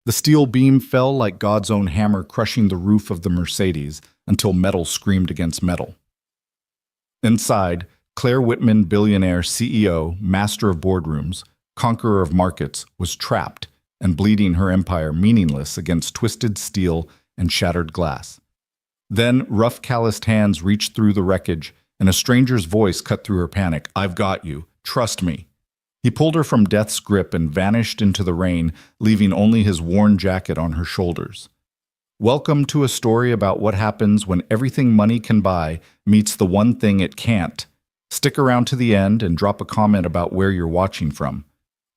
The steel beam fell like God's own hammer, crushing the roof of the Mercedes until metal screamed against metal. Inside, Claire Whitman, billionaire, CEO, master of boardrooms, conqueror of markets, was trapped and bleeding her empire meaningless against twisted steel and shattered glass. Then, rough, calloused hands reached through the wreckage, and a stranger's voice cut through her panic. "I've got you. Trust me." He pulled her from death's grip and vanished into the rain, leaving only his worn jacket on her shoulders. Welcome to a story about what happens when everything money can buy meets the one thing it can't. Stick around to the end and drop a comment about where you're watching from.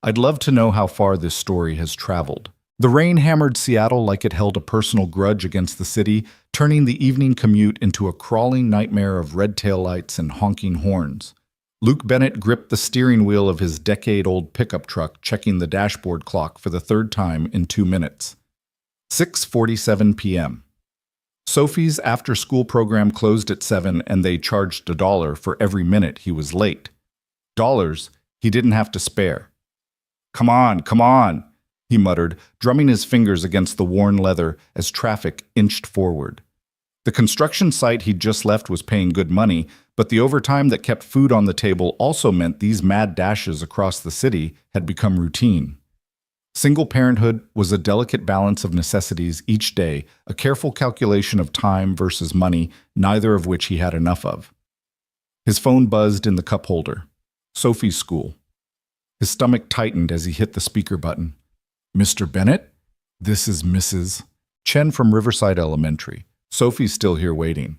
I'd love to know how far this story has traveled. The rain hammered Seattle like it held a personal grudge against the city, turning the evening commute into a crawling nightmare of red taillights and honking horns. Luke Bennett gripped the steering wheel of his decade-old pickup truck, checking the dashboard clock for the third time in 2 minutes. 6:47 p.m. Sophie's after-school program closed at 7, and they charged $1 for every minute he was late. Dollars he didn't have to spare. Come on, he muttered, drumming his fingers against the worn leather as traffic inched forward. The construction site he'd just left was paying good money, but the overtime that kept food on the table also meant these mad dashes across the city had become routine. Single parenthood was a delicate balance of necessities each day, a careful calculation of time versus money, neither of which he had enough of. His phone buzzed in the cup holder. Sophie's school. His stomach tightened as he hit the speaker button. "Mr. Bennett? This is Mrs. Chen from Riverside Elementary. Sophie's still here waiting."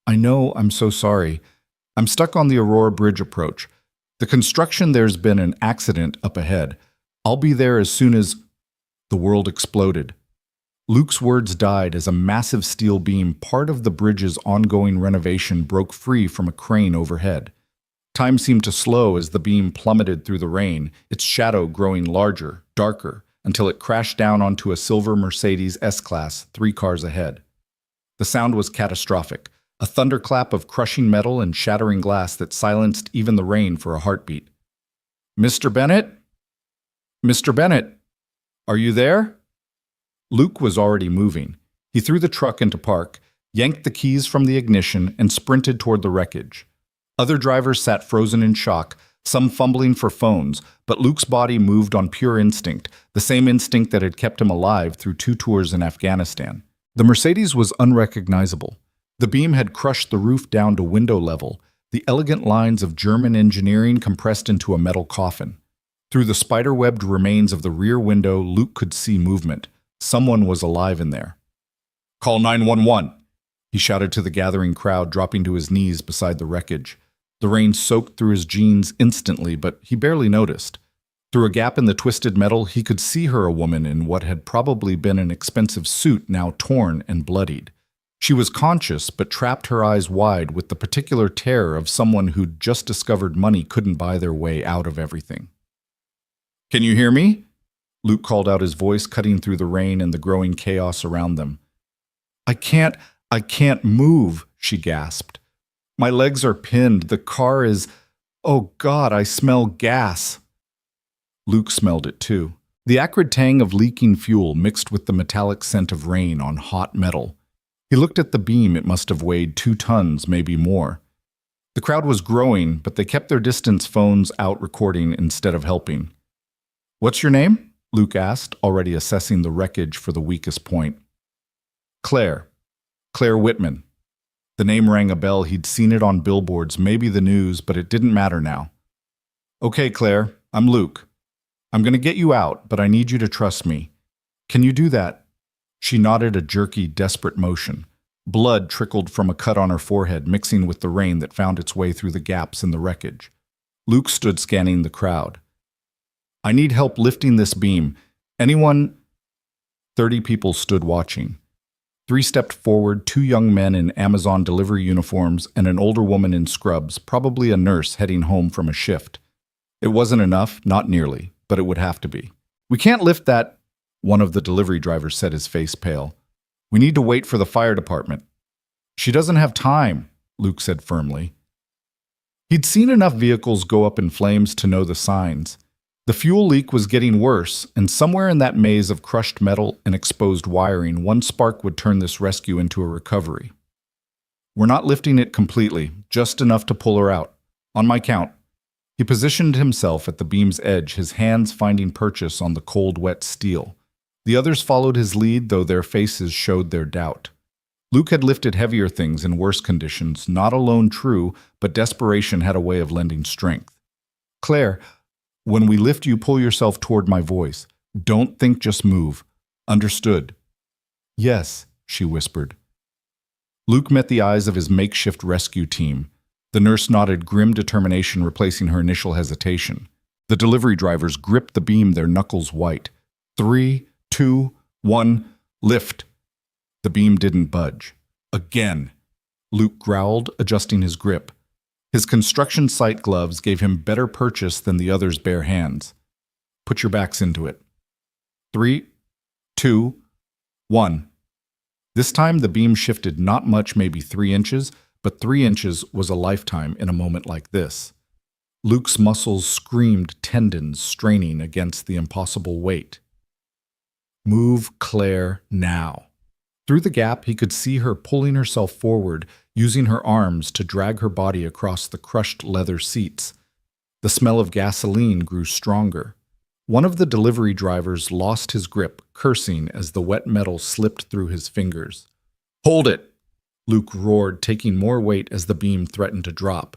"I know, I'm so sorry. I'm stuck on the Aurora Bridge approach. The construction there's been an accident up ahead. I'll be there as soon as—" The world exploded. Luke's words died as a massive steel beam, part of the bridge's ongoing renovation, broke free from a crane overhead. Time seemed to slow as the beam plummeted through the rain, its shadow growing larger, darker, until it crashed down onto a silver Mercedes S-Class 3 cars ahead. The sound was catastrophic, a thunderclap of crushing metal and shattering glass that silenced even the rain for a heartbeat. "Mr. Bennett? Mr. Bennett, are you there?" Luke was already moving. He threw the truck into park, yanked the keys from the ignition, and sprinted toward the wreckage. Other drivers sat frozen in shock, some fumbling for phones, but Luke's body moved on pure instinct, the same instinct that had kept him alive through 2 tours in Afghanistan. The Mercedes was unrecognizable. The beam had crushed the roof down to window level, the elegant lines of German engineering compressed into a metal coffin. Through the spider-webbed remains of the rear window, Luke could see movement. Someone was alive in there. "Call 911, he shouted to the gathering crowd, dropping to his knees beside the wreckage. The rain soaked through his jeans instantly, but he barely noticed. Through a gap in the twisted metal, he could see her, a woman in what had probably been an expensive suit, now torn and bloodied. She was conscious, but trapped her eyes wide with the particular terror of someone who'd just discovered money couldn't buy their way out of everything. "Can you hear me?" Luke called out, his voice cutting through the rain and the growing chaos around them. I can't move," she gasped. "My legs are pinned. The car is... Oh God, I smell gas." Luke smelled it too. The acrid tang of leaking fuel mixed with the metallic scent of rain on hot metal. He looked at the beam. It must have weighed 2 tons, maybe more. The crowd was growing, but they kept their distance, phones out recording instead of helping. "What's your name?" Luke asked, already assessing the wreckage for the weakest point. Claire Whitman." The name rang a bell. He'd seen it on billboards, maybe the news, but it didn't matter now. "Okay, Claire, I'm Luke. I'm going to get you out, but I need you to trust me. Can you do that?" She nodded, a jerky, desperate motion. Blood trickled from a cut on her forehead, mixing with the rain that found its way through the gaps in the wreckage. Luke stood scanning the crowd. "I need help lifting this beam. Anyone?" 30 people stood watching. 3 stepped forward, 2 young men in Amazon delivery uniforms and an older woman in scrubs, probably a nurse heading home from a shift. It wasn't enough, not nearly, but it would have to be. "We can't lift that," one of the delivery drivers said, his face pale. "We need to wait for the fire department." "She doesn't have time," Luke said firmly. He'd seen enough vehicles go up in flames to know the signs. The fuel leak was getting worse, and somewhere in that maze of crushed metal and exposed wiring, one spark would turn this rescue into a recovery. We're not lifting it completely, just enough to pull her out. On my count. He positioned himself at the beam's edge, his hands finding purchase on the cold, wet steel. The others followed his lead, though their faces showed their doubt. Luke had lifted heavier things in worse conditions, not alone true, but desperation had a way of lending strength. Claire, when we lift you, pull yourself toward my voice. Don't think, just move. Understood? Yes, she whispered. Luke met the eyes of his makeshift rescue team. The nurse nodded, grim determination replacing her initial hesitation. The delivery drivers gripped the beam, their knuckles white. 3, 2, 1, lift. The beam didn't budge. Again. Luke growled, adjusting his grip. His construction site gloves gave him better purchase than the others' bare hands. Put your backs into it. 3, 2, 1. This time the beam shifted not much, maybe 3 inches, but 3 inches was a lifetime in a moment like this. Luke's muscles screamed, tendons straining against the impossible weight. Move, Claire, now. Through the gap, he could see her pulling herself forward, using her arms to drag her body across the crushed leather seats. The smell of gasoline grew stronger. One of the delivery drivers lost his grip, cursing as the wet metal slipped through his fingers. Hold it! Luke roared, taking more weight as the beam threatened to drop.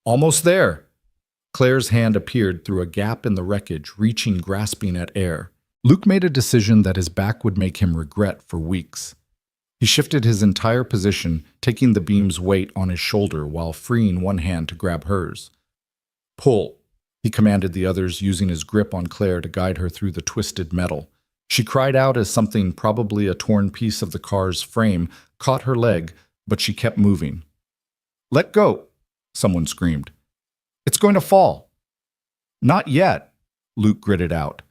Almost there! Claire's hand appeared through a gap in the wreckage, reaching, grasping at air. Luke made a decision that his back would make him regret for weeks. He shifted his entire position, taking the beam's weight on his shoulder while freeing one hand to grab hers. Pull, he commanded the others, using his grip on Claire to guide her through the twisted metal. She cried out as something, probably a torn piece of the car's frame, caught her leg, but she kept moving. Let go, someone screamed. It's going to fall. Not yet, Luke gritted out.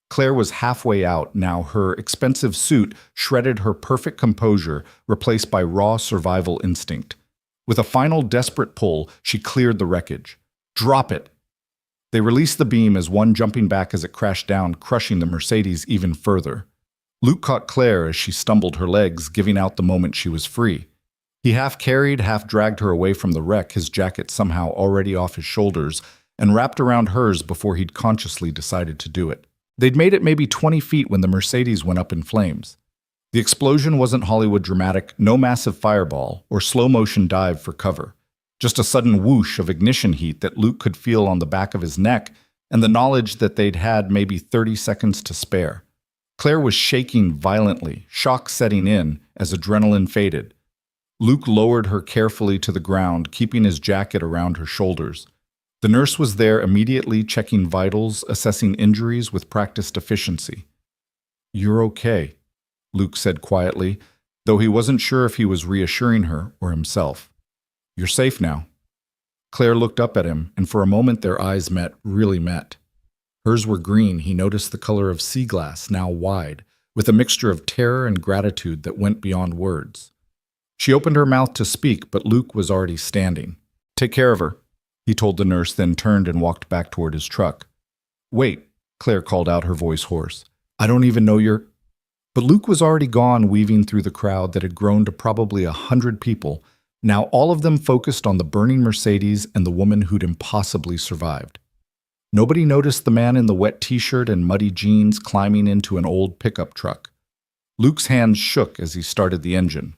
Claire was halfway out now, her expensive suit shredded her perfect composure, replaced by raw survival instinct. With a final desperate pull, she cleared the wreckage. Drop it! They released the beam as one jumping back as it crashed down, crushing the Mercedes even further. Luke caught Claire as she stumbled, her legs giving out the moment she was free. He half carried, half dragged her away from the wreck, his jacket somehow already off his shoulders, and wrapped around hers before he'd consciously decided to do it. They'd made it maybe 20 feet when the Mercedes went up in flames. The explosion wasn't Hollywood dramatic, no massive fireball or slow-motion dive for cover. Just a sudden whoosh of ignition heat that Luke could feel on the back of his neck, and the knowledge that they'd had maybe 30 seconds to spare. Claire was shaking violently, shock setting in as adrenaline faded. Luke lowered her carefully to the ground, keeping his jacket around her shoulders. The nurse was there immediately, checking vitals, assessing injuries with practiced efficiency. You're okay, Luke said quietly, though he wasn't sure if he was reassuring her or himself. You're safe now. Claire looked up at him, and for a moment their eyes met, really met. Hers were green, he noticed the color of sea glass, now wide, with a mixture of terror and gratitude that went beyond words. She opened her mouth to speak, but Luke was already standing. Take care of her, he told the nurse, then turned and walked back toward his truck. Wait, Claire called out, her voice hoarse. I don't even know you're... But Luke was already gone, weaving through the crowd that had grown to probably 100 people, now all of them focused on the burning Mercedes and the woman who'd impossibly survived. Nobody noticed the man in the wet t-shirt and muddy jeans climbing into an old pickup truck. Luke's hands shook as he started the engine.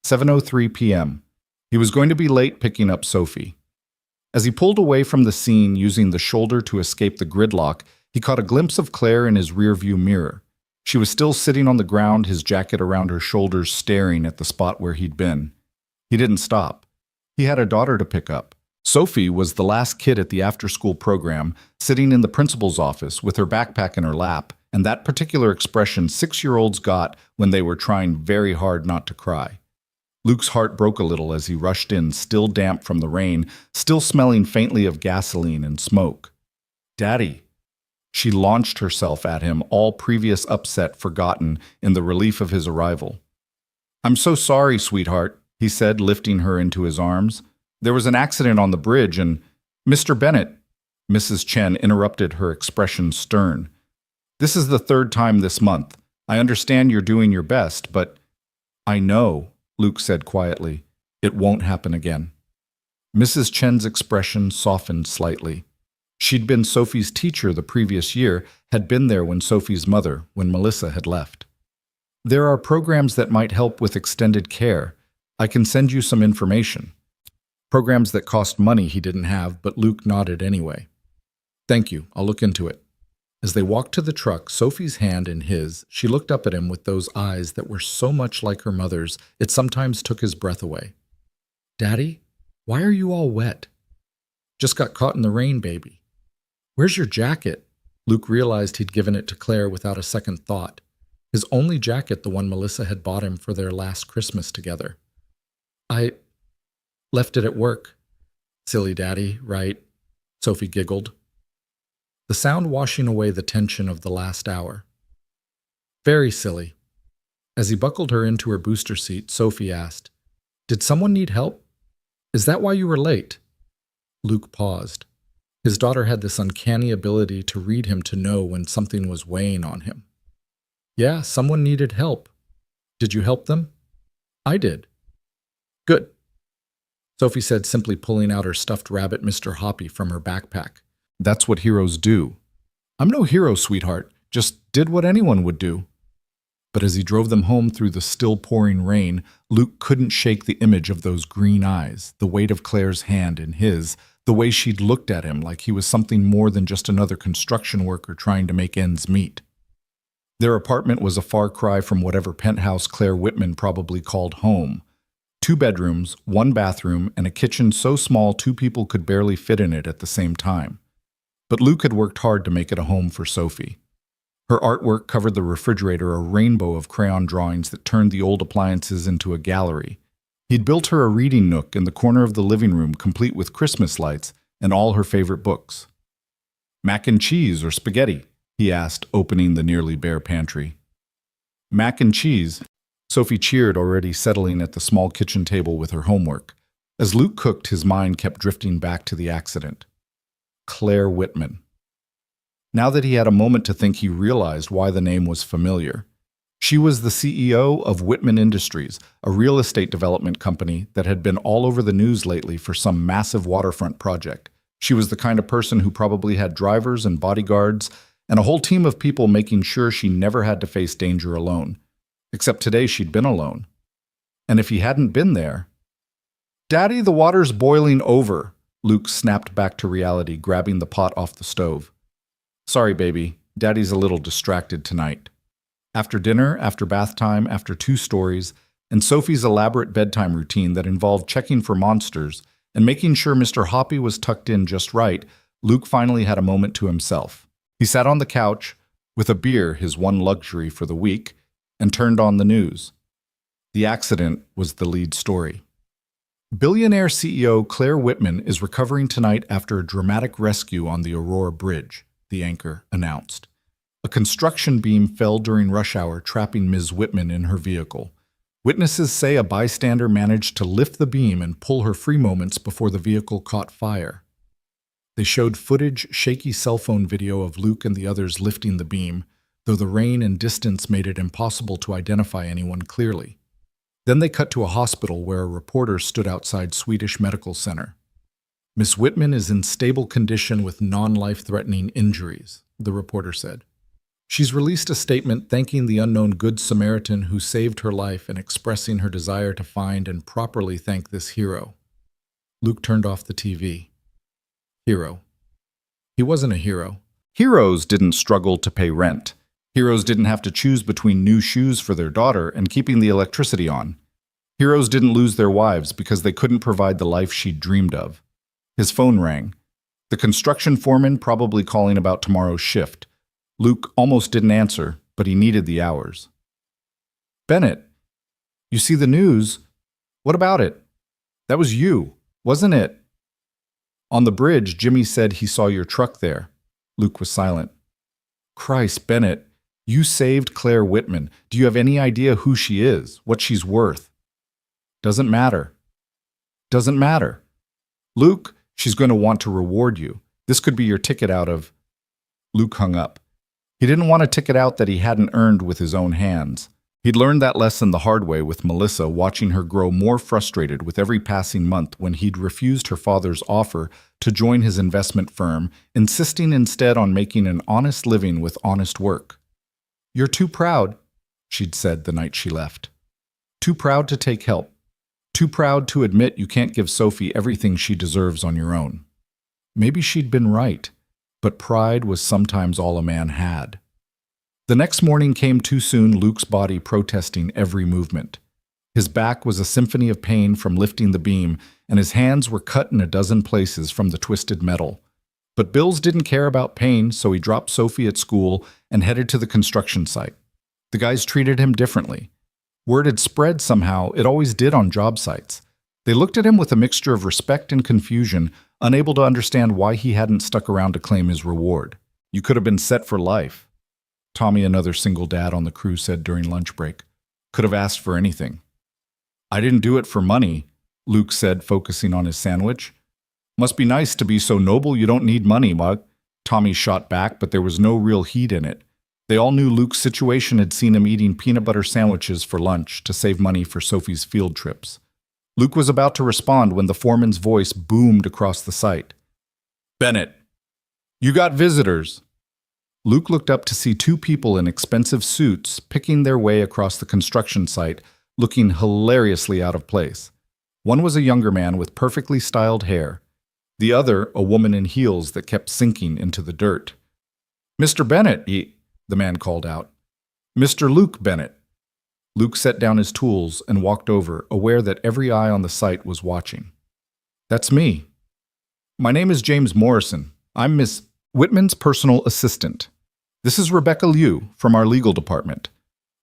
7:03 p.m. He was going to be late picking up Sophie. As he pulled away from the scene, using the shoulder to escape the gridlock, he caught a glimpse of Claire in his rearview mirror. She was still sitting on the ground, his jacket around her shoulders, staring at the spot where he'd been. He didn't stop. He had a daughter to pick up. Sophie was the last kid at the after-school program, sitting in the principal's office with her backpack in her lap, and that particular expression 6-year-olds got when they were trying very hard not to cry. Luke's heart broke a little as he rushed in, still damp from the rain, still smelling faintly of gasoline and smoke. Daddy! She launched herself at him, all previous upset forgotten in the relief of his arrival. I'm so sorry, sweetheart, he said, lifting her into his arms. There was an accident on the bridge and... Mr. Bennett, Mrs. Chen interrupted, her expression stern. This is the third time this month. I understand you're doing your best, but I know, Luke said quietly. It won't happen again. Mrs. Chen's expression softened slightly. She'd been Sophie's teacher the previous year, had been there when Sophie's mother, when Melissa had left. There are programs that might help with extended care. I can send you some information. Programs that cost money he didn't have, but Luke nodded anyway. Thank you, I'll look into it. As they walked to the truck, Sophie's hand in his, she looked up at him with those eyes that were so much like her mother's, it sometimes took his breath away. Daddy, why are you all wet? Just got caught in the rain, baby. Where's your jacket? Luke realized he'd given it to Claire without a second thought. His only jacket, the one Melissa had bought him for their last Christmas together. I left it at work. Silly Daddy, right? Sophie giggled, the sound washing away the tension of the last hour. Very silly. As he buckled her into her booster seat, Sophie asked, Did someone need help? Is that why you were late? Luke paused. His daughter had this uncanny ability to read him to know when something was weighing on him. Yeah, someone needed help. Did you help them? I did. Good. Sophie said, simply pulling out her stuffed rabbit Mr. Hoppy from her backpack. That's what heroes do. I'm no hero, sweetheart. Just did what anyone would do. But as he drove them home through the still pouring rain, Luke couldn't shake the image of those green eyes, the weight of Claire's hand in his, the way she'd looked at him like he was something more than just another construction worker trying to make ends meet. Their apartment was a far cry from whatever penthouse Claire Whitman probably called home. 2 bedrooms, 1 bathroom, and a kitchen so small 2 people could barely fit in it at the same time. But Luke had worked hard to make it a home for Sophie. Her artwork covered the refrigerator, a rainbow of crayon drawings that turned the old appliances into a gallery. He'd built her a reading nook in the corner of the living room, complete with Christmas lights and all her favorite books. Mac and cheese or spaghetti? He asked, opening the nearly bare pantry. Mac and cheese. Sophie cheered, already settling at the small kitchen table with her homework. As Luke cooked, his mind kept drifting back to the accident. Claire Whitman. Now that he had a moment to think, he realized why the name was familiar. She was the CEO of Whitman Industries, a real estate development company that had been all over the news lately for some massive waterfront project. She was the kind of person who probably had drivers and bodyguards and a whole team of people making sure she never had to face danger alone. Except today she'd been alone. And if he hadn't been there... Daddy, the water's boiling over, Luke snapped back to reality, grabbing the pot off the stove. Sorry, baby. Daddy's a little distracted tonight. After dinner, after bath time, after 2 stories, and Sophie's elaborate bedtime routine that involved checking for monsters and making sure Mr. Hoppy was tucked in just right, Luke finally had a moment to himself. He sat on the couch, with a beer, his one luxury for the week, and turned on the news. The accident was the lead story. Billionaire CEO Claire Whitman is recovering tonight after a dramatic rescue on the Aurora Bridge, the anchor announced. A construction beam fell during rush hour, trapping Ms. Whitman in her vehicle. Witnesses say a bystander managed to lift the beam and pull her free moments before the vehicle caught fire. They showed footage, shaky cell phone video of Luke and the others lifting the beam, though the rain and distance made it impossible to identify anyone clearly. Then they cut to a hospital where a reporter stood outside Swedish Medical Center. Miss Whitman is in stable condition with non-life-threatening injuries, the reporter said. She's released a statement thanking the unknown Good Samaritan who saved her life and expressing her desire to find and properly thank this hero. Luke turned off the TV. Hero. He wasn't a hero. Heroes didn't struggle to pay rent. Heroes didn't have to choose between new shoes for their daughter and keeping the electricity on. Heroes didn't lose their wives because they couldn't provide the life she'd dreamed of. His phone rang. The construction foreman probably calling about tomorrow's shift. Luke almost didn't answer, but he needed the hours. Bennett, you see the news? What about it? That was you, wasn't it? On the bridge, Jimmy said he saw your truck there. Luke was silent. Christ, Bennett, you saved Claire Whitman. Do you have any idea who she is, what she's worth? Doesn't matter. Doesn't matter. Luke, she's going to want to reward you. This could be your ticket out of... Luke hung up. He didn't want a ticket out that he hadn't earned with his own hands. He'd learned that lesson the hard way with Melissa, watching her grow more frustrated with every passing month when he'd refused her father's offer to join his investment firm, insisting instead on making an honest living with honest work. "You're too proud," she'd said the night she left. "Too proud to take help. Too proud to admit you can't give Sophie everything she deserves on your own." Maybe she'd been right, but pride was sometimes all a man had. The next morning came too soon, Luke's body protesting every movement. His back was a symphony of pain from lifting the beam, and his hands were cut in a dozen places from the twisted metal. But Bills didn't care about pain, so he dropped Sophie at school and headed to the construction site. The guys treated him differently. Word had spread somehow, it always did on job sites. They looked at him with a mixture of respect and confusion, unable to understand why he hadn't stuck around to claim his reward. "You could have been set for life," Tommy, another single dad on the crew, said during lunch break. "Could have asked for anything." "I didn't do it for money," Luke said, focusing on his sandwich. "Must be nice to be so noble you don't need money, Mug," Tommy shot back, but there was no real heat in it. They all knew Luke's situation had seen him eating peanut butter sandwiches for lunch to save money for Sophie's field trips. Luke was about to respond when the foreman's voice boomed across the site. "Bennett, you got visitors." Luke looked up to see two people in expensive suits picking their way across the construction site, looking hilariously out of place. One was a younger man with perfectly styled hair. The other, a woman in heels that kept sinking into the dirt. "Mr. Bennett," the man called out. "Mr. Luke Bennett." Luke set down his tools and walked over, aware that every eye on the site was watching. "That's me. My name is James Morrison. I'm Miss Whitman's personal assistant. This is Rebecca Liu from our legal department.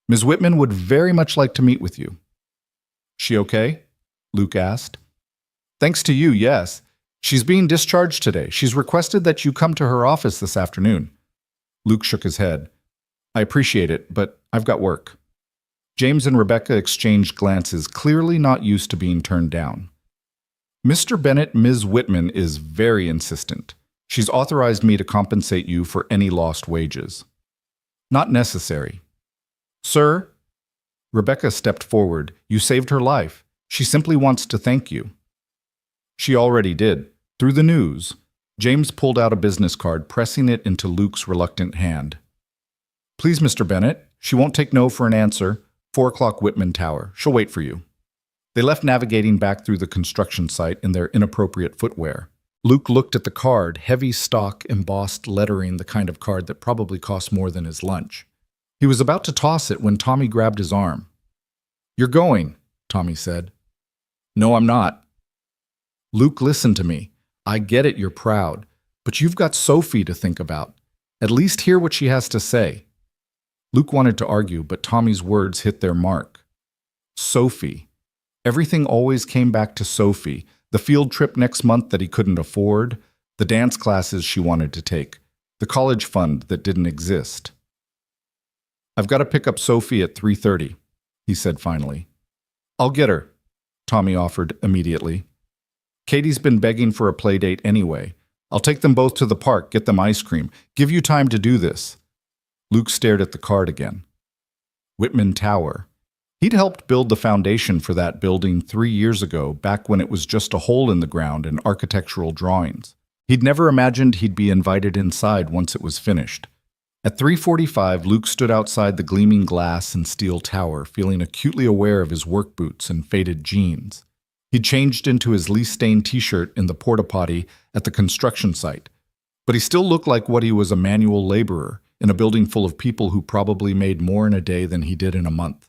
Ms. Whitman would very much like to meet with you." "She okay?" Luke asked. "Thanks to you, yes. She's being discharged today. She's requested that you come to her office this afternoon." Luke shook his head. "I appreciate it, but I've got work." James and Rebecca exchanged glances, clearly not used to being turned down. "Mr. Bennett, Ms. Whitman is very insistent. She's authorized me to compensate you for any lost wages." "Not necessary." "Sir?" Rebecca stepped forward. "You saved her life. She simply wants to thank you." "She already did. Through the news." James pulled out a business card, pressing it into Luke's reluctant hand. "Please, Mr. Bennett. She won't take no for an answer. 4 o'clock Whitman Tower. She'll wait for you." They left, navigating back through the construction site in their inappropriate footwear. Luke looked at the card, heavy stock, embossed lettering, the kind of card that probably cost more than his lunch. He was about to toss it when Tommy grabbed his arm. "You're going," Tommy said. "No, I'm not." "Luke, listen to me. I get it, you're proud, but you've got Sophie to think about. At least hear what she has to say." Luke wanted to argue, but Tommy's words hit their mark. Sophie. Everything always came back to Sophie. The field trip next month that he couldn't afford, the dance classes she wanted to take, the college fund that didn't exist. "I've got to pick up Sophie at 3:30, he said finally. "I'll get her," Tommy offered immediately. "Katie's been begging for a play date anyway. I'll take them both to the park, get them ice cream. Give you time to do this." Luke stared at the card again. Whitman Tower. He'd helped build the foundation for that building 3 years ago, back when it was just a hole in the ground and architectural drawings. He'd never imagined he'd be invited inside once it was finished. At 3:45, Luke stood outside the gleaming glass and steel tower, feeling acutely aware of his work boots and faded jeans. He'd changed into his leaf-stained t-shirt in the porta-potty at the construction site, but he still looked like what he was, a manual laborer in a building full of people who probably made more in a day than he did in a month.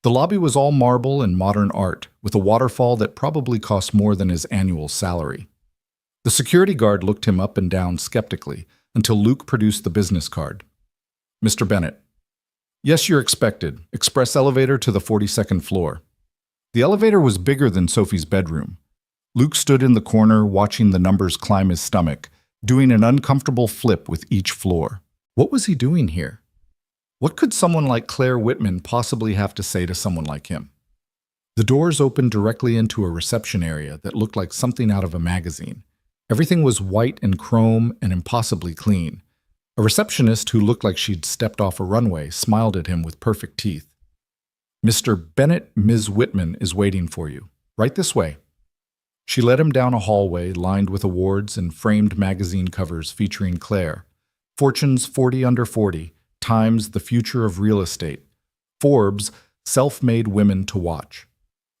The lobby was all marble and modern art, with a waterfall that probably cost more than his annual salary. The security guard looked him up and down skeptically until Luke produced the business card. "Mr. Bennett." "Yes, you're expected. Express elevator to the 42nd floor." The elevator was bigger than Sophie's bedroom. Luke stood in the corner, watching the numbers climb his stomach, doing an uncomfortable flip with each floor. What was he doing here? What could someone like Claire Whitman possibly have to say to someone like him? The doors opened directly into a reception area that looked like something out of a magazine. Everything was white and chrome and impossibly clean. A receptionist who looked like she'd stepped off a runway smiled at him with perfect teeth. "Mr. Bennett, Ms. Whitman is waiting for you. Right this way." She led him down a hallway lined with awards and framed magazine covers featuring Claire. Fortune's 40 Under 40, Times The Future of Real Estate, Forbes Self-Made Women to Watch.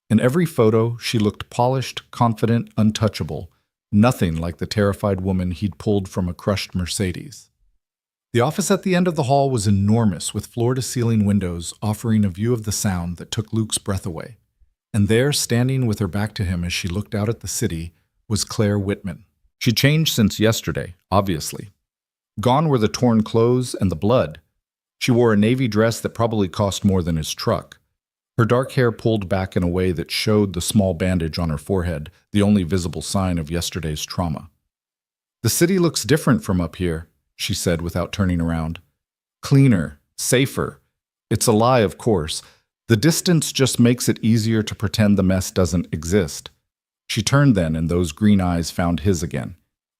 In every photo, she looked polished, confident, untouchable, nothing like the terrified woman he'd pulled from a crushed Mercedes. The office at the end of the hall was enormous, with floor-to-ceiling windows offering a view of the Sound that took Luke's breath away. And there, standing with her back to him as she looked out at the city, was Claire Whitman. She'd changed since yesterday, obviously. Gone were the torn clothes and the blood. She wore a navy dress that probably cost more than his truck. Her dark hair pulled back in a way that showed the small bandage on her forehead, the only visible sign of yesterday's trauma. "The city looks different from up here," she said without turning around. "Cleaner, safer. It's a lie, of course. The distance just makes it easier to pretend the mess doesn't exist." She turned then, and those green eyes found his again.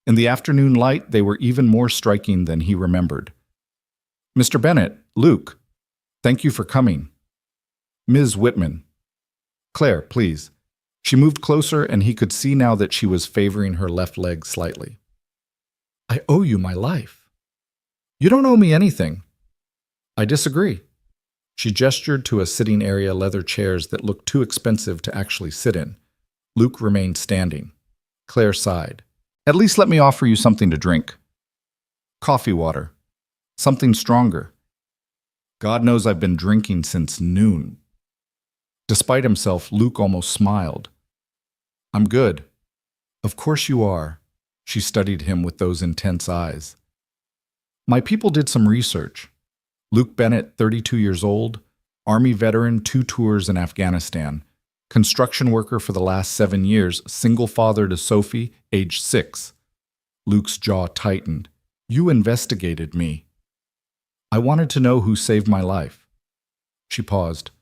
In the afternoon light, they were even more striking than he remembered. "Mr. Bennett, Luke, thank you for coming. Ms. Whitman. Claire, please." She moved closer, and he could see now that she was favoring her left leg slightly. "I owe you my life." "You don't owe me anything." "I disagree." She gestured to a sitting area, leather chairs that looked too expensive to actually sit in. Luke remained standing. Claire sighed. "At least let me offer you something to drink. Coffee water. Something stronger. God knows I've been drinking since noon." Despite himself, Luke almost smiled. "I'm good." "Of course you are." She studied him with those intense eyes. "My people did some research. Luke Bennett, 32 years old, Army veteran, 2 tours in Afghanistan, construction worker for the last 7 years, single father to Sophie, age 6. Luke's jaw tightened. "You investigated me." "I wanted to know who saved my life." She paused.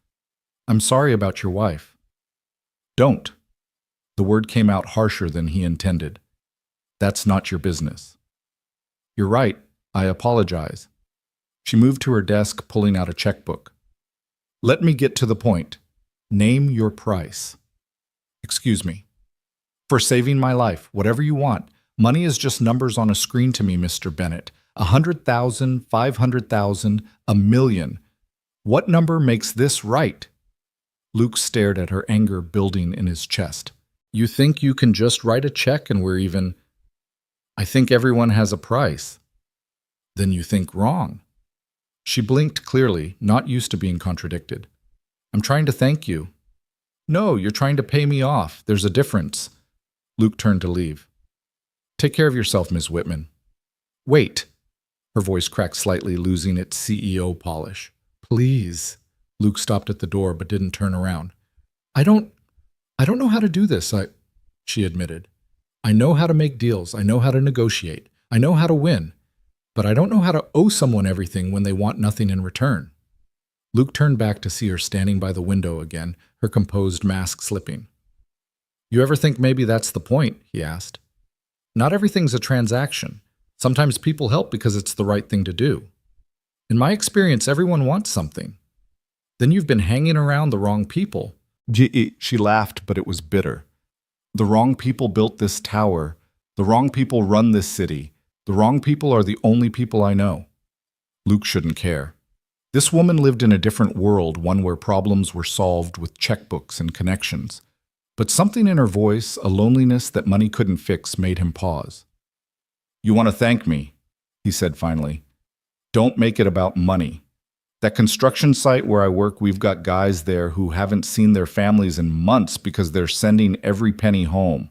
"I'm sorry about your wife." "Don't." The word came out harsher than he intended. "That's not your business." "You're right. I apologize." She moved to her desk, pulling out a checkbook. "Let me get to the point. Name your price." "Excuse me." "For saving my life, whatever you want. Money is just numbers on a screen to me, Mr. Bennett. 100,000, 500,000, a million. What number makes this right?" Luke stared at her, anger building in his chest. "You think you can just write a check and we're even?" "I think everyone has a price." "Then you think wrong." She blinked clearly, not used to being contradicted. "I'm trying to thank you." "No, you're trying to pay me off. There's a difference." Luke turned to leave. "Take care of yourself, Ms. Whitman." "Wait." Her voice cracked slightly, losing its CEO polish. "Please." Luke stopped at the door but didn't turn around. I don't know how to do this, she admitted. "I know how to make deals. I know how to negotiate. I know how to win. But I don't know how to owe someone everything when they want nothing in return." Luke turned back to see her standing by the window again, her composed mask slipping. "You ever think maybe that's the point?" he asked. "Not everything's a transaction. Sometimes people help because it's the right thing to do. In my experience, everyone wants something. Then you've been hanging around the wrong people." She laughed, but it was bitter. "The wrong people built this tower. The wrong people run this city. The wrong people are the only people I know." Luke shouldn't care. This woman lived in a different world, one where problems were solved with checkbooks and connections. But something in her voice, a loneliness that money couldn't fix, made him pause. "You want to thank me," he said finally. "Don't make it about money. That construction site where I work, we've got guys there who haven't seen their families in months because they're sending every penny home.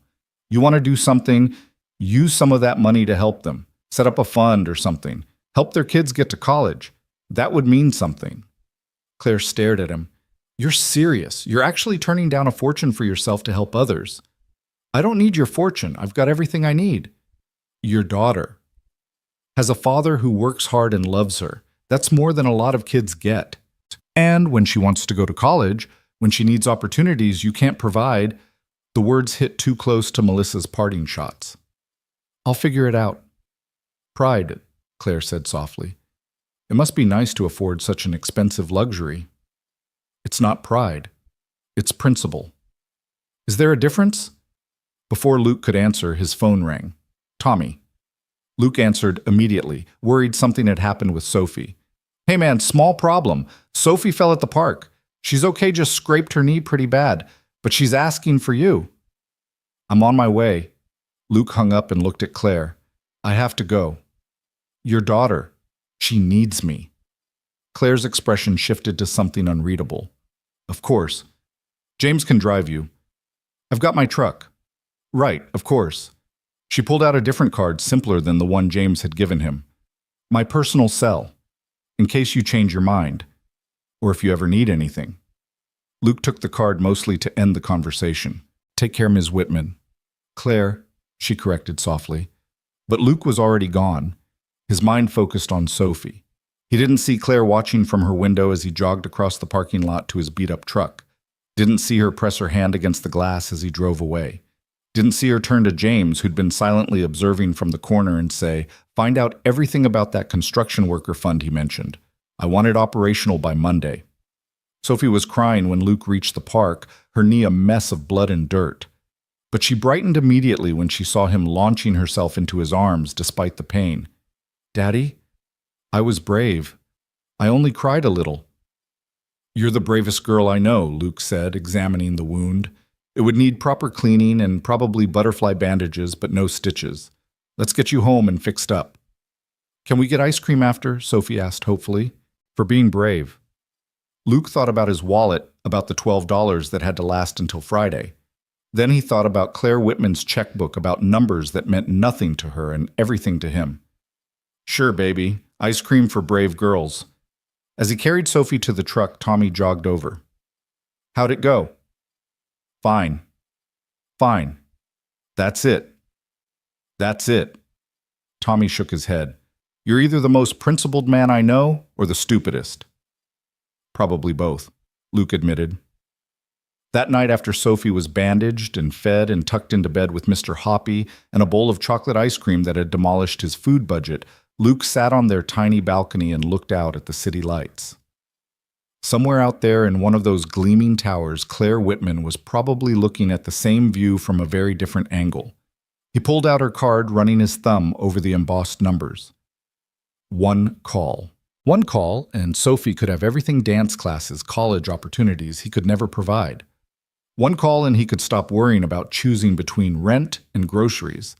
You want to do something? Use some of that money to help them. Set up a fund or something. Help their kids get to college. That would mean something." Claire stared at him. "You're serious. You're actually turning down a fortune for yourself to help others." "I don't need your fortune. I've got everything I need." "Your daughter has a father who works hard and loves her. That's more than a lot of kids get. And when she wants to go to college, when she needs opportunities you can't provide." The words hit too close to Melissa's parting shots. I'll figure it out. Pride, Claire said softly. It must be nice to afford such an expensive luxury. It's not pride. It's principle. Is there a difference? Before Luke could answer, his phone rang. Tommy. Luke answered immediately, worried something had happened with Sophie. Hey man, small problem. Sophie fell at the park. She's okay, just scraped her knee pretty bad, but she's asking for you. I'm on my way. Luke hung up and looked at Claire. I have to go. Your daughter. She needs me. Claire's expression shifted to something unreadable. Of course. James can drive you. I've got my truck. Right, of course. She pulled out a different card, simpler than the one James had given him. My personal cell, in case you change your mind, or if you ever need anything. Luke took the card mostly to end the conversation. Take care, Ms. Whitman. Claire, she corrected softly. But Luke was already gone. His mind focused on Sophie. He didn't see Claire watching from her window as he jogged across the parking lot to his beat-up truck. Didn't see her press her hand against the glass as he drove away. Didn't see her turn to James, who'd been silently observing from the corner, and say, find out everything about that construction worker fund he mentioned. I want it operational by Monday. Sophie was crying when Luke reached the park, her knee a mess of blood and dirt. But she brightened immediately when she saw him launching herself into his arms despite the pain. Daddy, I was brave. I only cried a little. You're the bravest girl I know, Luke said, examining the wound. It would need proper cleaning and probably butterfly bandages, but no stitches. Let's get you home and fixed up. Can we get ice cream after? Sophie asked hopefully. For being brave. Luke thought about his wallet, about the $12 that had to last until Friday. Then he thought about Claire Whitman's checkbook, about numbers that meant nothing to her and everything to him. Sure, baby. Ice cream for brave girls. As he carried Sophie to the truck, Tommy jogged over. How'd it go? Fine. Fine. That's it. That's it. Tommy shook his head. You're either the most principled man I know or the stupidest. Probably both, Luke admitted. That night after Sophie was bandaged and fed and tucked into bed with Mr. Hoppy and a bowl of chocolate ice cream that had demolished his food budget, Luke sat on their tiny balcony and looked out at the city lights. Somewhere out there in one of those gleaming towers, Claire Whitman was probably looking at the same view from a very different angle. He pulled out her card, running his thumb over the embossed numbers. One call. One call, and Sophie could have everything: dance classes, college opportunities he could never provide. One call and he could stop worrying about choosing between rent and groceries.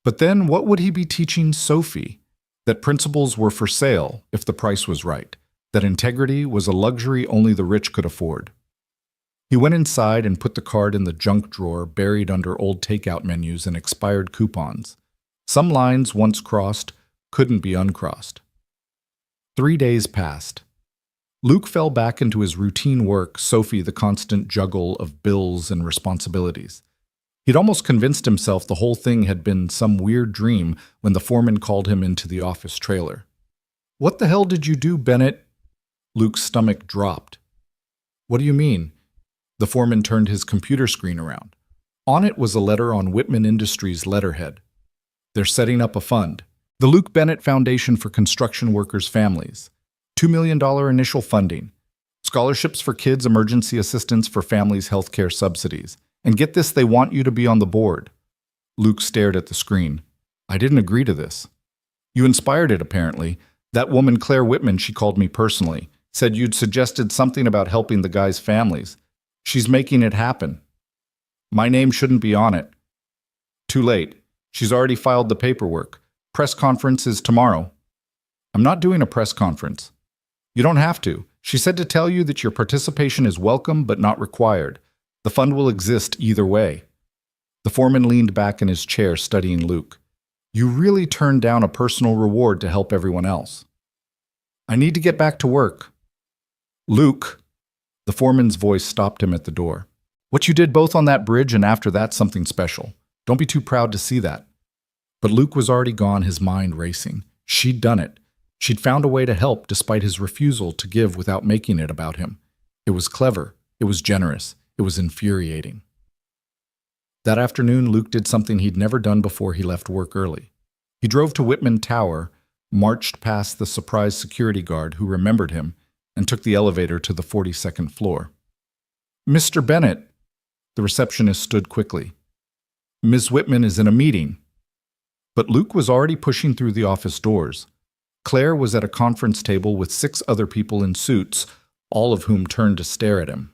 But then what would he be teaching Sophie? That principles were for sale if the price was right. That integrity was a luxury only the rich could afford. He went inside and put the card in the junk drawer buried under old takeout menus and expired coupons. Some lines, once crossed, couldn't be uncrossed. 3 days passed. Luke fell back into his routine work, Sophie the constant juggle of bills and responsibilities. He'd almost convinced himself the whole thing had been some weird dream when the foreman called him into the office trailer. What the hell did you do, Bennett? Luke's stomach dropped. What do you mean? The foreman turned his computer screen around. On it was a letter on Whitman Industries' letterhead. They're setting up a fund. The Luke Bennett Foundation for Construction Workers' Families. $2 million initial funding. Scholarships for kids, emergency assistance for families' healthcare subsidies. And get this, they want you to be on the board. Luke stared at the screen. I didn't agree to this. You inspired it, apparently. That woman, Claire Whitman, she called me personally. Said you'd suggested something about helping the guys' families. She's making it happen. My name shouldn't be on it. Too late. She's already filed the paperwork. Press conference is tomorrow. I'm not doing a press conference. You don't have to. She said to tell you that your participation is welcome but not required. The fund will exist either way. The foreman leaned back in his chair, studying Luke. You really turned down a personal reward to help everyone else. I need to get back to work. Luke, the foreman's voice stopped him at the door. What you did both on that bridge and after that, something special. Don't be too proud to see that. But Luke was already gone, his mind racing. She'd done it. She'd found a way to help despite his refusal to give without making it about him. It was clever. It was generous. It was infuriating. That afternoon, Luke did something he'd never done before he left work early. He drove to Whitman Tower, marched past the surprised security guard who remembered him, and took the elevator to the 42nd floor. "Mr. Bennett," the receptionist stood quickly. "Ms. Whitman is in a meeting." But Luke was already pushing through the office doors. Claire was at a conference table with 6 other people in suits, all of whom turned to stare at him.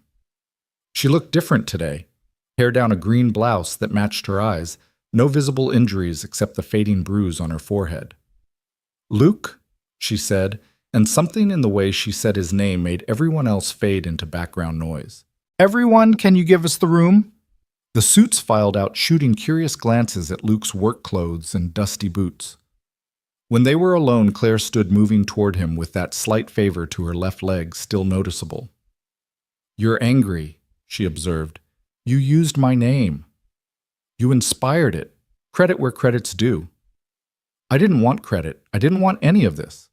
She looked different today, hair down a green blouse that matched her eyes, no visible injuries except the fading bruise on her forehead. "Luke," she said, and something in the way she said his name made everyone else fade into background noise. "Everyone, can you give us the room?" The suits filed out, shooting curious glances at Luke's work clothes and dusty boots. When they were alone, Claire stood moving toward him with that slight favor to her left leg still noticeable. "You're angry," she observed. "You used my name. You inspired it. Credit where credit's due." "I didn't want credit. I didn't want any of this."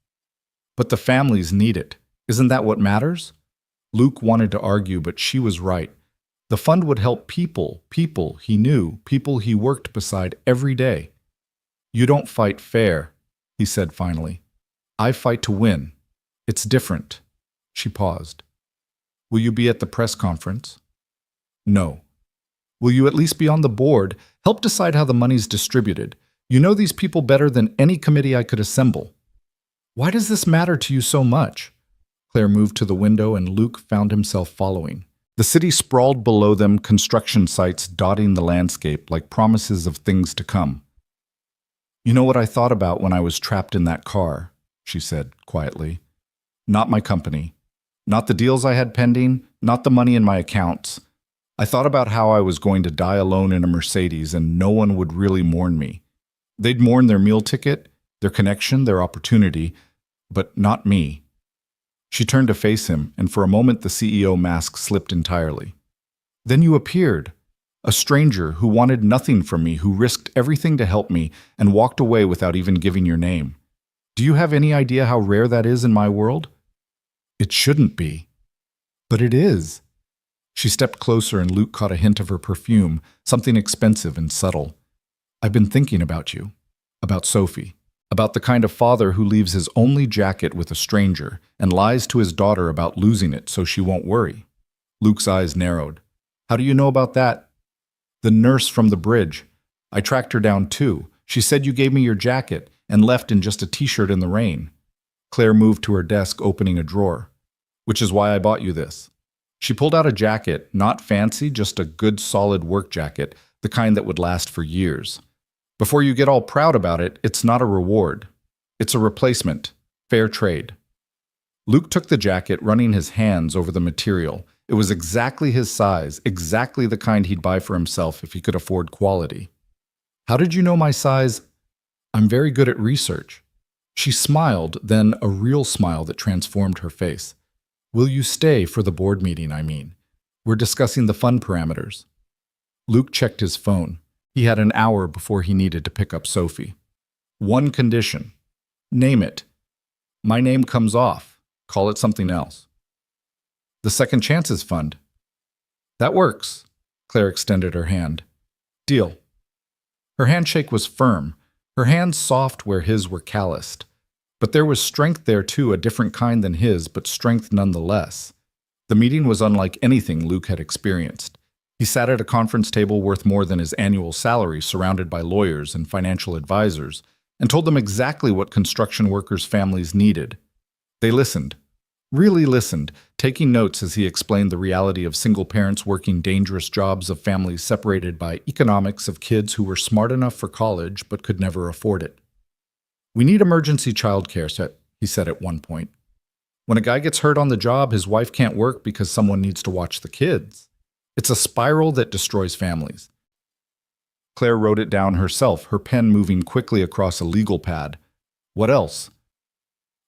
"But the families need it. Isn't that what matters?" Luke wanted to argue, but she was right. The fund would help people he knew, people he worked beside every day. "You don't fight fair," he said finally. "I fight to win. It's different." She paused. "Will you be at the press conference?" "No." "Will you at least be on the board? Help decide how the money's distributed. You know these people better than any committee I could assemble." "Why does this matter to you so much?" Claire moved to the window and Luke found himself following. The city sprawled below them, construction sites dotting the landscape like promises of things to come. "You know what I thought about when I was trapped in that car," she said quietly. "Not my company. Not the deals I had pending, not the money in my accounts. I thought about how I was going to die alone in a Mercedes and no one would really mourn me. They'd mourn their meal ticket, their connection, their opportunity, but not me." She turned to face him, and for a moment the CEO mask slipped entirely. "Then you appeared. A stranger who wanted nothing from me, who risked everything to help me, and walked away without even giving your name. Do you have any idea how rare that is in my world?" "It shouldn't be." "But it is." She stepped closer and Luke caught a hint of her perfume, something expensive and subtle. "I've been thinking about you, about Sophie. About the kind of father who leaves his only jacket with a stranger and lies to his daughter about losing it so she won't worry." Luke's eyes narrowed. "How do you know about that?" "The nurse from the bridge. I tracked her down too. She said you gave me your jacket and left in just a t-shirt in the rain." Claire moved to her desk, opening a drawer. "Which is why I bought you this." She pulled out a jacket, not fancy, just a good solid work jacket, the kind that would last for years. "Before you get all proud about it, it's not a reward. It's a replacement. Fair trade." Luke took the jacket, running his hands over the material. It was exactly his size, exactly the kind he'd buy for himself if he could afford quality. "How did you know my size?" "I'm very good at research." She smiled, then a real smile that transformed her face. "Will you stay for the board meeting, I mean? We're discussing the fund parameters." Luke checked his phone. He had an hour before he needed to pick up Sophie. "One condition." "Name it." "My name comes off. Call it something else." "The Second Chances Fund." "That works." Claire extended her hand. "Deal." Her handshake was firm, her hands soft where his were calloused. But there was strength there too, a different kind than his, but strength nonetheless. The meeting was unlike anything Luke had experienced. He sat at a conference table worth more than his annual salary, surrounded by lawyers and financial advisors, and told them exactly what construction workers' families needed. They listened, really listened, taking notes as he explained the reality of single parents working dangerous jobs, of families separated by economics, of kids who were smart enough for college but could never afford it. "We need emergency childcare," he said at one point. "When a guy gets hurt on the job, his wife can't work because someone needs to watch the kids. It's a spiral that destroys families." Claire wrote it down herself, her pen moving quickly across a legal pad. What else?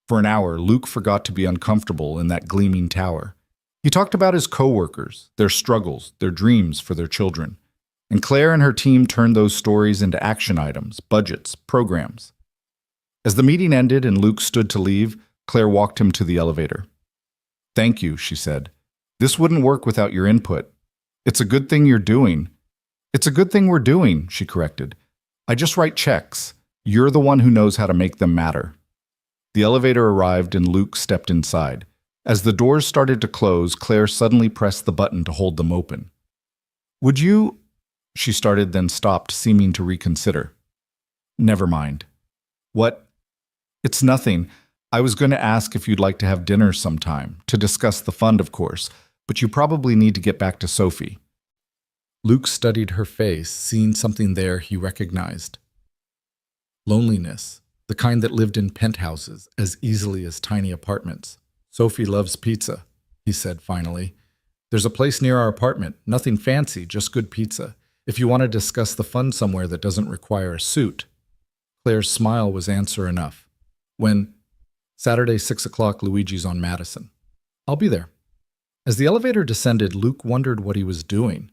For an hour, Luke forgot to be uncomfortable in that gleaming tower. He talked about his co-workers, their struggles, their dreams for their children. And Claire and her team turned those stories into action items, budgets, programs. As the meeting ended and Luke stood to leave, Claire walked him to the elevator. "Thank you," she said. "This wouldn't work without your input. It's a good thing you're doing. It's a good thing we're doing, she corrected. I just write checks. You're the one who knows how to make them matter. The elevator arrived and Luke stepped inside. As the doors started to close, Claire suddenly pressed the button to hold them open. Would you? She started, then stopped, seeming to reconsider. Never mind. What? It's nothing. I was going to ask if you'd like to have dinner sometime, to discuss the fund, of course, but you probably need to get back to Sophie. Luke studied her face, seeing something there he recognized. Loneliness, the kind that lived in penthouses as easily as tiny apartments. Sophie loves pizza, he said finally. There's a place near our apartment, nothing fancy, just good pizza. If you want to discuss the fund somewhere that doesn't require a suit. Claire's smile was answer enough. When? Saturday, 6 o'clock, Luigi's on Madison. I'll be there. As the elevator descended, Luke wondered what he was doing.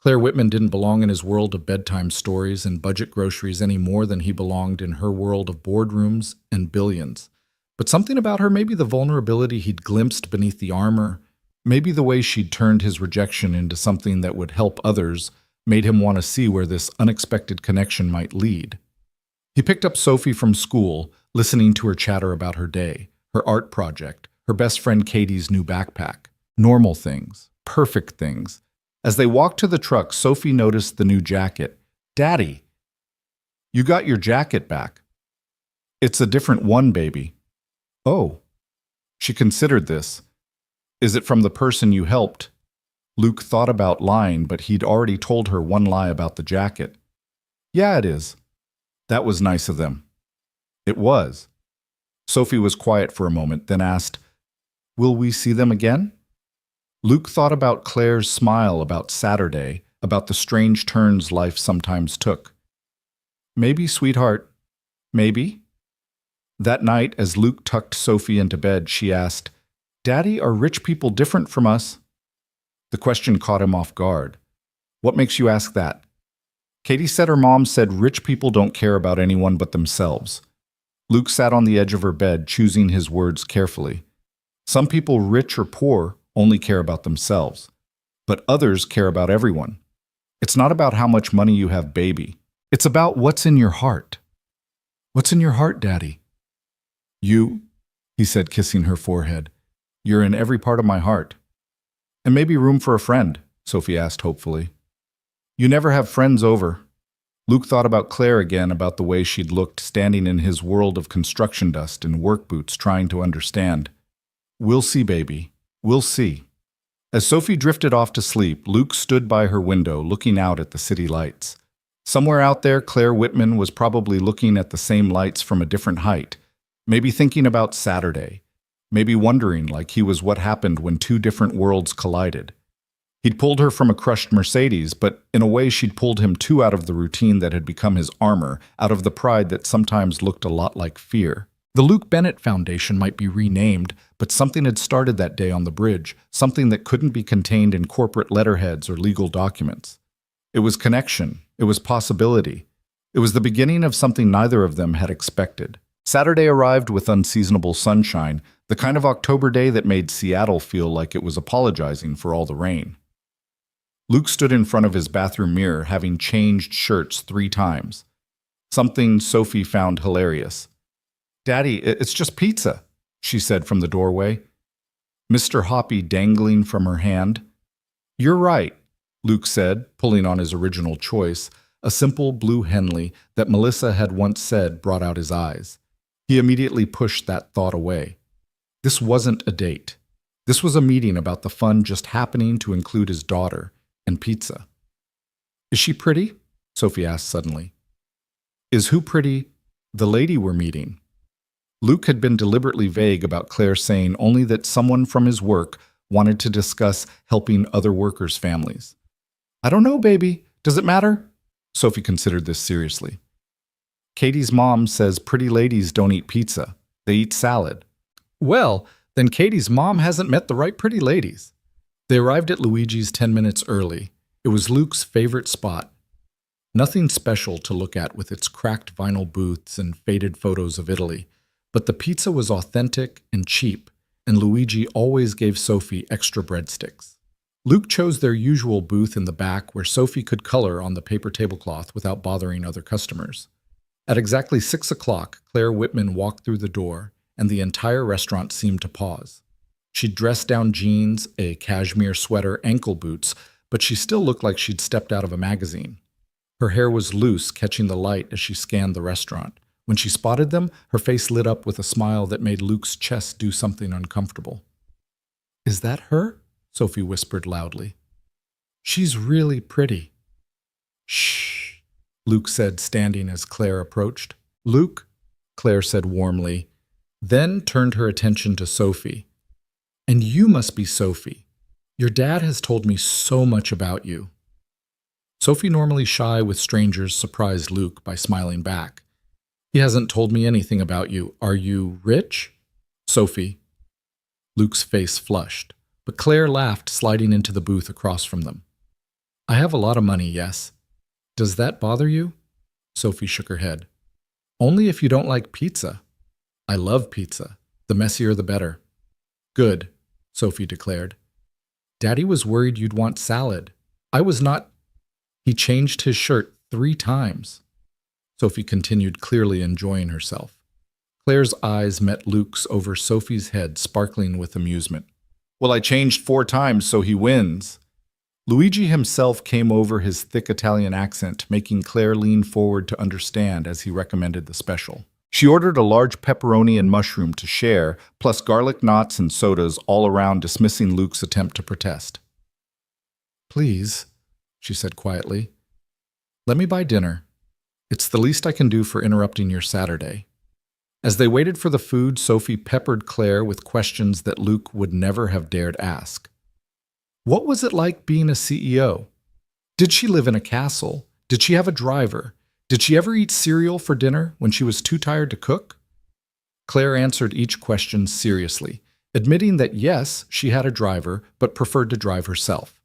Claire Whitman didn't belong in his world of bedtime stories and budget groceries any more than he belonged in her world of boardrooms and billions. But something about her, maybe the vulnerability he'd glimpsed beneath the armor, maybe the way she'd turned his rejection into something that would help others, made him want to see where this unexpected connection might lead. He picked up Sophie from school, listening to her chatter about her day, her art project, her best friend Katie's new backpack. Normal things, perfect things. As they walked to the truck, Sophie noticed the new jacket. Daddy, you got your jacket back. It's a different one, baby. Oh. She considered this. Is it from the person you helped? Luke thought about lying, but he'd already told her one lie about the jacket. Yeah, it is. That was nice of them. It was. Sophie was quiet for a moment, then asked, Will we see them again? Luke thought about Claire's smile about Saturday, about the strange turns life sometimes took. Maybe, sweetheart. Maybe. That night, as Luke tucked Sophie into bed, she asked, Daddy, are rich people different from us? The question caught him off guard. What makes you ask that? Katie said her mom said rich people don't care about anyone but themselves. Luke sat on the edge of her bed, choosing his words carefully. Some people, rich or poor, only care about themselves. But others care about everyone. It's not about how much money you have, baby. It's about what's in your heart. What's in your heart, Daddy? You, he said, kissing her forehead. You're in every part of my heart. And maybe room for a friend, Sophie asked hopefully. You never have friends over. Luke thought about Claire again, about the way she'd looked standing in his world of construction dust and work boots, trying to understand. We'll see, baby. We'll see. As Sophie drifted off to sleep, Luke stood by her window, looking out at the city lights. Somewhere out there, Claire Whitman was probably looking at the same lights from a different height, maybe thinking about Saturday, maybe wondering like he was what happened when two different worlds collided. He'd pulled her from a crushed Mercedes, but in a way she'd pulled him too out of the routine that had become his armor, out of the pride that sometimes looked a lot like fear. The Luke Bennett Foundation might be renamed, but something had started that day on the bridge, something that couldn't be contained in corporate letterheads or legal documents. It was connection. It was possibility. It was the beginning of something neither of them had expected. Saturday arrived with unseasonable sunshine, the kind of October day that made Seattle feel like it was apologizing for all the rain. Luke stood in front of his bathroom mirror, having changed shirts 3 times. Something Sophie found hilarious. Daddy, it's just pizza, she said from the doorway. Mr. Hoppy dangling from her hand. You're right, Luke said, pulling on his original choice, a simple blue Henley that Melissa had once said brought out his eyes. He immediately pushed that thought away. This wasn't a date. This was a meeting about the fun just happening to include his daughter and pizza. Is she pretty? Sophie asked suddenly. Is who pretty? The lady we're meeting. Luke had been deliberately vague about Claire saying only that someone from his work wanted to discuss helping other workers' families. I don't know, baby. Does it matter? Sophie considered this seriously. Katie's mom says pretty ladies don't eat pizza. They eat salad. Well, then Katie's mom hasn't met the right pretty ladies. They arrived at Luigi's 10 minutes early. It was Luke's favorite spot. Nothing special to look at with its cracked vinyl booths and faded photos of Italy, but the pizza was authentic and cheap, and Luigi always gave Sophie extra breadsticks. Luke chose their usual booth in the back where Sophie could color on the paper tablecloth without bothering other customers. At exactly 6 o'clock, Claire Whitman walked through the door, and the entire restaurant seemed to pause. She'd dressed down jeans, a cashmere sweater, ankle boots, but she still looked like she'd stepped out of a magazine. Her hair was loose, catching the light as she scanned the restaurant. When she spotted them, her face lit up with a smile that made Luke's chest do something uncomfortable. "Is that her?" Sophie whispered loudly. "She's really pretty." "Shh," Luke said, standing as Claire approached. "Luke," Claire said warmly, then turned her attention to Sophie. "And you must be Sophie. Your dad has told me so much about you." Sophie, normally shy with strangers, surprised Luke by smiling back. "He hasn't told me anything about you. Are you rich?" "Sophie." Luke's face flushed, but Claire laughed, sliding into the booth across from them. "I have a lot of money, yes. Does that bother you?" Sophie shook her head. "Only if you don't like pizza." "I love pizza. The messier the better." "Good," Sophie declared. "Daddy was worried you'd want salad. I was not—" "He changed his shirt 3 times." Sophie continued, clearly enjoying herself. Claire's eyes met Luke's over Sophie's head, sparkling with amusement. "Well, I changed 4 times, so he wins." Luigi himself came over his thick Italian accent, making Claire lean forward to understand as he recommended the special. She ordered a large pepperoni and mushroom to share, plus garlic knots and sodas, all around dismissing Luke's attempt to protest. "Please," she said quietly, "let me buy dinner. It's the least I can do for interrupting your Saturday." As they waited for the food, Sophie peppered Claire with questions that Luke would never have dared ask. What was it like being a CEO? Did she live in a castle? Did she have a driver? Did she ever eat cereal for dinner when she was too tired to cook? Claire answered each question seriously, admitting that yes, she had a driver, but preferred to drive herself.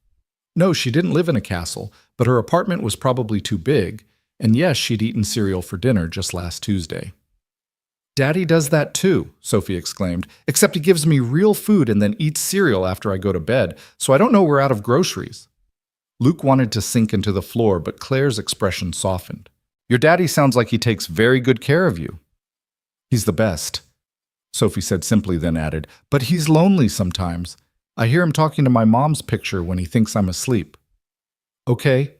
No, she didn't live in a castle, but her apartment was probably too big, and yes, she'd eaten cereal for dinner just last Tuesday. "Daddy does that too," Sophie exclaimed, "except he gives me real food and then eats cereal after I go to bed, so I don't know we're out of groceries." Luke wanted to sink into the floor, but Claire's expression softened. "Your daddy sounds like he takes very good care of you." "He's the best," Sophie said simply, then added, "but he's lonely sometimes. I hear him talking to my mom's picture when he thinks I'm asleep." "Okay,"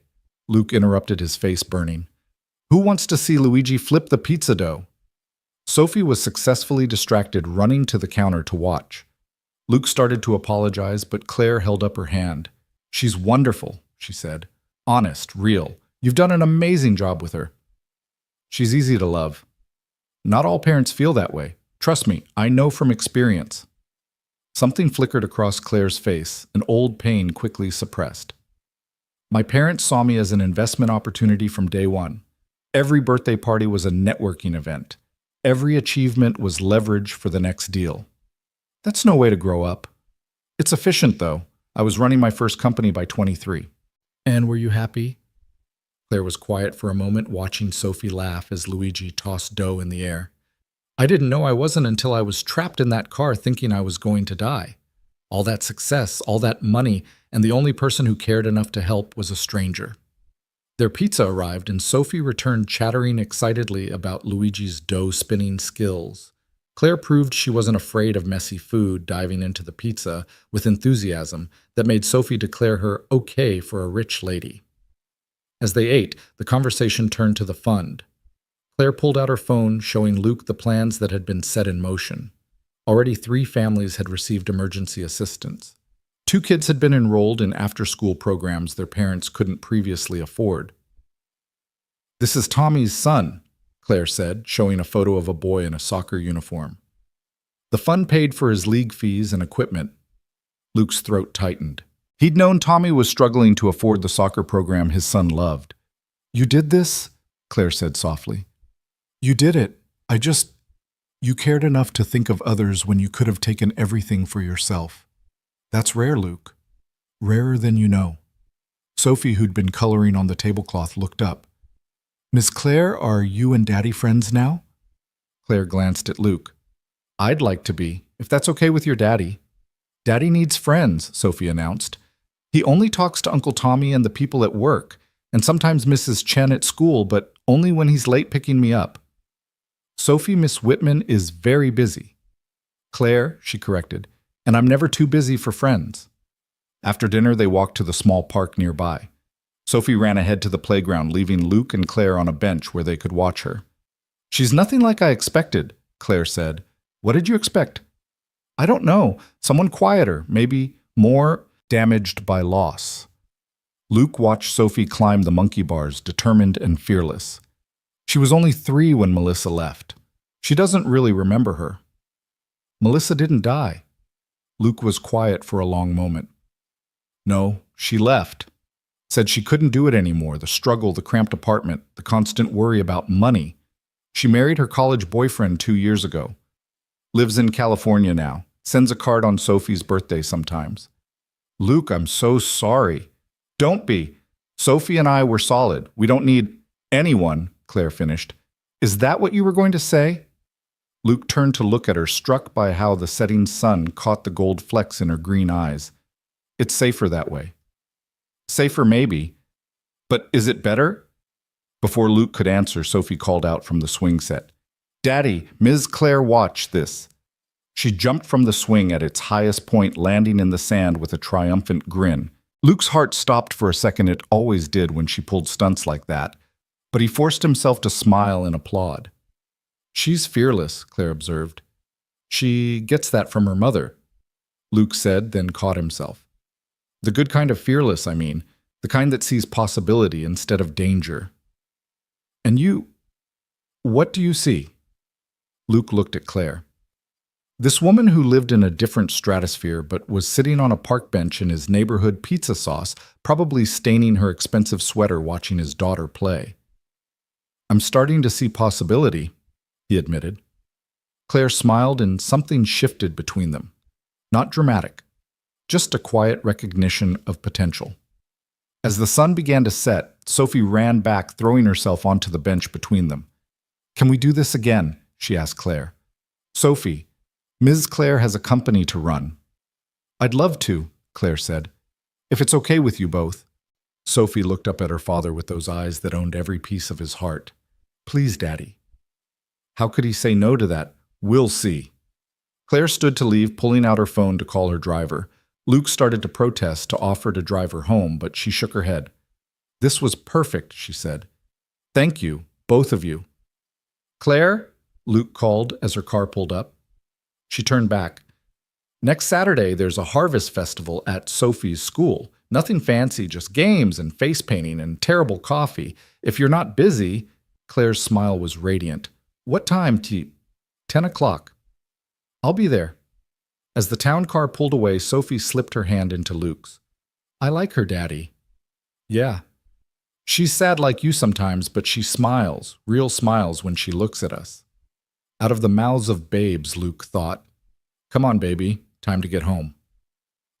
Luke interrupted, his face burning. "Who wants to see Luigi flip the pizza dough?" Sophie was successfully distracted, running to the counter to watch. Luke started to apologize, but Claire held up her hand. "She's wonderful," she said. "Honest, real. You've done an amazing job with her. She's easy to love." "Not all parents feel that way. Trust me, I know from experience." Something flickered across Claire's face, an old pain quickly suppressed. "My parents saw me as an investment opportunity from day one. Every birthday party was a networking event. Every achievement was leverage for the next deal. That's no way to grow up. It's efficient, though. I was running my first company by 23. "And were you happy?" Claire was quiet for a moment, watching Sophie laugh as Luigi tossed dough in the air. "I didn't know I wasn't until I was trapped in that car thinking I was going to die. All that success, all that money, and the only person who cared enough to help was a stranger." Their pizza arrived, and Sophie returned chattering excitedly about Luigi's dough-spinning skills. Claire proved she wasn't afraid of messy food, diving into the pizza with enthusiasm that made Sophie declare her okay for a rich lady. As they ate, the conversation turned to the fund. Claire pulled out her phone, showing Luke the plans that had been set in motion. Already 3 families had received emergency assistance. 2 kids had been enrolled in after-school programs their parents couldn't previously afford. "This is Tommy's son," Claire said, showing a photo of a boy in a soccer uniform. "The fund paid for his league fees and equipment." Luke's throat tightened. He'd known Tommy was struggling to afford the soccer program his son loved. "You did this?" Claire said softly. "You did it. You cared enough to think of others when you could have taken everything for yourself. That's rare, Luke. Rarer than you know." Sophie, who'd been coloring on the tablecloth, looked up. "Miss Claire, are you and Daddy friends now?" Claire glanced at Luke. "I'd like to be, if that's okay with your daddy." "Daddy needs friends," Sophie announced. He only talks to Uncle Tommy and the people at work, and sometimes Mrs. Chen at school, but only when he's late picking me up. Sophie, Miss Whitman is very busy. Claire, she corrected, and I'm never too busy for friends. After dinner, they walked to the small park nearby. Sophie ran ahead to the playground, leaving Luke and Claire on a bench where they could watch her. She's nothing like I expected, Claire said. What did you expect? I don't know. Someone quieter, maybe more damaged by loss. Luke watched Sophie climb the monkey bars, determined and fearless. She was only 3 when Melissa left. She doesn't really remember her. Melissa didn't die. Luke was quiet for a long moment. No, she left. Said she couldn't do it anymore, the struggle, the cramped apartment, the constant worry about money. She married her college boyfriend 2 years ago. Lives in California now. Sends a card on Sophie's birthday sometimes. Luke, I'm so sorry. Don't be. Sophie and I were solid. We don't need anyone, Claire finished. Is that what you were going to say? Luke turned to look at her, struck by how the setting sun caught the gold flecks in her green eyes. It's safer that way. Safer maybe. But is it better? Before Luke could answer, Sophie called out from the swing set. Daddy, Ms. Claire, watch this. She jumped from the swing at its highest point, landing in the sand with a triumphant grin. Luke's heart stopped for a second. It always did when she pulled stunts like that, but he forced himself to smile and applaud. She's fearless, Claire observed. She gets that from her mother, Luke said, then caught himself. The good kind of fearless, I mean, the kind that sees possibility instead of danger. And you, what do you see? Luke looked at Claire. This woman who lived in a different stratosphere but was sitting on a park bench in his neighborhood pizza sauce, probably staining her expensive sweater watching his daughter play. I'm starting to see possibility, he admitted. Claire smiled and something shifted between them. Not dramatic, just a quiet recognition of potential. As the sun began to set, Sophie ran back, throwing herself onto the bench between them. Can we do this again? She asked Claire. Sophie, Ms. Claire has a company to run. I'd love to, Claire said. If it's okay with you both. Sophie looked up at her father with those eyes that owned every piece of his heart. Please, Daddy. How could he say no to that? We'll see. Claire stood to leave, pulling out her phone to call her driver. Luke started to protest, to offer to drive her home, but she shook her head. This was perfect, she said. Thank you, both of you. Claire? Luke called as her car pulled up. She turned back. Next Saturday, there's a harvest festival at Sophie's school. Nothing fancy, just games and face painting and terrible coffee. If you're not busy, Claire's smile was radiant. What time, T? 10 o'clock. I'll be there. As the town car pulled away, Sophie slipped her hand into Luke's. I like her, Daddy. Yeah. She's sad like you sometimes, but she smiles, real smiles when she looks at us. Out of the mouths of babes, Luke thought. Come on, baby, time to get home.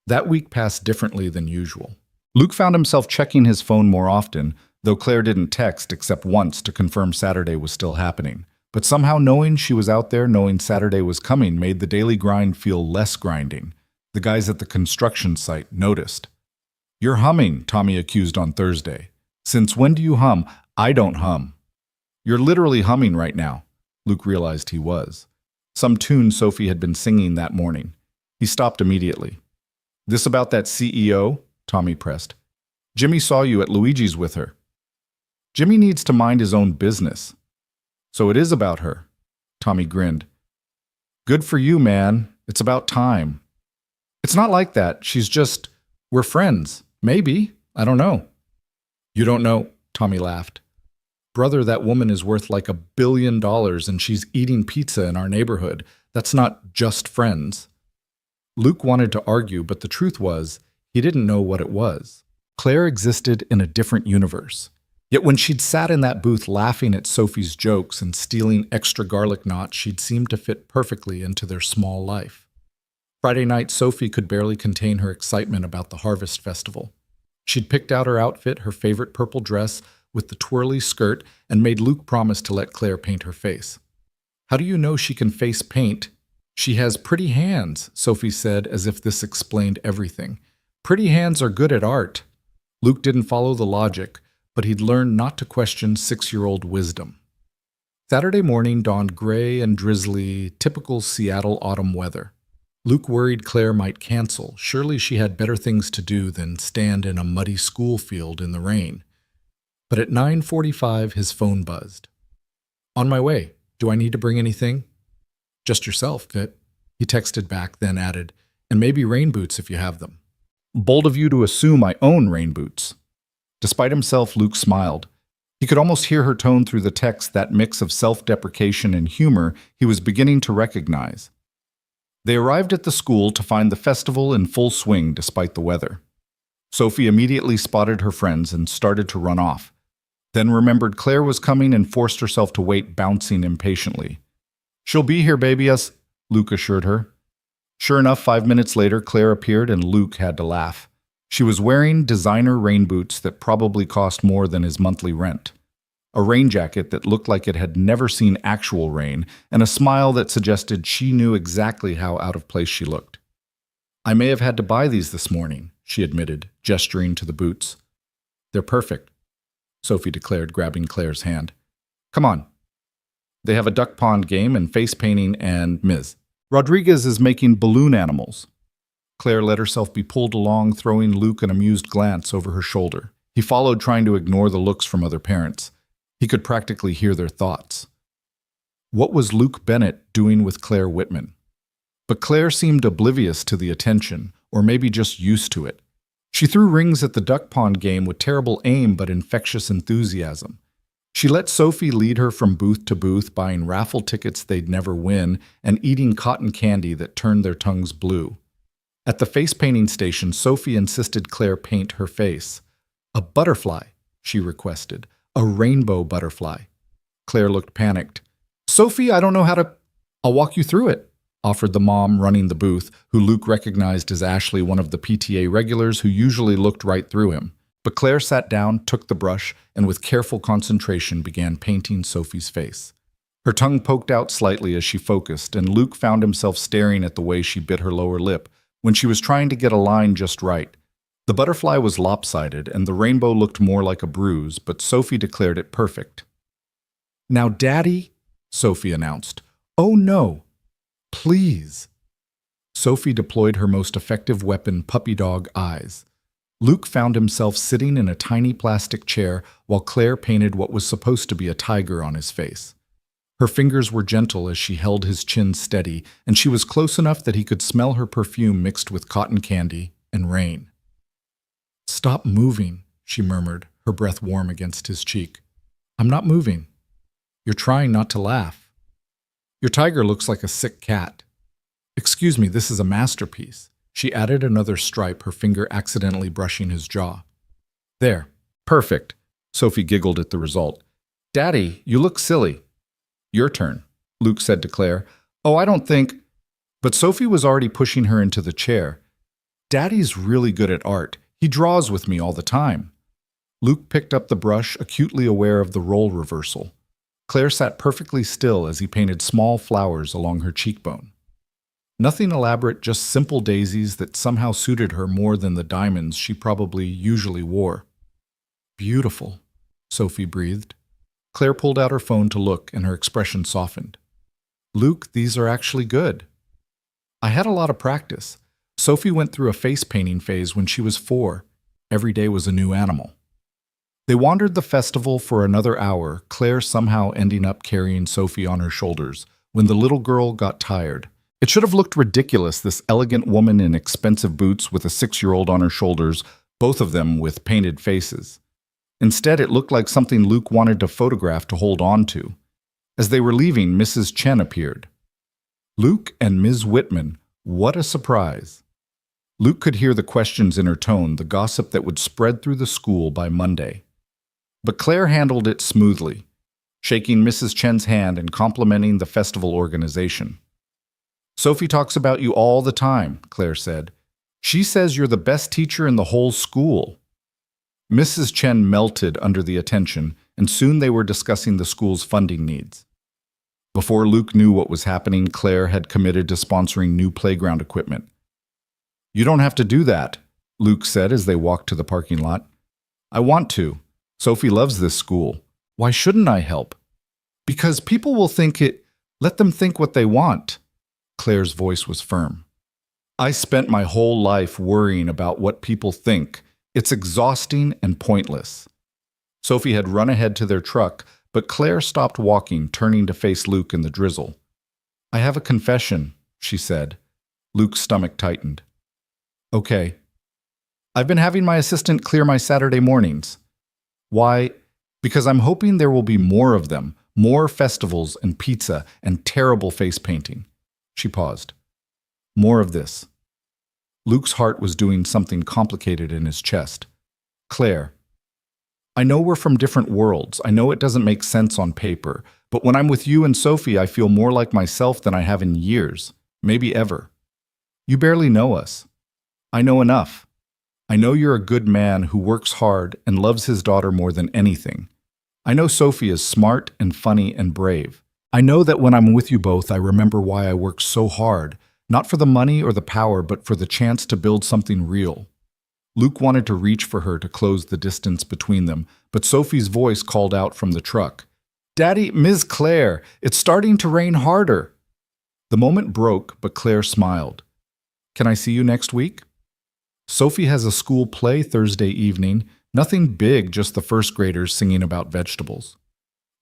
That week passed differently than usual. Luke found himself checking his phone more often, though Claire didn't text except once to confirm Saturday was still happening. But somehow knowing she was out there, knowing Saturday was coming, made the daily grind feel less grinding. The guys at the construction site noticed. You're humming, Tommy accused on Thursday. Since when do you hum? I don't hum. You're literally humming right now. Luke realized he was. Some tune Sophie had been singing that morning. He stopped immediately. This about that CEO? Tommy pressed. Jimmy saw you at Luigi's with her. Jimmy needs to mind his own business. So it is about her. Tommy grinned. Good for you, man. It's about time. It's not like that. She's just, we're friends. Maybe. I don't know. You don't know? Tommy laughed. Brother, that woman is worth like $1 billion and she's eating pizza in our neighborhood. That's not just friends. Luke wanted to argue, but the truth was, he didn't know what it was. Claire existed in a different universe. Yet when she'd sat in that booth laughing at Sophie's jokes and stealing extra garlic knots, she'd seemed to fit perfectly into their small life. Friday night, Sophie could barely contain her excitement about the harvest festival. She'd picked out her outfit, her favorite purple dress, with the twirly skirt, and made Luke promise to let Claire paint her face. How do you know she can face paint? She has pretty hands, Sophie said, as if this explained everything. Pretty hands are good at art. Luke didn't follow the logic, but he'd learned not to question 6-year-old wisdom. Saturday morning dawned gray and drizzly, typical Seattle autumn weather. Luke worried Claire might cancel. Surely she had better things to do than stand in a muddy school field in the rain. But at 9:45, his phone buzzed. "On my way. Do I need to bring anything?" "Just yourself, Fit," he texted back, then added, "and maybe rain boots if you have them." Bold of you to assume I own rain boots. Despite himself, Luke smiled. He could almost hear her tone through the text, that mix of self-deprecation and humor he was beginning to recognize. They arrived at the school to find the festival in full swing despite the weather. Sophie immediately spotted her friends and started to run off, then remembered Claire was coming and forced herself to wait, bouncing impatiently. "She'll be here, baby," Luke assured her. Sure enough, 5 minutes later, Claire appeared and Luke had to laugh. She was wearing designer rain boots that probably cost more than his monthly rent, a rain jacket that looked like it had never seen actual rain, and a smile that suggested she knew exactly how out of place she looked. "I may have had to buy these this morning," she admitted, gesturing to the boots. "They're perfect," Sophie declared, grabbing Claire's hand. "Come on." They have a duck pond game and face painting, and Ms. Rodriguez is making balloon animals. Claire let herself be pulled along, throwing Luke an amused glance over her shoulder. He followed, trying to ignore the looks from other parents. He could practically hear their thoughts. What was Luke Bennett doing with Claire Whitman? But Claire seemed oblivious to the attention, or maybe just used to it. She threw rings at the duck pond game with terrible aim but infectious enthusiasm. She let Sophie lead her from booth to booth, buying raffle tickets they'd never win and eating cotton candy that turned their tongues blue. At the face painting station, Sophie insisted Claire paint her face. "A butterfly," she requested. "A rainbow butterfly." Claire looked panicked. "Sophie, I don't know how to—" "I'll walk you through it," offered the mom running the booth, who Luke recognized as Ashley, one of the PTA regulars who usually looked right through him. But Claire sat down, took the brush, and with careful concentration began painting Sophie's face. Her tongue poked out slightly as she focused, and Luke found himself staring at the way she bit her lower lip when she was trying to get a line just right. The butterfly was lopsided, and the rainbow looked more like a bruise, but Sophie declared it perfect. "Now, Daddy," Sophie announced. "Oh no, please." Sophie deployed her most effective weapon, puppy dog eyes. Luke found himself sitting in a tiny plastic chair while Claire painted what was supposed to be a tiger on his face. Her fingers were gentle as she held his chin steady, and she was close enough that he could smell her perfume mixed with cotton candy and rain. "Stop moving," she murmured, her breath warm against his cheek. "I'm not moving. You're trying not to laugh. Your tiger looks like a sick cat. Excuse me, this is a masterpiece." She added another stripe, her finger accidentally brushing his jaw. "There. Perfect." Sophie giggled at the result. "Daddy, you look silly." "Your turn," Luke said to Claire. "Oh, I don't think—" But Sophie was already pushing her into the chair. "Daddy's really good at art. He draws with me all the time." Luke picked up the brush, acutely aware of the role reversal. Claire sat perfectly still as he painted small flowers along her cheekbone. Nothing elaborate, just simple daisies that somehow suited her more than the diamonds she probably usually wore. "Beautiful," Sophie breathed. Claire pulled out her phone to look, and her expression softened. "Luke, these are actually good." "I had a lot of practice." Sophie went through a face painting phase when she was 4. Every day was a new animal. They wandered the festival for another hour, Claire somehow ending up carrying Sophie on her shoulders, when the little girl got tired. It should have looked ridiculous, this elegant woman in expensive boots with a 6-year-old on her shoulders, both of them with painted faces. Instead, it looked like something Luke wanted to photograph to hold on to. As they were leaving, Mrs. Chen appeared. Luke and Ms. Whitman, what a surprise. Luke could hear the questions in her tone, the gossip that would spread through the school by Monday. But Claire handled it smoothly, shaking Mrs. Chen's hand and complimenting the festival organization. "Sophie talks about you all the time," Claire said. "She says you're the best teacher in the whole school." Mrs. Chen melted under the attention, and soon they were discussing the school's funding needs. Before Luke knew what was happening, Claire had committed to sponsoring new playground equipment. "You don't have to do that," Luke said as they walked to the parking lot. I want to. Sophie loves this school. Why shouldn't I help? Because people will think it. Let them think what they want. Claire's voice was firm. I spent my whole life worrying about what people think. It's exhausting and pointless. Sophie had run ahead to their truck, but Claire stopped walking, turning to face Luke in the drizzle. I have a confession, she said. Luke's stomach tightened. Okay. I've been having my assistant clear my Saturday mornings. Why? Because I'm hoping there will be more of them, more festivals and pizza and terrible face painting. She paused. More of this. Luke's heart was doing something complicated in his chest. Claire, I know we're from different worlds. I know it doesn't make sense on paper, but when I'm with you and Sophie, I feel more like myself than I have in years, maybe ever. You barely know us. I know enough. I know you're a good man who works hard and loves his daughter more than anything. I know Sophie is smart and funny and brave. I know that when I'm with you both, I remember why I worked so hard, not for the money or the power, but for the chance to build something real. Luke wanted to reach for her to close the distance between them, but Sophie's voice called out from the truck. Daddy, Ms. Claire, it's starting to rain harder. The moment broke, but Claire smiled. Can I see you next week? Sophie has a school play Thursday evening. Nothing big, just the first graders singing about vegetables.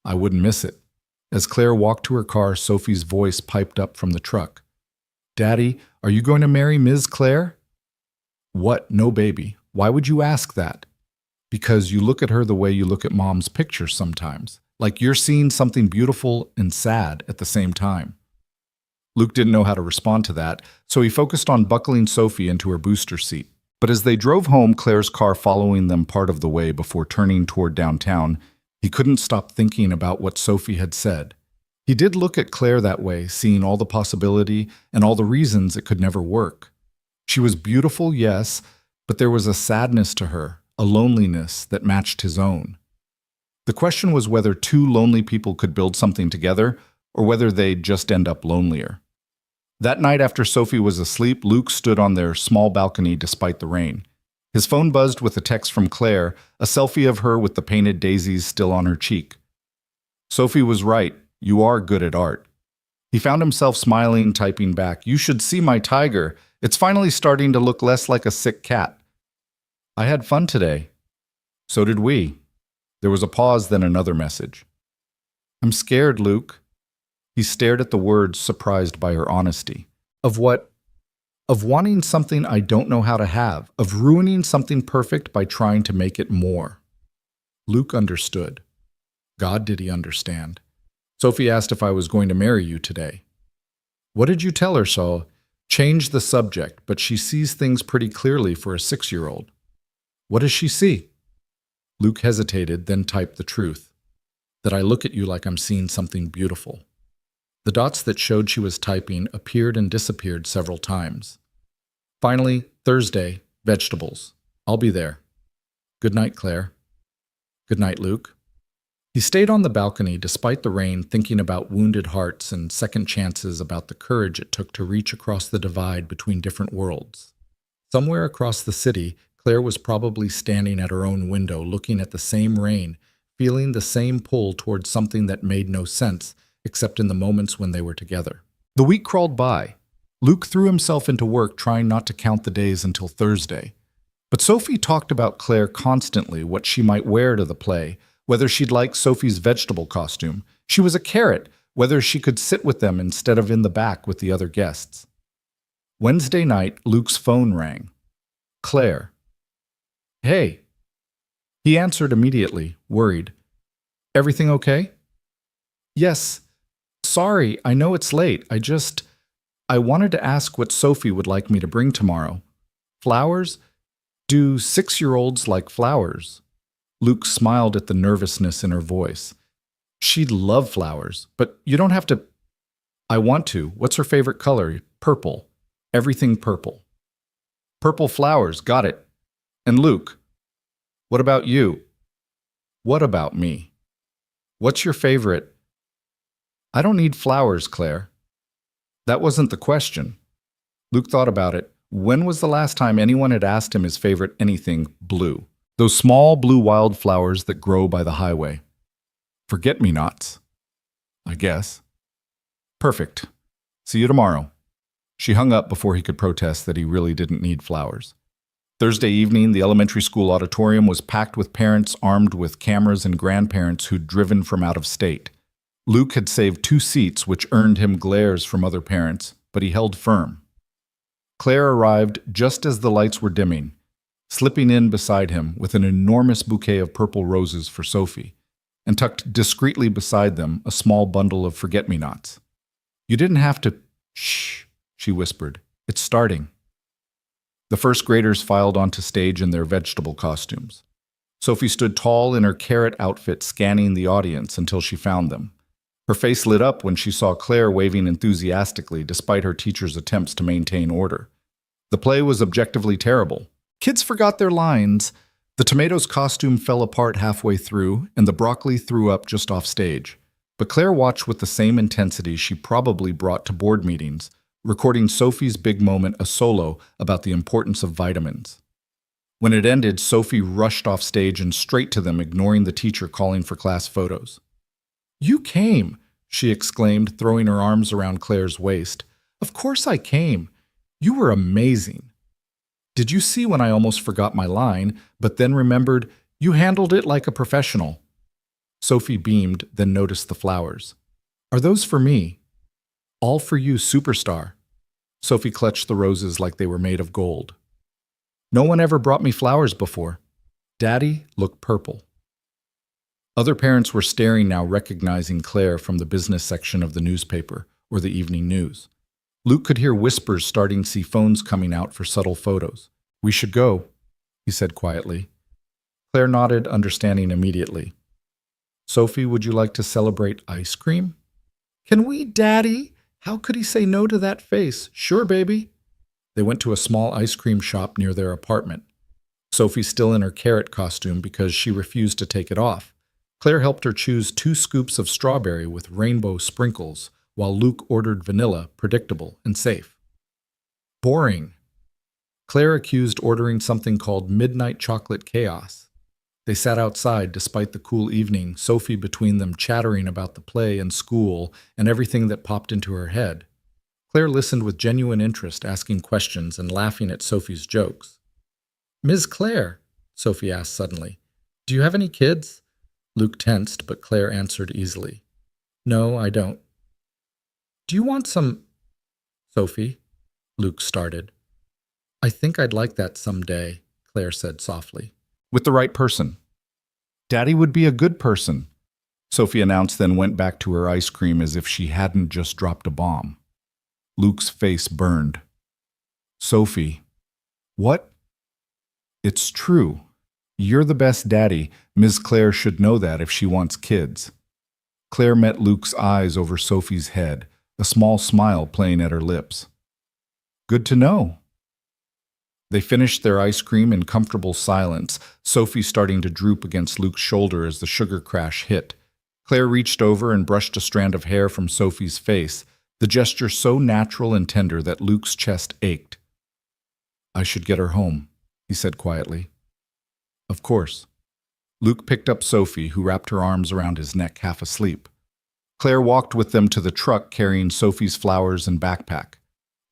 I wouldn't miss it. As Claire walked to her car, Sophie's voice piped up from the truck. Daddy, are you going to marry Ms. Claire? What? No, baby. Why would you ask that? Because you look at her the way you look at Mom's picture sometimes, like you're seeing something beautiful and sad at the same time. Luke didn't know how to respond to that, so he focused on buckling Sophie into her booster seat. But as they drove home, Claire's car following them part of the way before turning toward downtown, he couldn't stop thinking about what Sophie had said. He did look at Claire that way, seeing all the possibility and all the reasons it could never work. She was beautiful, yes, but there was a sadness to her, a loneliness that matched his own. The question was whether two lonely people could build something together or whether they'd just end up lonelier. That night after Sophie was asleep, Luke stood on their small balcony despite the rain. His phone buzzed with a text from Claire, a selfie of her with the painted daisies still on her cheek. Sophie was right. You are good at art. He found himself smiling, typing back, You should see my tiger. It's finally starting to look less like a sick cat. I had fun today. So did we. There was a pause, then another message. I'm scared, Luke. He stared at the words, surprised by her honesty. Of what? Of wanting something I don't know how to have, of ruining something perfect by trying to make it more. Luke understood. God, did he understand? Sophie asked if I was going to marry you today. What did you tell her, Saul? Change the subject, but she sees things pretty clearly for a 6-year-old. What does she see? Luke hesitated, then typed the truth. That I look at you like I'm seeing something beautiful. The dots that showed she was typing appeared and disappeared several times. Finally, Thursday, vegetables. I'll be there. Good night, Claire. Good night, Luke. He stayed on the balcony despite the rain, thinking about wounded hearts and second chances, about the courage it took to reach across the divide between different worlds. Somewhere across the city, Claire was probably standing at her own window, looking at the same rain, feeling the same pull towards something that made no sense, except in the moments when they were together. The week crawled by. Luke threw himself into work, trying not to count the days until Thursday. But Sophie talked about Claire constantly, what she might wear to the play, whether she'd like Sophie's vegetable costume. She was a carrot, whether she could sit with them instead of in the back with the other guests. Wednesday night, Luke's phone rang. Claire. Hey. He answered immediately, worried. Everything okay? Yes. Sorry, I know it's late. I wanted to ask what Sophie would like me to bring tomorrow. Flowers? Do 6-year-olds like flowers? Luke smiled at the nervousness in her voice. She'd love flowers, but you don't have to. I want to. What's her favorite color? Purple. Everything purple. Purple flowers, got it. And Luke, what about you? What about me? What's your favorite? I don't need flowers, Claire. That wasn't the question. Luke thought about it. When was the last time anyone had asked him his favorite anything blue? Those small blue wildflowers that grow by the highway. Forget-me-nots, I guess. Perfect. See you tomorrow. She hung up before he could protest that he really didn't need flowers. Thursday evening, the elementary school auditorium was packed with parents armed with cameras and grandparents who'd driven from out of state. Luke had saved 2 seats, which earned him glares from other parents, but he held firm. Claire arrived just as the lights were dimming, slipping in beside him with an enormous bouquet of purple roses for Sophie, and tucked discreetly beside them a small bundle of forget-me-nots. "You didn't have to—" "Shh," she whispered. "It's starting." The first graders filed onto stage in their vegetable costumes. Sophie stood tall in her carrot outfit, scanning the audience until she found them. Her face lit up when she saw Claire waving enthusiastically despite her teacher's attempts to maintain order. The play was objectively terrible. Kids forgot their lines. The tomato's costume fell apart halfway through, and the broccoli threw up just off stage. But Claire watched with the same intensity she probably brought to board meetings, recording Sophie's big moment a solo about the importance of vitamins. When it ended, Sophie rushed off stage and straight to them, ignoring the teacher calling for class photos. "You came," she exclaimed, throwing her arms around Claire's waist. "Of course I came. You were amazing. Did you see when I almost forgot my line, but then remembered you handled it like a professional?" Sophie beamed, then noticed the flowers. "Are those for me?" "All for you, superstar." Sophie clutched the roses like they were made of gold. "No one ever brought me flowers before." Daddy looked purple. Other parents were staring now, recognizing Claire from the business section of the newspaper or the evening news. Luke could hear whispers starting to see phones coming out for subtle photos. "We should go," he said quietly. Claire nodded, understanding immediately. "Sophie, would you like to celebrate ice cream?" "Can we, Daddy?" How could he say no to that face? "Sure, baby." They went to a small ice cream shop near their apartment. Sophie still in her carrot costume because she refused to take it off. Claire helped her choose 2 scoops of strawberry with rainbow sprinkles, while Luke ordered vanilla, predictable and safe. Boring. Claire accused ordering something called Midnight Chocolate Chaos. They sat outside despite the cool evening, Sophie between them chattering about the play and school and everything that popped into her head. Claire listened with genuine interest, asking questions and laughing at Sophie's jokes. "Ms. Claire," Sophie asked suddenly, "do you have any kids?" Luke tensed, but Claire answered easily. "No, I don't." "Do you want some—" "Sophie," Luke started. "I think I'd like that someday," Claire said softly. "With the right person." "Daddy would be a good person," Sophie announced, then went back to her ice cream as if she hadn't just dropped a bomb. Luke's face burned. "Sophie, what?" "It's true. You're the best daddy. Ms. Claire should know that if she wants kids." Claire met Luke's eyes over Sophie's head, a small smile playing at her lips. "Good to know." They finished their ice cream in comfortable silence, Sophie starting to droop against Luke's shoulder as the sugar crash hit. Claire reached over and brushed a strand of hair from Sophie's face, the gesture so natural and tender that Luke's chest ached. "I should get her home," he said quietly. "Of course." Luke picked up Sophie, who wrapped her arms around his neck, half asleep. Claire walked with them to the truck carrying Sophie's flowers and backpack.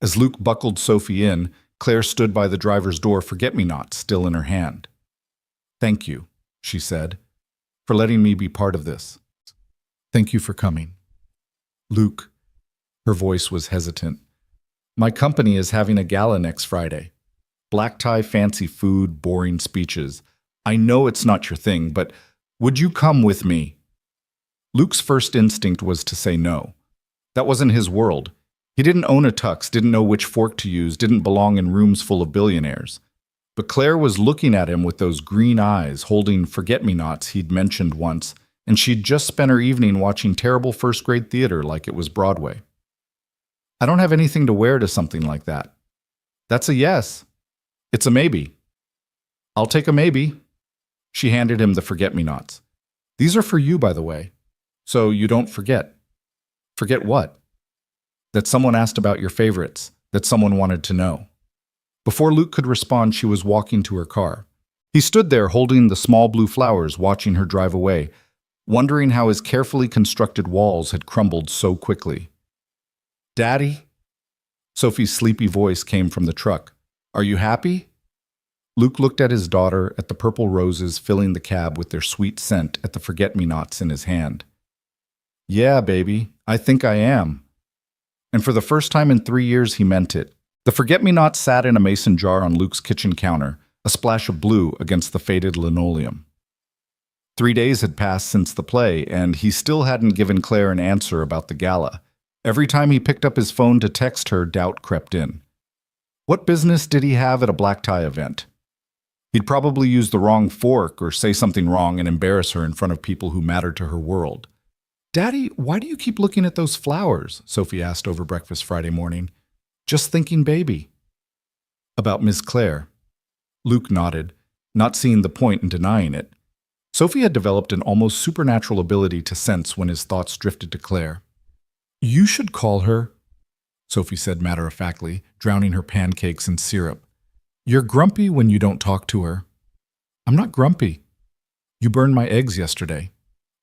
As Luke buckled Sophie in, Claire stood by the driver's door, forget-me-not still in her hand. "Thank you," she said, "for letting me be part of this. Thank you for coming." "Luke," her voice was hesitant, "my company is having a gala next Friday. Black tie, fancy food, boring speeches. I know it's not your thing, but would you come with me?" Luke's first instinct was to say no. That wasn't his world. He didn't own a tux, didn't know which fork to use, didn't belong in rooms full of billionaires. But Claire was looking at him with those green eyes, holding forget-me-nots he'd mentioned once, and she'd just spent her evening watching terrible first-grade theater like it was Broadway. "I don't have anything to wear to something like that." "That's a yes." "It's a maybe." "I'll take a maybe." She handed him the forget-me-nots. "These are for you, by the way, so you don't forget." "Forget what?" "That someone asked about your favorites, that someone wanted to know." Before Luke could respond, she was walking to her car. He stood there holding the small blue flowers, watching her drive away, wondering how his carefully constructed walls had crumbled so quickly. "Daddy?" Sophie's sleepy voice came from the truck. "Are you happy?" Luke looked at his daughter, at the purple roses filling the cab with their sweet scent, at the forget-me-nots in his hand. "Yeah, baby, I think I am." And for the first time in 3 years, he meant it. The forget-me-not sat in a mason jar on Luke's kitchen counter, a splash of blue against the faded linoleum. 3 days had passed since the play, and he still hadn't given Claire an answer about the gala. Every time he picked up his phone to text her, doubt crept in. What business did he have at a black tie event? He'd probably use the wrong fork or say something wrong and embarrass her in front of people who mattered to her world. "Daddy, why do you keep looking at those flowers?" Sophie asked over breakfast Friday morning. "Just thinking, baby." "About Miss Claire." Luke nodded, not seeing the point in denying it. Sophie had developed an almost supernatural ability to sense when his thoughts drifted to Claire. "You should call her," Sophie said matter-of-factly, drowning her pancakes in syrup. "You're grumpy when you don't talk to her." "I'm not grumpy. You burned my eggs yesterday.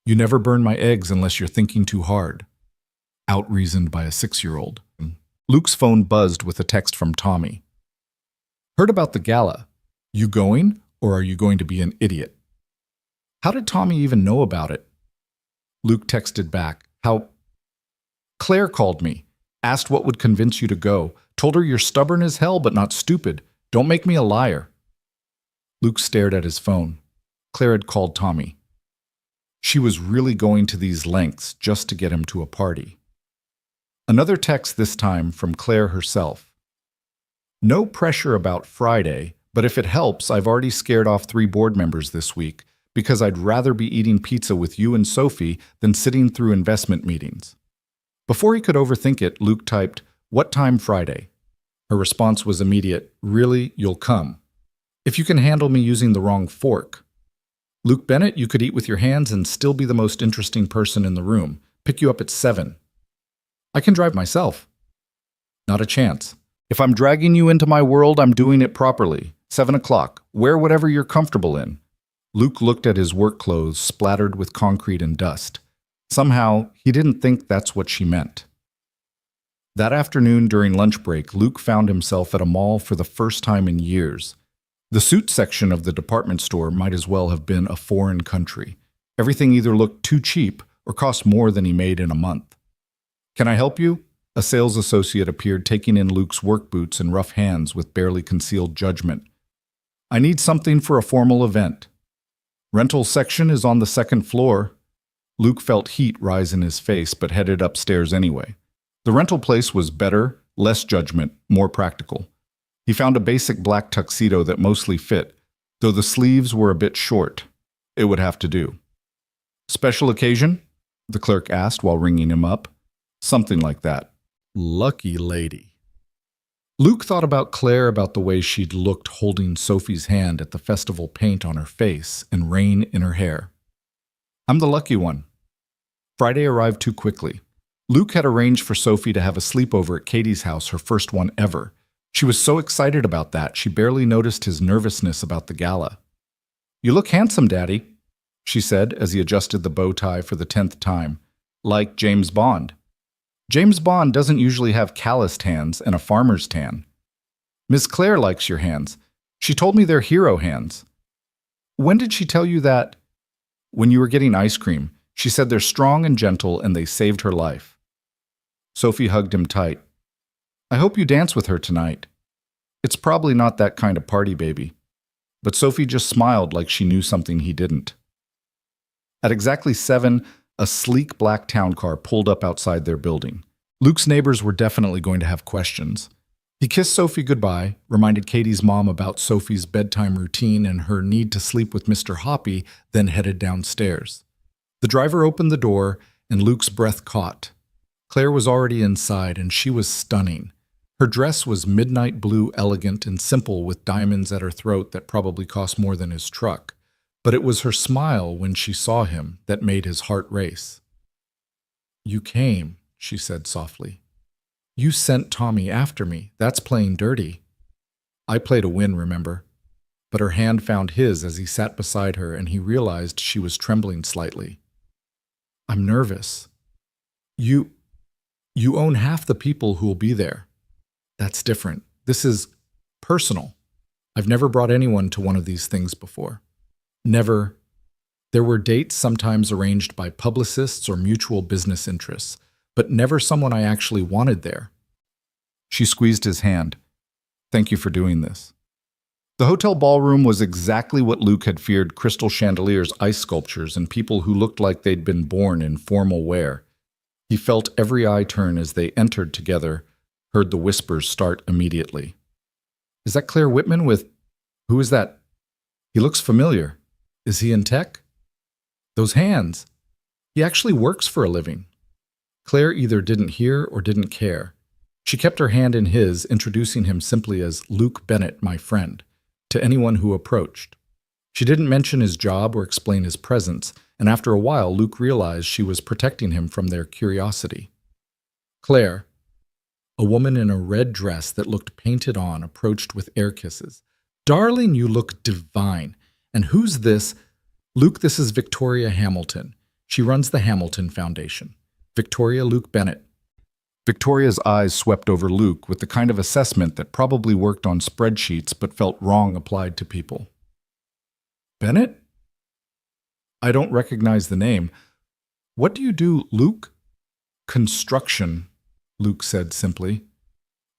You never burn my eggs unless you're thinking too hard." Out-reasoned by a 6-year-old. Luke's phone buzzed with a text from Tommy. "Heard about the gala. You going, or are you going to be an idiot?" How did Tommy even know about it? Luke texted back, "How? Claire called me, asked what would convince you to go, told her you're stubborn as hell but not stupid. Don't make me a liar." Luke stared at his phone. Claire had called Tommy. She was really going to these lengths just to get him to a party. Another text this time from Claire herself. "No pressure about Friday, but if it helps, I've already scared off 3 board members this week because I'd rather be eating pizza with you and Sophie than sitting through investment meetings." Before he could overthink it, Luke typed, "What time Friday?" Her response was immediate, "Really, you'll come. If you can handle me using the wrong fork." "Luke Bennett, you could eat with your hands and still be the most interesting person in the room. Pick you up at 7. "I can drive myself." "Not a chance. If I'm dragging you into my world, I'm doing it properly. 7 o'clock. Wear whatever you're comfortable in." Luke looked at his work clothes splattered with concrete and dust. Somehow, he didn't think that's what she meant. That afternoon during lunch break, Luke found himself at a mall for the first time in years. The suit section of the department store might as well have been a foreign country. Everything either looked too cheap or cost more than he made in a month. "Can I help you?" A sales associate appeared, taking in Luke's work boots and rough hands with barely concealed judgment. "I need something for a formal event." "Rental section is on the 2nd floor." Luke felt heat rise in his face, but headed upstairs anyway. The rental place was better, less judgment, more practical. He found a basic black tuxedo that mostly fit, though the sleeves were a bit short. It would have to do. "Special occasion?" the clerk asked while ringing him up. "Something like that." Lucky lady. Luke thought about Claire, about the way she'd looked holding Sophie's hand at the festival paint on her face and rain in her hair. "I'm the lucky one." Friday arrived too quickly. Luke had arranged for Sophie to have a sleepover at Katie's house, her first one ever. She was so excited about that, she barely noticed his nervousness about the gala. "You look handsome, Daddy," she said as he adjusted the bow tie for the 10th time. "Like James Bond." "James Bond doesn't usually have calloused hands and a farmer's tan." "Miss Claire likes your hands. She told me they're hero hands." "When did she tell you that?" "When you were getting ice cream. She said they're strong and gentle and they saved her life." Sophie hugged him tight. "I hope you dance with her tonight." "It's probably not that kind of party, baby." But Sophie just smiled like she knew something he didn't. At exactly 7, a sleek black town car pulled up outside their building. Luke's neighbors were definitely going to have questions. He kissed Sophie goodbye, reminded Katie's mom about Sophie's bedtime routine and her need to sleep with Mr. Hoppy, then headed downstairs. The driver opened the door, and Luke's breath caught. Claire was already inside, and she was stunning. Her dress was midnight blue, elegant and simple, with diamonds at her throat that probably cost more than his truck. But it was her smile when she saw him that made his heart race. "You came," she said softly. "You sent Tommy after me. That's playing dirty." I play to win, remember? But her hand found his as he sat beside her, and he realized she was trembling slightly. I'm nervous. You own half the people who will be there. That's different. This is personal. I've never brought anyone to one of these things before. Never. There were dates sometimes arranged by publicists or mutual business interests, but never someone I actually wanted there. She squeezed his hand. Thank you for doing this. The hotel ballroom was exactly what Luke had feared: crystal chandeliers, ice sculptures, and people who looked like they'd been born in formal wear. He felt every eye turn as they entered together, heard the whispers start immediately. Is that Claire Whitman with... Who is that? He looks familiar. Is he in tech? Those hands. He actually works for a living. Claire either didn't hear or didn't care. She kept her hand in his, introducing him simply as Luke Bennett, my friend, to anyone who approached. She didn't mention his job or explain his presence, and after a while Luke realized she was protecting him from their curiosity. Claire, a woman in a red dress that looked painted on, approached with air kisses. Darling, you look divine. And who's this? Luke, this is Victoria Hamilton. She runs the Hamilton Foundation. Victoria Luke Bennett. Victoria's eyes swept over Luke with the kind of assessment that probably worked on spreadsheets but felt wrong applied to people. Bennett? I don't recognize the name. What do you do, Luke? Construction, Luke said simply.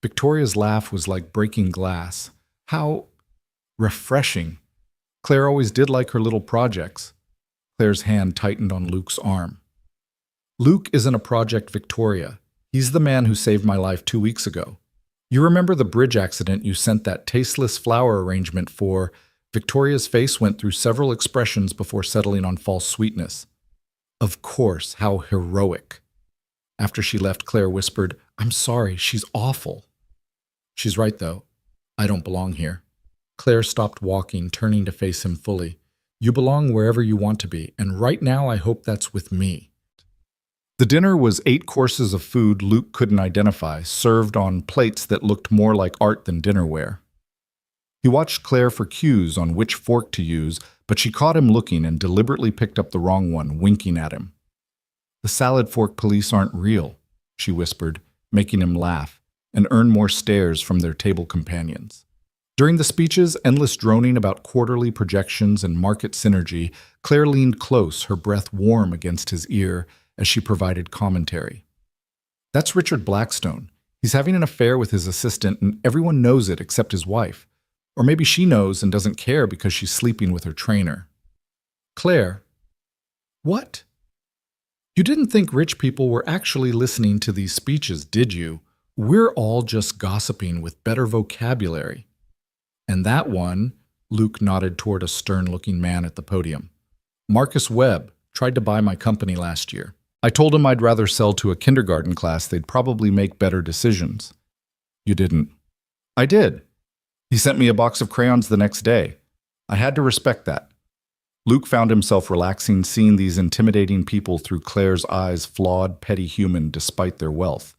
Victoria's laugh was like breaking glass. How refreshing. Claire always did like her little projects. Claire's hand tightened on Luke's arm. Luke isn't a project, Victoria. He's the man who saved my life 2 weeks ago. You remember the bridge accident you sent that tasteless flower arrangement for? Victoria's face went through several expressions before settling on false sweetness. Of course, how heroic. After she left, Claire whispered, I'm sorry, she's awful. She's right, though. I don't belong here. Claire stopped walking, turning to face him fully. You belong wherever you want to be, and right now I hope that's with me. The dinner was 8 courses of food Luke couldn't identify, served on plates that looked more like art than dinnerware. He watched Claire for cues on which fork to use, but she caught him looking and deliberately picked up the wrong one, winking at him. The salad fork police aren't real, she whispered, making him laugh, and earn more stares from their table companions. During the speeches, endless droning about quarterly projections and market synergy, Claire leaned close, her breath warm against his ear, as she provided commentary. That's Richard Blackstone. He's having an affair with his assistant, and everyone knows it except his wife. Or maybe she knows and doesn't care because she's sleeping with her trainer. Claire. What? You didn't think rich people were actually listening to these speeches, did you? We're all just gossiping with better vocabulary. And that one, Luke nodded toward a stern-looking man at the podium. Marcus Webb tried to buy my company last year. I told him I'd rather sell to a kindergarten class. They'd probably make better decisions. You didn't. I did. He sent me a box of crayons the next day. I had to respect that. Luke found himself relaxing, seeing these intimidating people through Claire's eyes, flawed, petty human despite their wealth.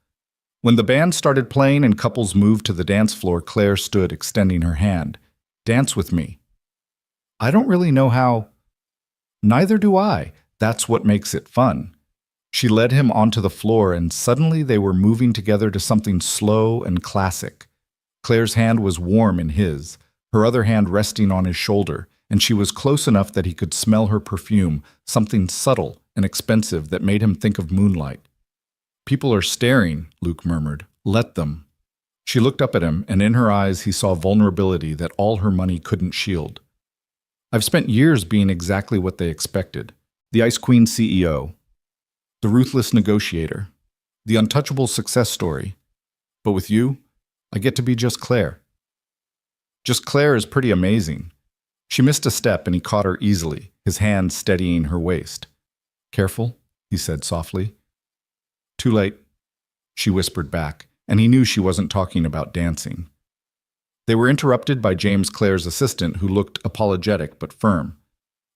When the band started playing and couples moved to the dance floor, Claire stood, extending her hand. Dance with me. I don't really know how. Neither do I. That's what makes it fun. She led him onto the floor, and suddenly they were moving together to something slow and classic. Claire's hand was warm in his, her other hand resting on his shoulder, and she was close enough that he could smell her perfume, something subtle and expensive that made him think of moonlight. People are staring, Luke murmured. Let them. She looked up at him, and in her eyes he saw vulnerability that all her money couldn't shield. I've spent years being exactly what they expected. The Ice Queen CEO. The ruthless negotiator. The untouchable success story. But with you, I get to be just Claire. Just Claire is pretty amazing. She missed a step and he caught her easily, his hand steadying her waist. Careful, he said softly. Too late, she whispered back, and he knew she wasn't talking about dancing. They were interrupted by James Claire's assistant, who looked apologetic but firm.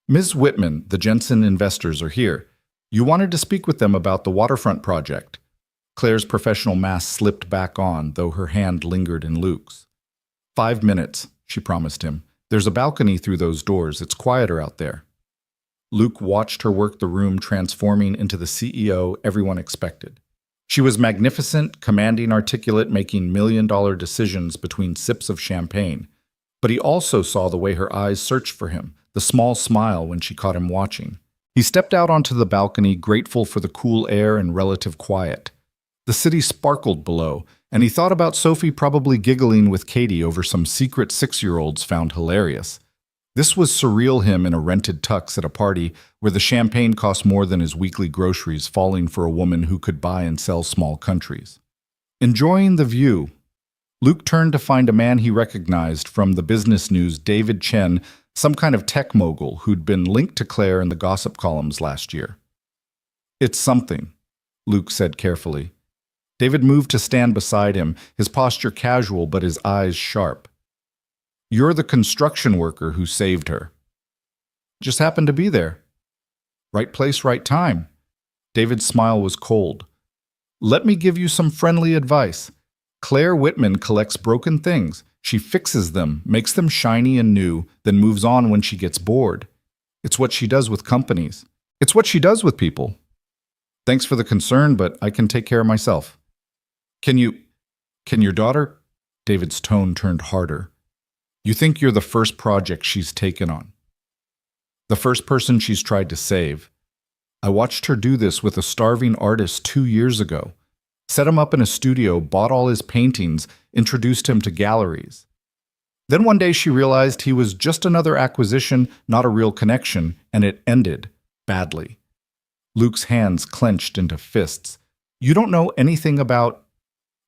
Ms. Whitman, the Jensen investors are here. You wanted to speak with them about the waterfront project. Claire's professional mask slipped back on, though her hand lingered in Luke's. 5 minutes, she promised him. There's a balcony through those doors. It's quieter out there. Luke watched her work the room, transforming into the CEO everyone expected. She was magnificent, commanding, articulate, making million-dollar decisions between sips of champagne. But he also saw the way her eyes searched for him, the small smile when she caught him watching. He stepped out onto the balcony, grateful for the cool air and relative quiet. The city sparkled below, and he thought about Sophie probably giggling with Katie over some secret 6-year-olds found hilarious. This was surreal, him in a rented tux at a party where the champagne cost more than his weekly groceries, falling for a woman who could buy and sell small countries. Enjoying the view, Luke turned to find a man he recognized from the business news, David Chen, some kind of tech mogul who'd been linked to Claire in the gossip columns last year. "It's something," Luke said carefully. David moved to stand beside him, his posture casual but his eyes sharp. "You're the construction worker who saved her." "Just happened to be there." "Right place, right time." David's smile was cold. "Let me give you some friendly advice. Claire Whitman collects broken things. She fixes them, makes them shiny and new, then moves on when she gets bored. It's what she does with companies. It's what she does with people. Thanks for the concern, but I can take care of myself." Can your daughter?" David's tone turned harder. "You think you're the first project she's taken on. The first person she's tried to save. I watched her do this with a starving artist 2 years ago. Set him up in a studio, bought all his paintings, introduced him to galleries. Then one day she realized he was just another acquisition, not a real connection, and it ended badly." Luke's hands clenched into fists. "You don't know anything about—"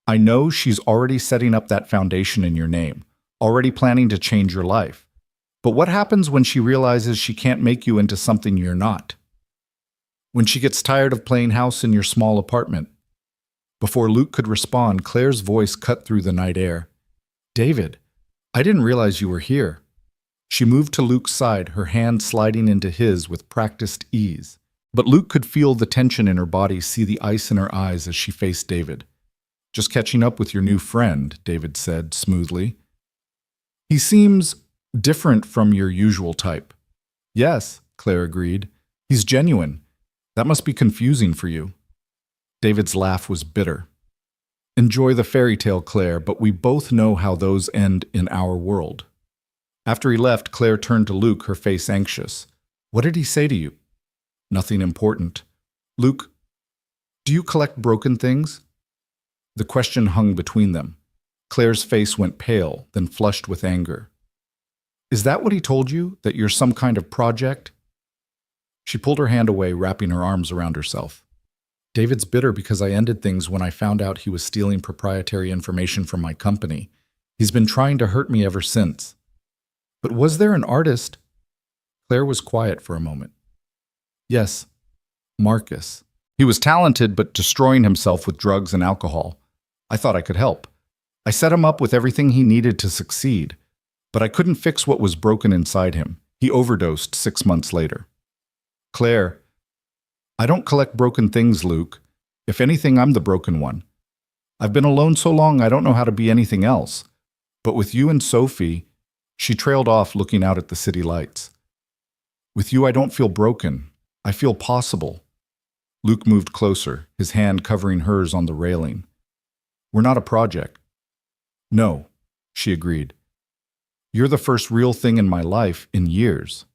"I know she's already setting up that foundation in your name, already planning to change your life. But what happens when she realizes she can't make you into something you're not? When she gets tired of playing house in your small apartment?" Before Luke could respond, Claire's voice cut through the night air. "David, I didn't realize you were here." She moved to Luke's side, her hand sliding into his with practiced ease. But Luke could feel the tension in her body, see the ice in her eyes as she faced David. "Just catching up with your new friend," David said smoothly. "He seems different from your usual type." "Yes," Claire agreed. "He's genuine. That must be confusing for you." David's laugh was bitter. "Enjoy the fairy tale, Claire, but we both know how those end in our world." After he left, Claire turned to Luke, her face anxious. "What did he say to you?" "Nothing important." "Luke, do you collect broken things?" The question hung between them. Claire's face went pale, then flushed with anger. "Is that what he told you, that you're some kind of project?" She pulled her hand away, wrapping her arms around herself. "David's bitter because I ended things when I found out he was stealing proprietary information from my company. He's been trying to hurt me ever since." "But was there an artist?" Claire was quiet for a moment. "Yes, Marcus. He was talented but destroying himself with drugs and alcohol. I thought I could help. I set him up with everything he needed to succeed, but I couldn't fix what was broken inside him. He overdosed 6 months later." "Claire, I don't collect broken things, Luke. If anything, I'm the broken one. I've been alone so long I don't know how to be anything else. But with you and Sophie," she trailed off, looking out at the city lights. "With you I don't feel broken. I feel possible." Luke moved closer, his hand covering hers on the railing. "We're not a project." "No," she agreed. "You're the first real thing in my life in years."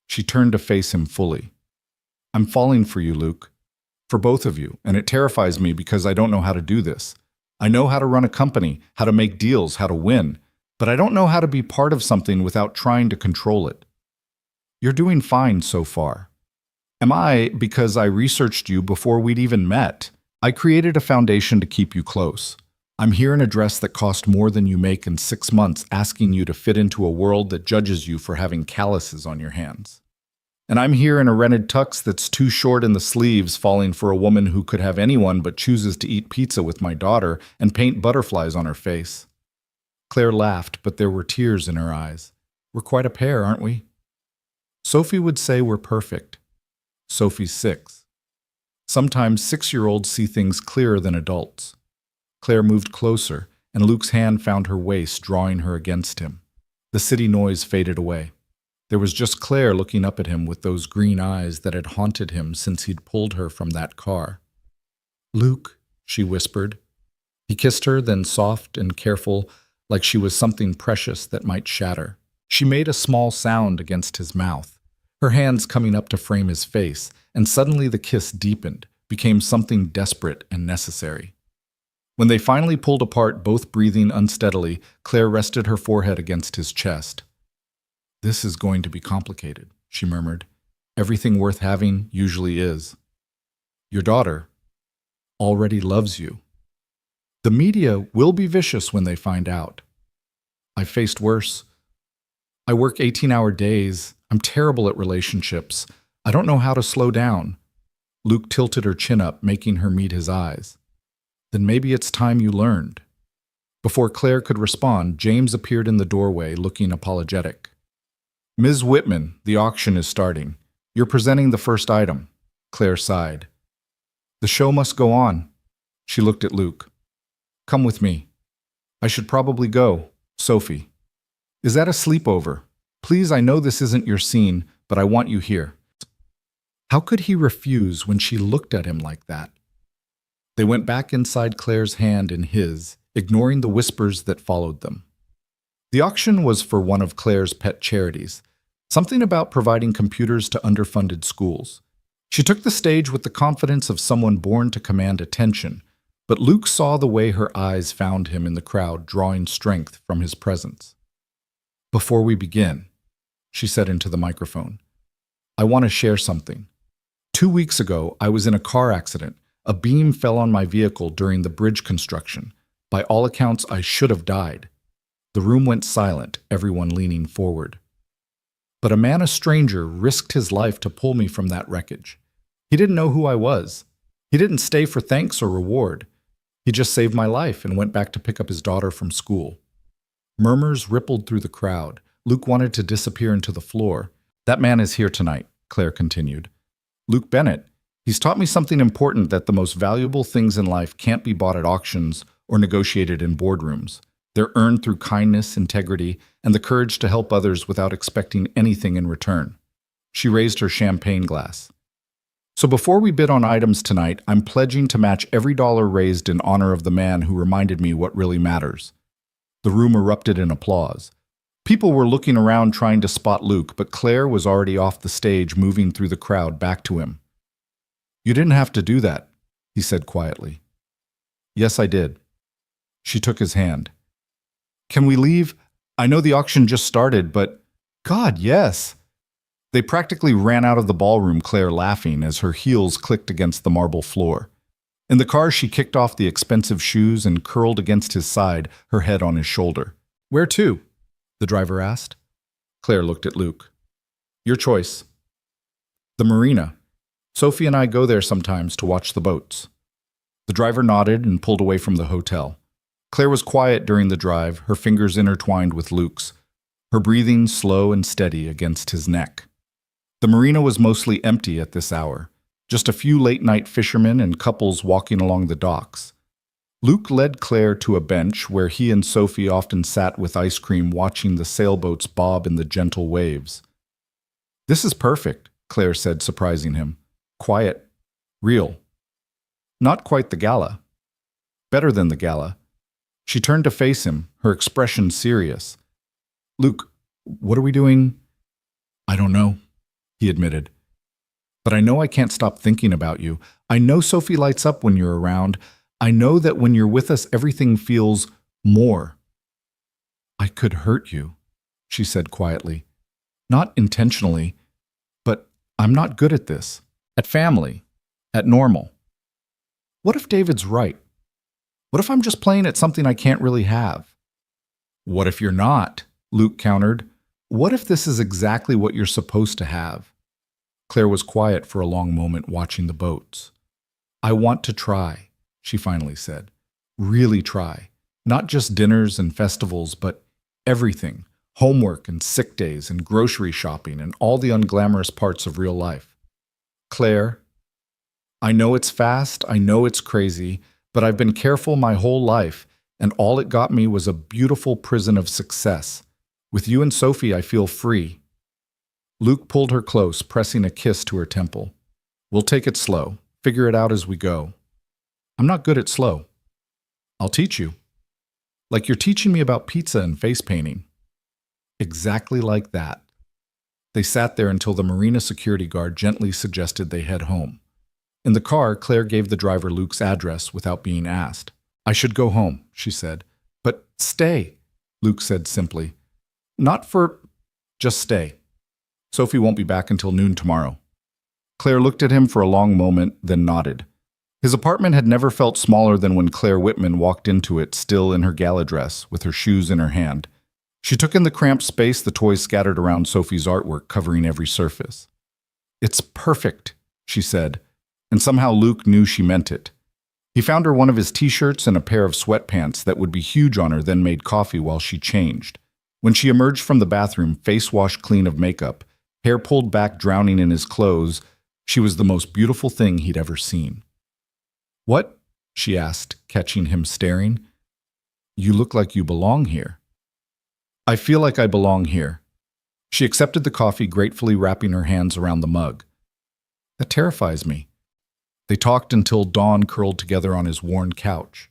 She turned to face him fully. "I'm falling for you, Luke. For both of you, and it terrifies me because I don't know how to do this. I know how to run a company, how to make deals, how to win, but I don't know how to be part of something without trying to control it. You're doing fine so far. Am I, because I researched you before we'd even met? I created a foundation to keep you close. I'm here in a dress that cost more than you make in 6 months, asking you to fit into a world that judges you for having calluses on your hands. And I'm here in a rented tux that's too short in the sleeves, falling for a woman who could have anyone but chooses to eat pizza with my daughter and paint butterflies on her face." Claire laughed, but there were tears in her eyes. "We're quite a pair, aren't we?" "Sophie would say we're perfect." Sophie's 6. Sometimes 6-year-olds see things clearer than adults. Claire moved closer, and Luke's hand found her waist, drawing her against him. The city noise faded away. There was just Claire looking up at him with those green eyes that had haunted him since he'd pulled her from that car. "Luke," she whispered. He kissed her, then soft and careful, like she was something precious that might shatter. She made a small sound against his mouth, her hands coming up to frame his face, and suddenly the kiss deepened, became something desperate and necessary. When they finally pulled apart, both breathing unsteadily, Claire rested her forehead against his chest. "This is going to be complicated," she murmured. "Everything worth having usually is. Your daughter already loves you. The media will be vicious when they find out. I've faced worse. I work 18-hour days. I'm terrible at relationships. I don't know how to slow down." Luke tilted her chin up, making her meet his eyes. "Then maybe it's time you learned." Before Claire could respond, James appeared in the doorway, looking apologetic. "Ms. Whitman, the auction is starting. You're presenting the first item." Claire sighed. "The show must go on." She looked at Luke. "Come with me." "I should probably go. Sophie." "Is that a sleepover? Please, I know this isn't your scene, but I want you here." How could he refuse when she looked at him like that? They went back inside Claire's hand in his, ignoring the whispers that followed them. The auction was for one of Claire's pet charities, something about providing computers to underfunded schools. She took the stage with the confidence of someone born to command attention, but Luke saw the way her eyes found him in the crowd, drawing strength from his presence. "Before we begin," she said into the microphone, "I want to share something. 2 weeks ago, I was in a car accident. A beam fell on my vehicle during the bridge construction. By all accounts, I should have died." The room went silent, everyone leaning forward. "But a stranger, risked his life to pull me from that wreckage. He didn't know who I was. He didn't stay for thanks or reward. He just saved my life and went back to pick up his daughter from school." Murmurs rippled through the crowd. Luke wanted to disappear into the floor. "That man is here tonight," Claire continued. "Luke Bennett. He's taught me something important, that the most valuable things in life can't be bought at auctions or negotiated in boardrooms. They're earned through kindness, integrity, and the courage to help others without expecting anything in return." She raised her champagne glass. "So before we bid on items tonight, I'm pledging to match every dollar raised in honor of the man who reminded me what really matters." The room erupted in applause. People were looking around trying to spot Luke, but Claire was already off the stage, moving through the crowd back to him. "You didn't have to do that," he said quietly. "Yes, I did." She took his hand. "Can we leave? I know the auction just started, but—" "God, yes!" They practically ran out of the ballroom, Claire laughing as her heels clicked against the marble floor. In the car, she kicked off the expensive shoes and curled against his side, her head on his shoulder. "Where to?" the driver asked. Claire looked at Luke. "Your choice." "The marina. Sophie and I go there sometimes to watch the boats." The driver nodded and pulled away from the hotel. Claire was quiet during the drive, her fingers intertwined with Luke's, her breathing slow and steady against his neck. The marina was mostly empty at this hour, just a few late-night fishermen and couples walking along the docks. Luke led Claire to a bench where he and Sophie often sat with ice cream, watching the sailboats bob in the gentle waves. "This is perfect," Claire said, surprising him. "Quiet. Real. Not quite the gala. Better than the gala." She turned to face him, her expression serious. "Luke, what are we doing?" "I don't know," he admitted. "But I know I can't stop thinking about you. I know Sophie lights up when you're around. I know that when you're with us, everything feels more." "I could hurt you," she said quietly. "Not intentionally, but I'm not good at this. At family. At normal. What if David's right? What if I'm just playing at something I can't really have?" "What if you're not?" Luke countered. "What if this is exactly what you're supposed to have?" Claire was quiet for a long moment, watching the boats. "I want to try," she finally said. "Really try. Not just dinners and festivals, but everything. Homework and sick days and grocery shopping and all the unglamorous parts of real life." "Claire, I know it's fast, I know it's crazy, but I've been careful my whole life. and all it got me was a beautiful prison of success. With you and Sophie, I feel free." Luke pulled her close, pressing a kiss to her temple. "We'll take it slow. Figure it out as we go." "I'm not good at slow." "I'll teach you. Like you're teaching me about pizza and face painting." Exactly like that. They sat there until the marina security guard gently suggested they head home. In the car, Claire gave the driver Luke's address without being asked. "I should go home," she said. "But stay," Luke said simply. "Not for... just stay. Sophie won't be back until noon tomorrow." Claire looked at him for a long moment, then nodded. His apartment had never felt smaller than when Claire Whitman walked into it, still in her gala dress, with her shoes in her hand. She took in the cramped space, the toys scattered around Sophie's artwork covering every surface. "It's perfect," she said, and somehow Luke knew she meant it. He found her one of his t-shirts and a pair of sweatpants that would be huge on her, then made coffee while she changed. When she emerged from the bathroom, face washed clean of makeup, hair pulled back drowning in his clothes, she was the most beautiful thing he'd ever seen. "What?" she asked, catching him staring. "You look like you belong here." "I feel like I belong here." She accepted the coffee, gratefully wrapping her hands around the mug. "That terrifies me." They talked until dawn, curled together on his worn couch.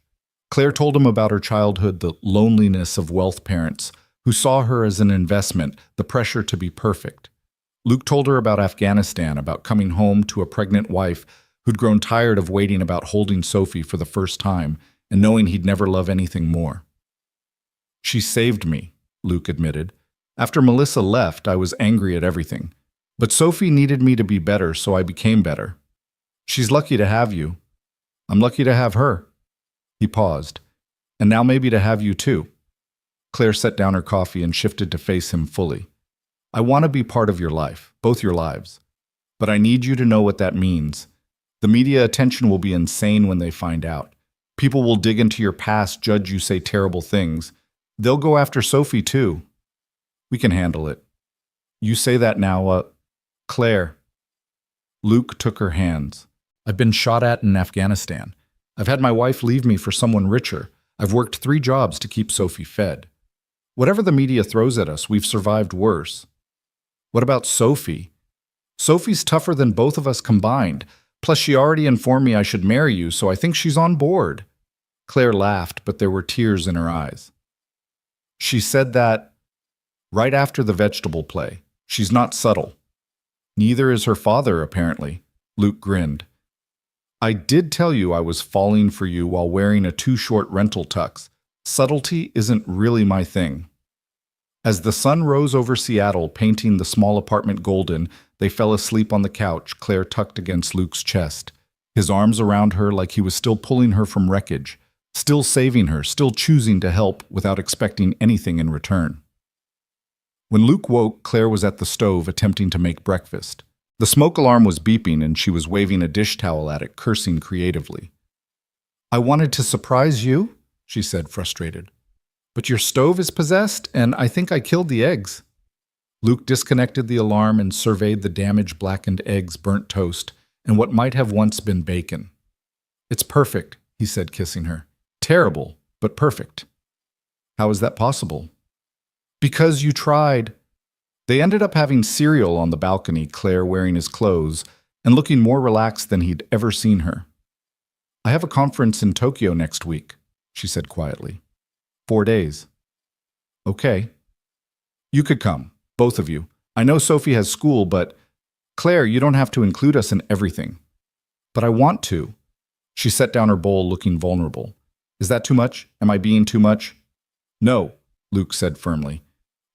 Claire told him about her childhood, the loneliness of wealth parents who saw her as an investment, the pressure to be perfect. Luke told her about Afghanistan, about coming home to a pregnant wife who'd grown tired of waiting, about holding Sophie for the first time and knowing he'd never love anything more. "She saved me," Luke admitted. "After Melissa left, I was angry at everything. But Sophie needed me to be better, so I became better. She's lucky to have you. I'm lucky to have her." He paused. "And now maybe to have you too." Claire set down her coffee and shifted to face him fully. "I want to be part of your life, both your lives. But I need you to know what that means. The media attention will be insane when they find out. People will dig into your past, judge you, say terrible things. They'll go after Sophie too. We can handle it." "You say that now, Claire." Luke took her hands. "I've been shot at in Afghanistan. I've had my wife leave me for someone richer. I've worked 3 jobs to keep Sophie fed. Whatever the media throws at us, we've survived worse. What about Sophie? Sophie's tougher than both of us combined. Plus, she already informed me I should marry you, so I think she's on board." Claire laughed, but there were tears in her eyes. "She said that right after the vegetable play. She's not subtle." "Neither is her father, apparently." Luke grinned. "I did tell you I was falling for you while wearing a too-short rental tux. Subtlety isn't really my thing." As the sun rose over Seattle, painting the small apartment golden, they fell asleep on the couch, Claire tucked against Luke's chest, his arms around her like he was still pulling her from wreckage, still saving her, still choosing to help without expecting anything in return. When Luke woke, Claire was at the stove attempting to make breakfast. The smoke alarm was beeping and she was waving a dish towel at it, cursing creatively. "I wanted to surprise you," she said, frustrated. "But your stove is possessed, and I think I killed the eggs." Luke disconnected the alarm and surveyed the damaged blackened eggs, burnt toast, and what might have once been bacon. "It's perfect," he said, kissing her. "Terrible, but perfect." "How is that possible?" "Because you tried." They ended up having cereal on the balcony, Claire wearing his clothes and looking more relaxed than he'd ever seen her. "I have a conference in Tokyo next week," she said quietly. 4 days. "Okay. You could come, both of you. I know Sophie has school, but Claire, you don't have to include us in everything." "But I want to." She set down her bowl, looking vulnerable. "Is that too much? Am I being too much?" "No," Luke said firmly.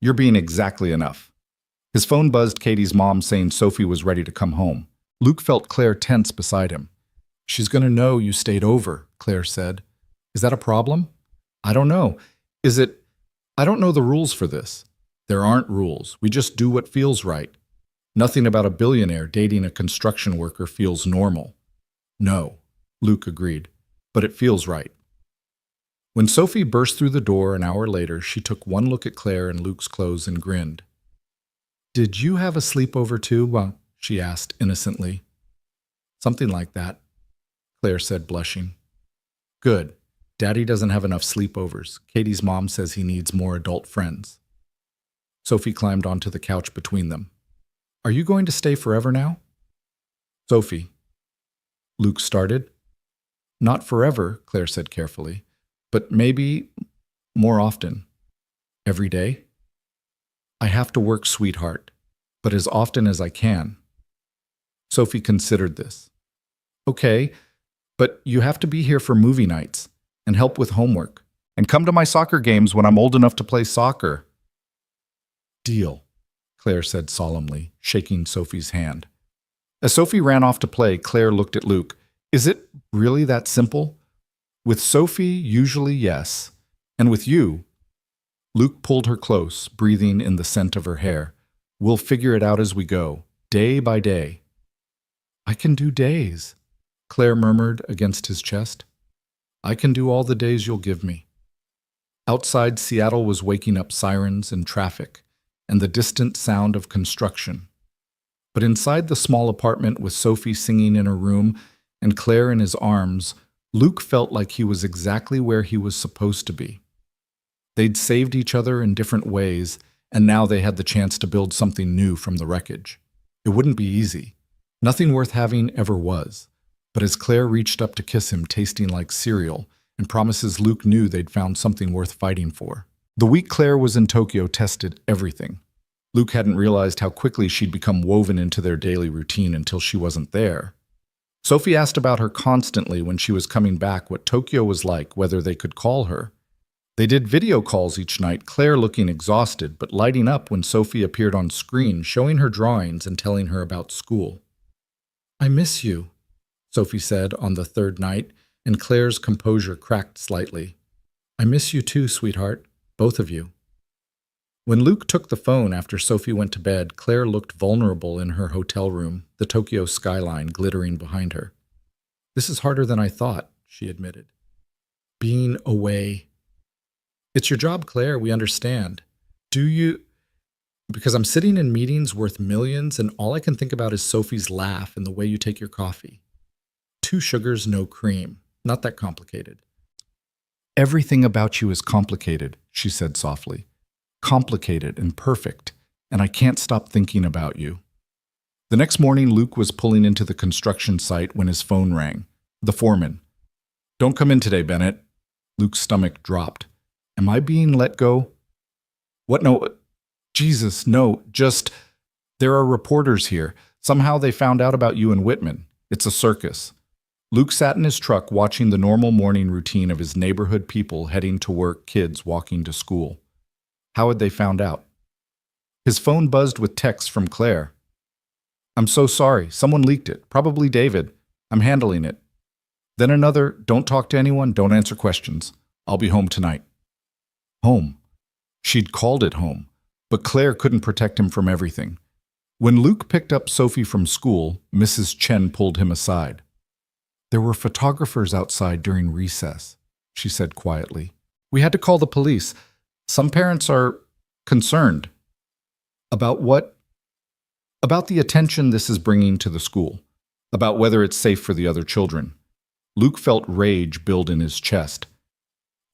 "You're being exactly enough." His phone buzzed, Katie's mom saying Sophie was ready to come home. Luke felt Claire tense beside him. "She's going to know you stayed over," Claire said. "Is that a problem?" "I don't know. Is it? I don't know the rules for this." "There aren't rules. We just do what feels right. Nothing about a billionaire dating a construction worker feels normal." "No," Luke agreed, "but it feels right." When Sophie burst through the door an hour later, she took one look at Claire and Luke's clothes and grinned. "Did you have a sleepover too?" she asked innocently. "Something like that," Claire said, blushing. "Good. Daddy doesn't have enough sleepovers. Katie's mom says he needs more adult friends. Sophie climbed onto the couch between them. Are you going to stay forever now? Sophie. Luke started. Not forever, Claire said carefully, but maybe more often. Every day? I have to work, sweetheart, but as often as I can. Sophie considered this. Okay, but you have to be here for movie nights and help with homework and come to my soccer games when I'm old enough to play soccer. Deal, Claire said solemnly, shaking Sophie's hand. As Sophie ran off to play, Claire looked at Luke. Is it really that simple? With Sophie, usually yes. And with you? Luke pulled her close, breathing in the scent of her hair. We'll figure it out as we go, day by day. I can do days, Claire murmured against his chest. I can do all the days you'll give me. Outside, Seattle was waking up sirens and traffic, and the distant sound of construction. But inside the small apartment with Sophie singing in her room and Claire in his arms, Luke felt like he was exactly where he was supposed to be. They'd saved each other in different ways, and now they had the chance to build something new from the wreckage. It wouldn't be easy. Nothing worth having ever was. But as Claire reached up to kiss him, tasting like cereal, and promises Luke knew they'd found something worth fighting for. The week Claire was in Tokyo tested everything. Luke hadn't realized how quickly she'd become woven into their daily routine until she wasn't there. Sophie asked about her constantly when she was coming back, what Tokyo was like, whether they could call her. They did video calls each night, Claire looking exhausted, but lighting up when Sophie appeared on screen, showing her drawings and telling her about school. I miss you, Sophie said on the third night, and Claire's composure cracked slightly. I miss you too, sweetheart, both of you. When Luke took the phone after Sophie went to bed, Claire looked vulnerable in her hotel room, the Tokyo skyline glittering behind her. This is harder than I thought, she admitted. Being away. It's your job, Claire, we understand. Do you... Because I'm sitting in meetings worth millions, and all I can think about is Sophie's laugh and the way you take your coffee. 2 sugars, no cream. Not that complicated. Everything about you is complicated, she said softly. Complicated and perfect, and I can't stop thinking about you. The next morning, Luke was pulling into the construction site when his phone rang. The foreman. Don't come in today, Bennett. Luke's stomach dropped. Am I being let go? What? No. Jesus, no. Just, there are reporters here. Somehow they found out about you and Whitman. It's a circus. Luke sat in his truck watching the normal morning routine of his neighborhood people heading to work, kids walking to school. How had they found out? His phone buzzed with texts from Claire. I'm so sorry. Someone leaked it. Probably David. I'm handling it. Then another, don't talk to anyone, don't answer questions. I'll be home tonight. Home. She'd called it home, but Claire couldn't protect him from everything. When Luke picked up Sophie from school, Mrs. Chen pulled him aside. There were photographers outside during recess, she said quietly. We had to call the police. Some parents are concerned. About what? About the attention this is bringing to the school. About whether it's safe for the other children. Luke felt rage build in his chest.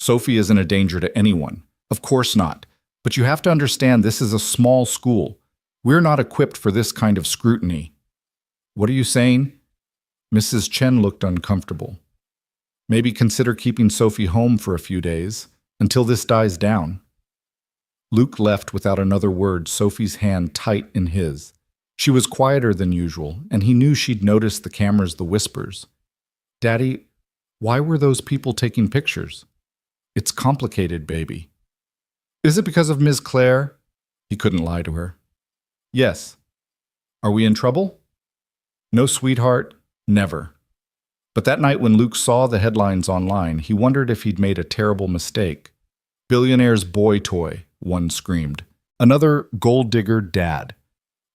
Sophie isn't a danger to anyone. Of course not. But you have to understand this is a small school. We're not equipped for this kind of scrutiny. What are you saying? Mrs. Chen looked uncomfortable. Maybe consider keeping Sophie home for a few days, until this dies down. Luke left without another word, Sophie's hand tight in his. She was quieter than usual, and he knew she'd noticed the cameras, the whispers. Daddy, why were those people taking pictures? It's complicated, baby. Is it because of Ms. Claire? He couldn't lie to her. Yes. Are we in trouble? No, sweetheart, never. But that night when Luke saw the headlines online, he wondered if he'd made a terrible mistake. Billionaire's boy toy, one screamed. Another gold digger dad.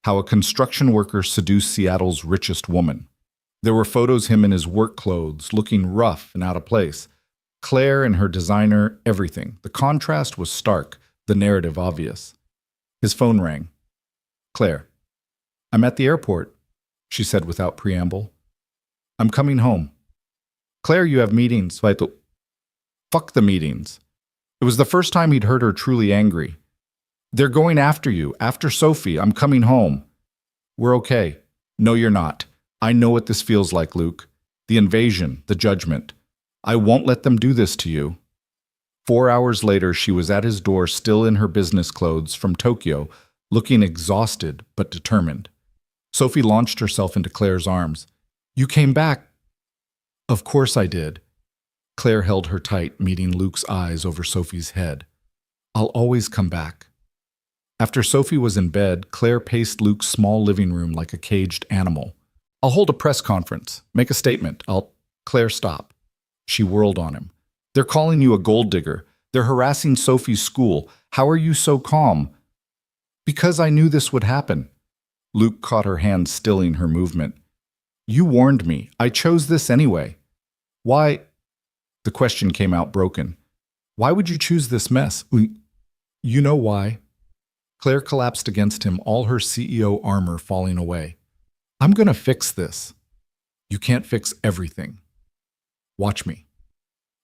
How a construction worker seduced Seattle's richest woman. There were photos of him in his work clothes, looking rough and out of place. Claire and her designer, everything. The contrast was stark, the narrative obvious. His phone rang. Claire. I'm at the airport, she said without preamble. I'm coming home. Claire, you have meetings. Fuck the meetings. It was the first time he'd heard her truly angry. They're going after you, after Sophie. I'm coming home. We're okay. No, you're not. I know what this feels like, Luke. The invasion, the judgment. I won't let them do this to you. 4 hours later, she was at his door, still in her business clothes from Tokyo, looking exhausted but determined. Sophie launched herself into Claire's arms. You came back. Of course I did. Claire held her tight, meeting Luke's eyes over Sophie's head. I'll always come back. After Sophie was in bed, Claire paced Luke's small living room like a caged animal. I'll hold a press conference. Make a statement. Claire, stop. She whirled on him. They're calling you a gold digger. They're harassing Sophie's school. How are you so calm? Because I knew this would happen. Luke caught her hand, stilling her movement. You warned me. I chose this anyway. Why? The question came out broken. Why would you choose this mess? You know why. Claire collapsed against him, all her CEO armor falling away. I'm going to fix this. You can't fix everything. Watch me.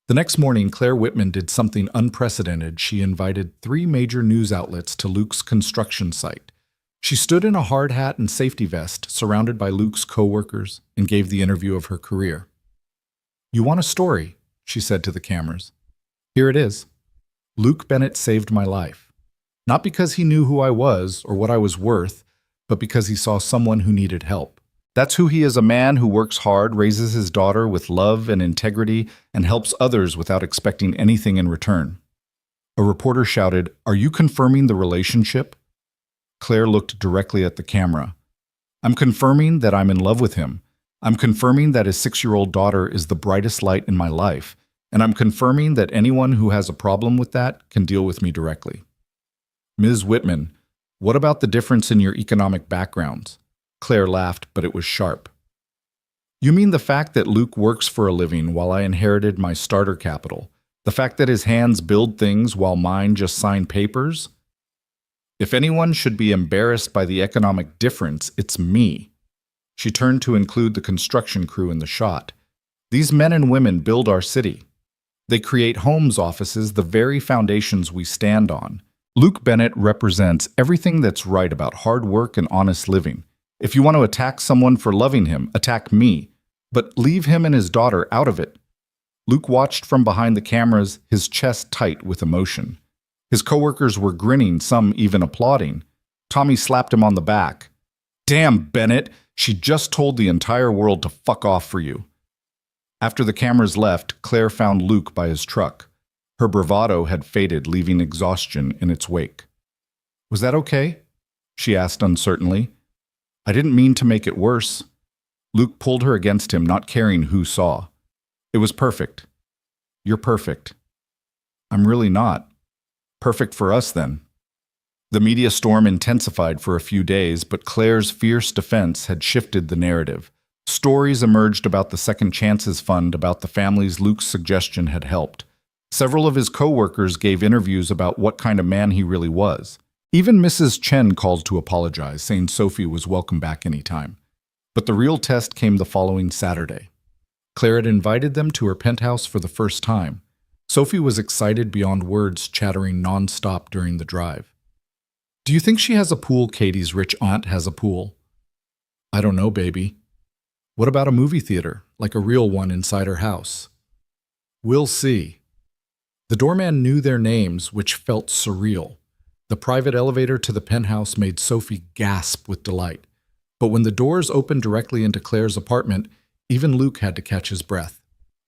The next morning, Claire Whitman did something unprecedented. She invited 3 major news outlets to Luke's construction site. She stood in a hard hat and safety vest, surrounded by Luke's co-workers, and gave the interview of her career. You want a story? She said to the cameras. Here it is. Luke Bennett saved my life. Not because he knew who I was or what I was worth, but because he saw someone who needed help. That's who he is, a man who works hard, raises his daughter with love and integrity, and helps others without expecting anything in return. A reporter shouted, Are you confirming the relationship? Claire looked directly at the camera. I'm confirming that I'm in love with him. I'm confirming that his 6-year-old daughter is the brightest light in my life. And I'm confirming that anyone who has a problem with that can deal with me directly. Ms. Whitman, what about the difference in your economic backgrounds? Claire laughed, but it was sharp. You mean the fact that Luke works for a living while I inherited my starter capital? The fact that his hands build things while mine just sign papers? If anyone should be embarrassed by the economic difference, it's me. She turned to include the construction crew in the shot. These men and women build our city. They create homes, offices, the very foundations we stand on. Luke Bennett represents everything that's right about hard work and honest living. If you want to attack someone for loving him, attack me. But leave him and his daughter out of it. Luke watched from behind the cameras, his chest tight with emotion. His coworkers were grinning, some even applauding. Tommy slapped him on the back. Damn, Bennett, she just told the entire world to fuck off for you. After the cameras left, Claire found Luke by his truck. Her bravado had faded, leaving exhaustion in its wake. Was that okay? She asked uncertainly. I didn't mean to make it worse. Luke pulled her against him, not caring who saw. It was perfect. You're perfect. I'm really not. Perfect for us, then. The media storm intensified for a few days, but Claire's fierce defense had shifted the narrative. Stories emerged about the Second Chances Fund, about the families Luke's suggestion had helped. Several of his co-workers gave interviews about what kind of man he really was. Even Mrs. Chen called to apologize, saying Sophie was welcome back anytime. But the real test came the following Saturday. Claire had invited them to her penthouse for the first time. Sophie was excited beyond words, chattering non-stop during the drive. Do you think she has a pool? Katie's rich aunt has a pool. I don't know, baby. What about a movie theater, like a real one inside her house? We'll see. The doorman knew their names, which felt surreal. The private elevator to the penthouse made Sophie gasp with delight. But when the doors opened directly into Claire's apartment, even Luke had to catch his breath.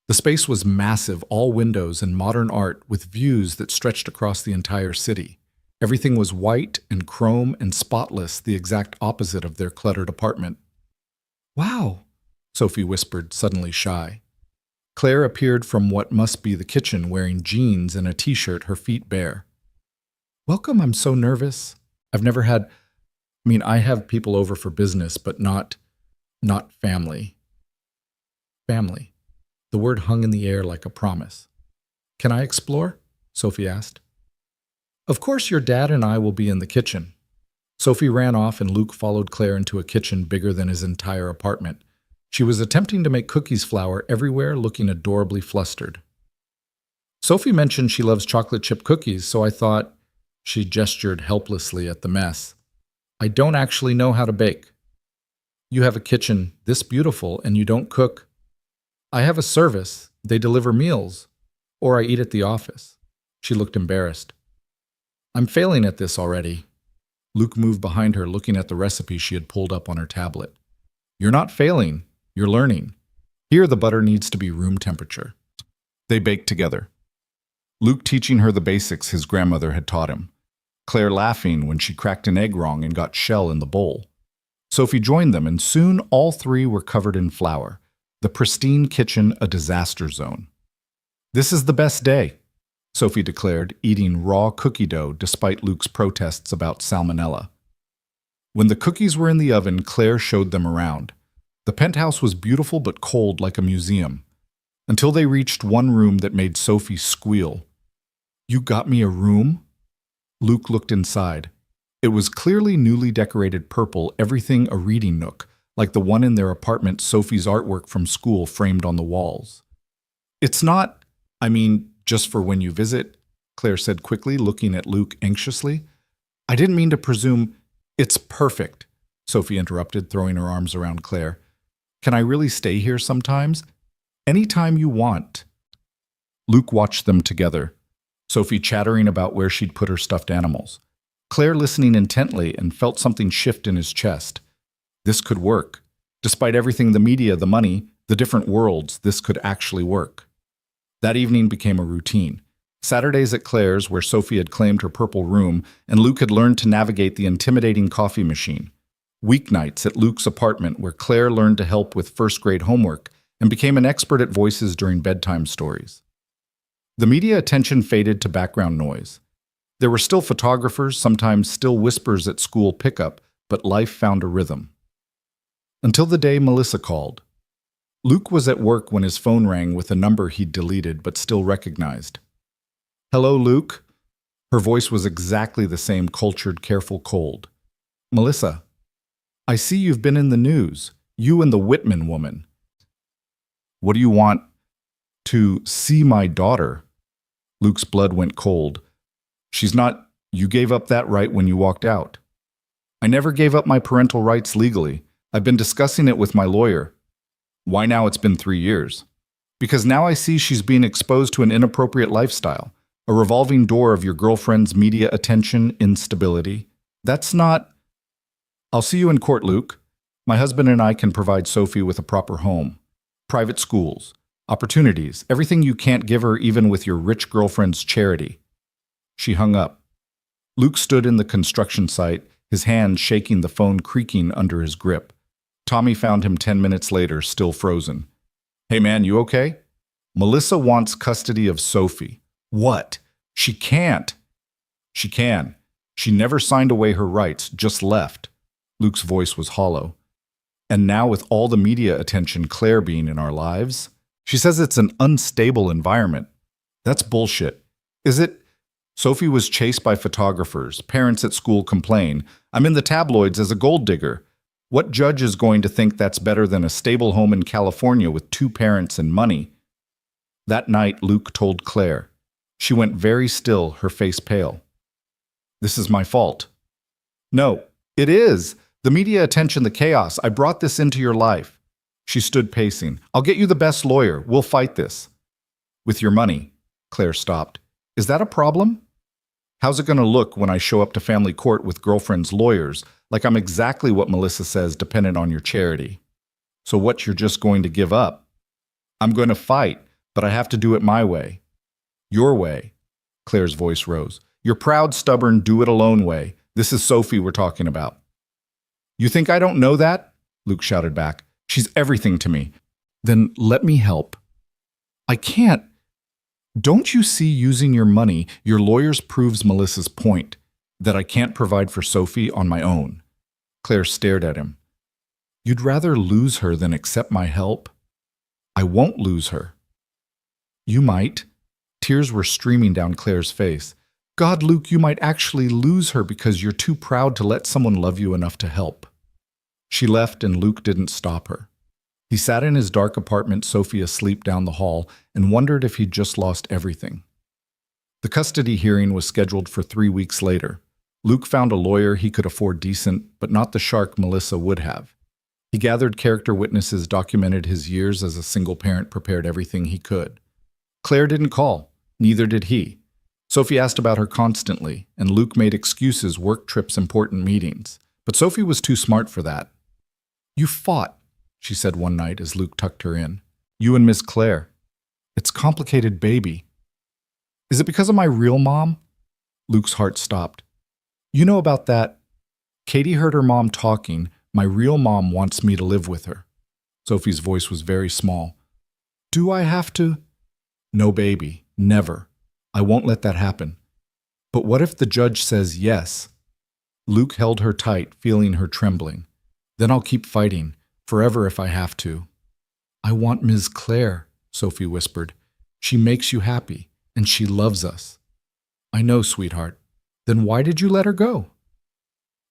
The space was massive, all windows and modern art with views that stretched across the entire city. Everything was white and chrome and spotless, the exact opposite of their cluttered apartment. Wow, Sophie whispered, suddenly shy. Claire appeared from what must be the kitchen, wearing jeans and a t-shirt, her feet bare. Welcome, I'm so nervous. I have people over for business, but not family. Family. The word hung in the air like a promise. Can I explore? Sophie asked. Of course, your dad and I will be in the kitchen. Sophie ran off and Luke followed Claire into a kitchen bigger than his entire apartment. She was attempting to make cookies flour everywhere, looking adorably flustered. Sophie mentioned she loves chocolate chip cookies, so I thought. She gestured helplessly at the mess. I don't actually know how to bake. You have a kitchen this beautiful and you don't cook. I have a service. They deliver meals. Or I eat at the office. She looked embarrassed. I'm failing at this already. Luke moved behind her, looking at the recipe she had pulled up on her tablet. You're not failing. You're learning. Here the butter needs to be room temperature. They baked together. Luke teaching her the basics his grandmother had taught him. Claire laughing when she cracked an egg wrong and got shell in the bowl. Sophie joined them, and soon all three were covered in flour, the pristine kitchen a disaster zone. This is the best day, Sophie declared, eating raw cookie dough despite Luke's protests about salmonella. When the cookies were in the oven, Claire showed them around. The penthouse was beautiful but cold like a museum, until they reached one room that made Sophie squeal. You got me a room? Luke looked inside. It was clearly newly decorated purple, everything a reading nook, like the one in their apartment Sophie's artwork from school framed on the walls. It's not, just for when you visit, Claire said quickly, looking at Luke anxiously. I didn't mean to presume. It's perfect, Sophie interrupted, throwing her arms around Claire. Can I really stay here sometimes? Anytime you want. Luke watched them together, Sophie chattering about where she'd put her stuffed animals. Claire listening intently and felt something shift in his chest. This could work. Despite everything, the media, the money, the different worlds, this could actually work. That evening became a routine. Saturdays at Claire's, where Sophie had claimed her purple room, and Luke had learned to navigate the intimidating coffee machine. Weeknights at Luke's apartment, where Claire learned to help with first-grade homework and became an expert at voices during bedtime stories. The media attention faded to background noise. There were still photographers, sometimes still whispers at school pickup, but life found a rhythm. Until the day Melissa called. Luke was at work when his phone rang with a number he'd deleted but still recognized. Hello, Luke. Her voice was exactly the same cultured, careful cold. Melissa, I see you've been in the news. You and the Whitman woman. What do you want? To see my daughter. Luke's blood went cold. She's not. You gave up that right when you walked out. I never gave up my parental rights legally. I've been discussing it with my lawyer. Why now it's been 3 years? Because now I see she's being exposed to an inappropriate lifestyle, a revolving door of your girlfriend's media attention, instability. That's not. I'll see you in court, Luke. My husband and I can provide Sophie with a proper home, private schools, opportunities, everything you can't give her even with your rich girlfriend's charity. She hung up. Luke stood in the construction site, his hand shaking, the phone creaking under his grip. Tommy found him 10 minutes later, still frozen. Hey man, you okay? Melissa wants custody of Sophie. What? She can't. She can. She never signed away her rights, just left. Luke's voice was hollow. And now with all the media attention Claire being in our lives, she says it's an unstable environment. That's bullshit. Is it? Sophie was chased by photographers. Parents at school complain. I'm in the tabloids as a gold digger. What judge is going to think that's better than a stable home in California with 2 parents and money? That night, Luke told Claire. She went very still, her face pale. This is my fault. No, it is. The media attention, the chaos. I brought this into your life. She stood pacing. I'll get you the best lawyer. We'll fight this. With your money. Claire stopped. Is that a problem? How's it going to look when I show up to family court with girlfriend's lawyers, like I'm exactly what Melissa says, dependent on your charity? So what, you're just going to give up? I'm going to fight, but I have to do it my way. Your way. Claire's voice rose. Your proud, stubborn, do-it-alone way. This is Sophie we're talking about. You think I don't know that? Luke shouted back. She's everything to me. Then let me help. I can't. Don't you see using your money, your lawyers proves Melissa's point, that I can't provide for Sophie on my own? Claire stared at him. You'd rather lose her than accept my help? I won't lose her. You might. Tears were streaming down Claire's face. God, Luke, you might actually lose her because you're too proud to let someone love you enough to help. She left and Luke didn't stop her. He sat in his dark apartment, Sophie asleep down the hall, and wondered if he'd just lost everything. The custody hearing was scheduled for 3 weeks later. Luke found a lawyer he could afford decent, but not the shark Melissa would have. He gathered character witnesses, documented his years as a single parent, prepared everything he could. Claire didn't call, neither did he. Sophie asked about her constantly, and Luke made excuses, work trips, important meetings. But Sophie was too smart for that. "You fought," she said one night as Luke tucked her in. "You and Miss Claire. It's complicated, baby." "Is it because of my real mom?" Luke's heart stopped. "You know about that? Katie heard her mom talking. My real mom wants me to live with her." Sophie's voice was very small. "Do I have to?" "No, baby, never. I won't let that happen." "But what if the judge says yes?" Luke held her tight, feeling her trembling. "Then I'll keep fighting, forever if I have to." "I want Ms. Claire," Sophie whispered. "She makes you happy, and she loves us." "I know, sweetheart. Then why did you let her go?"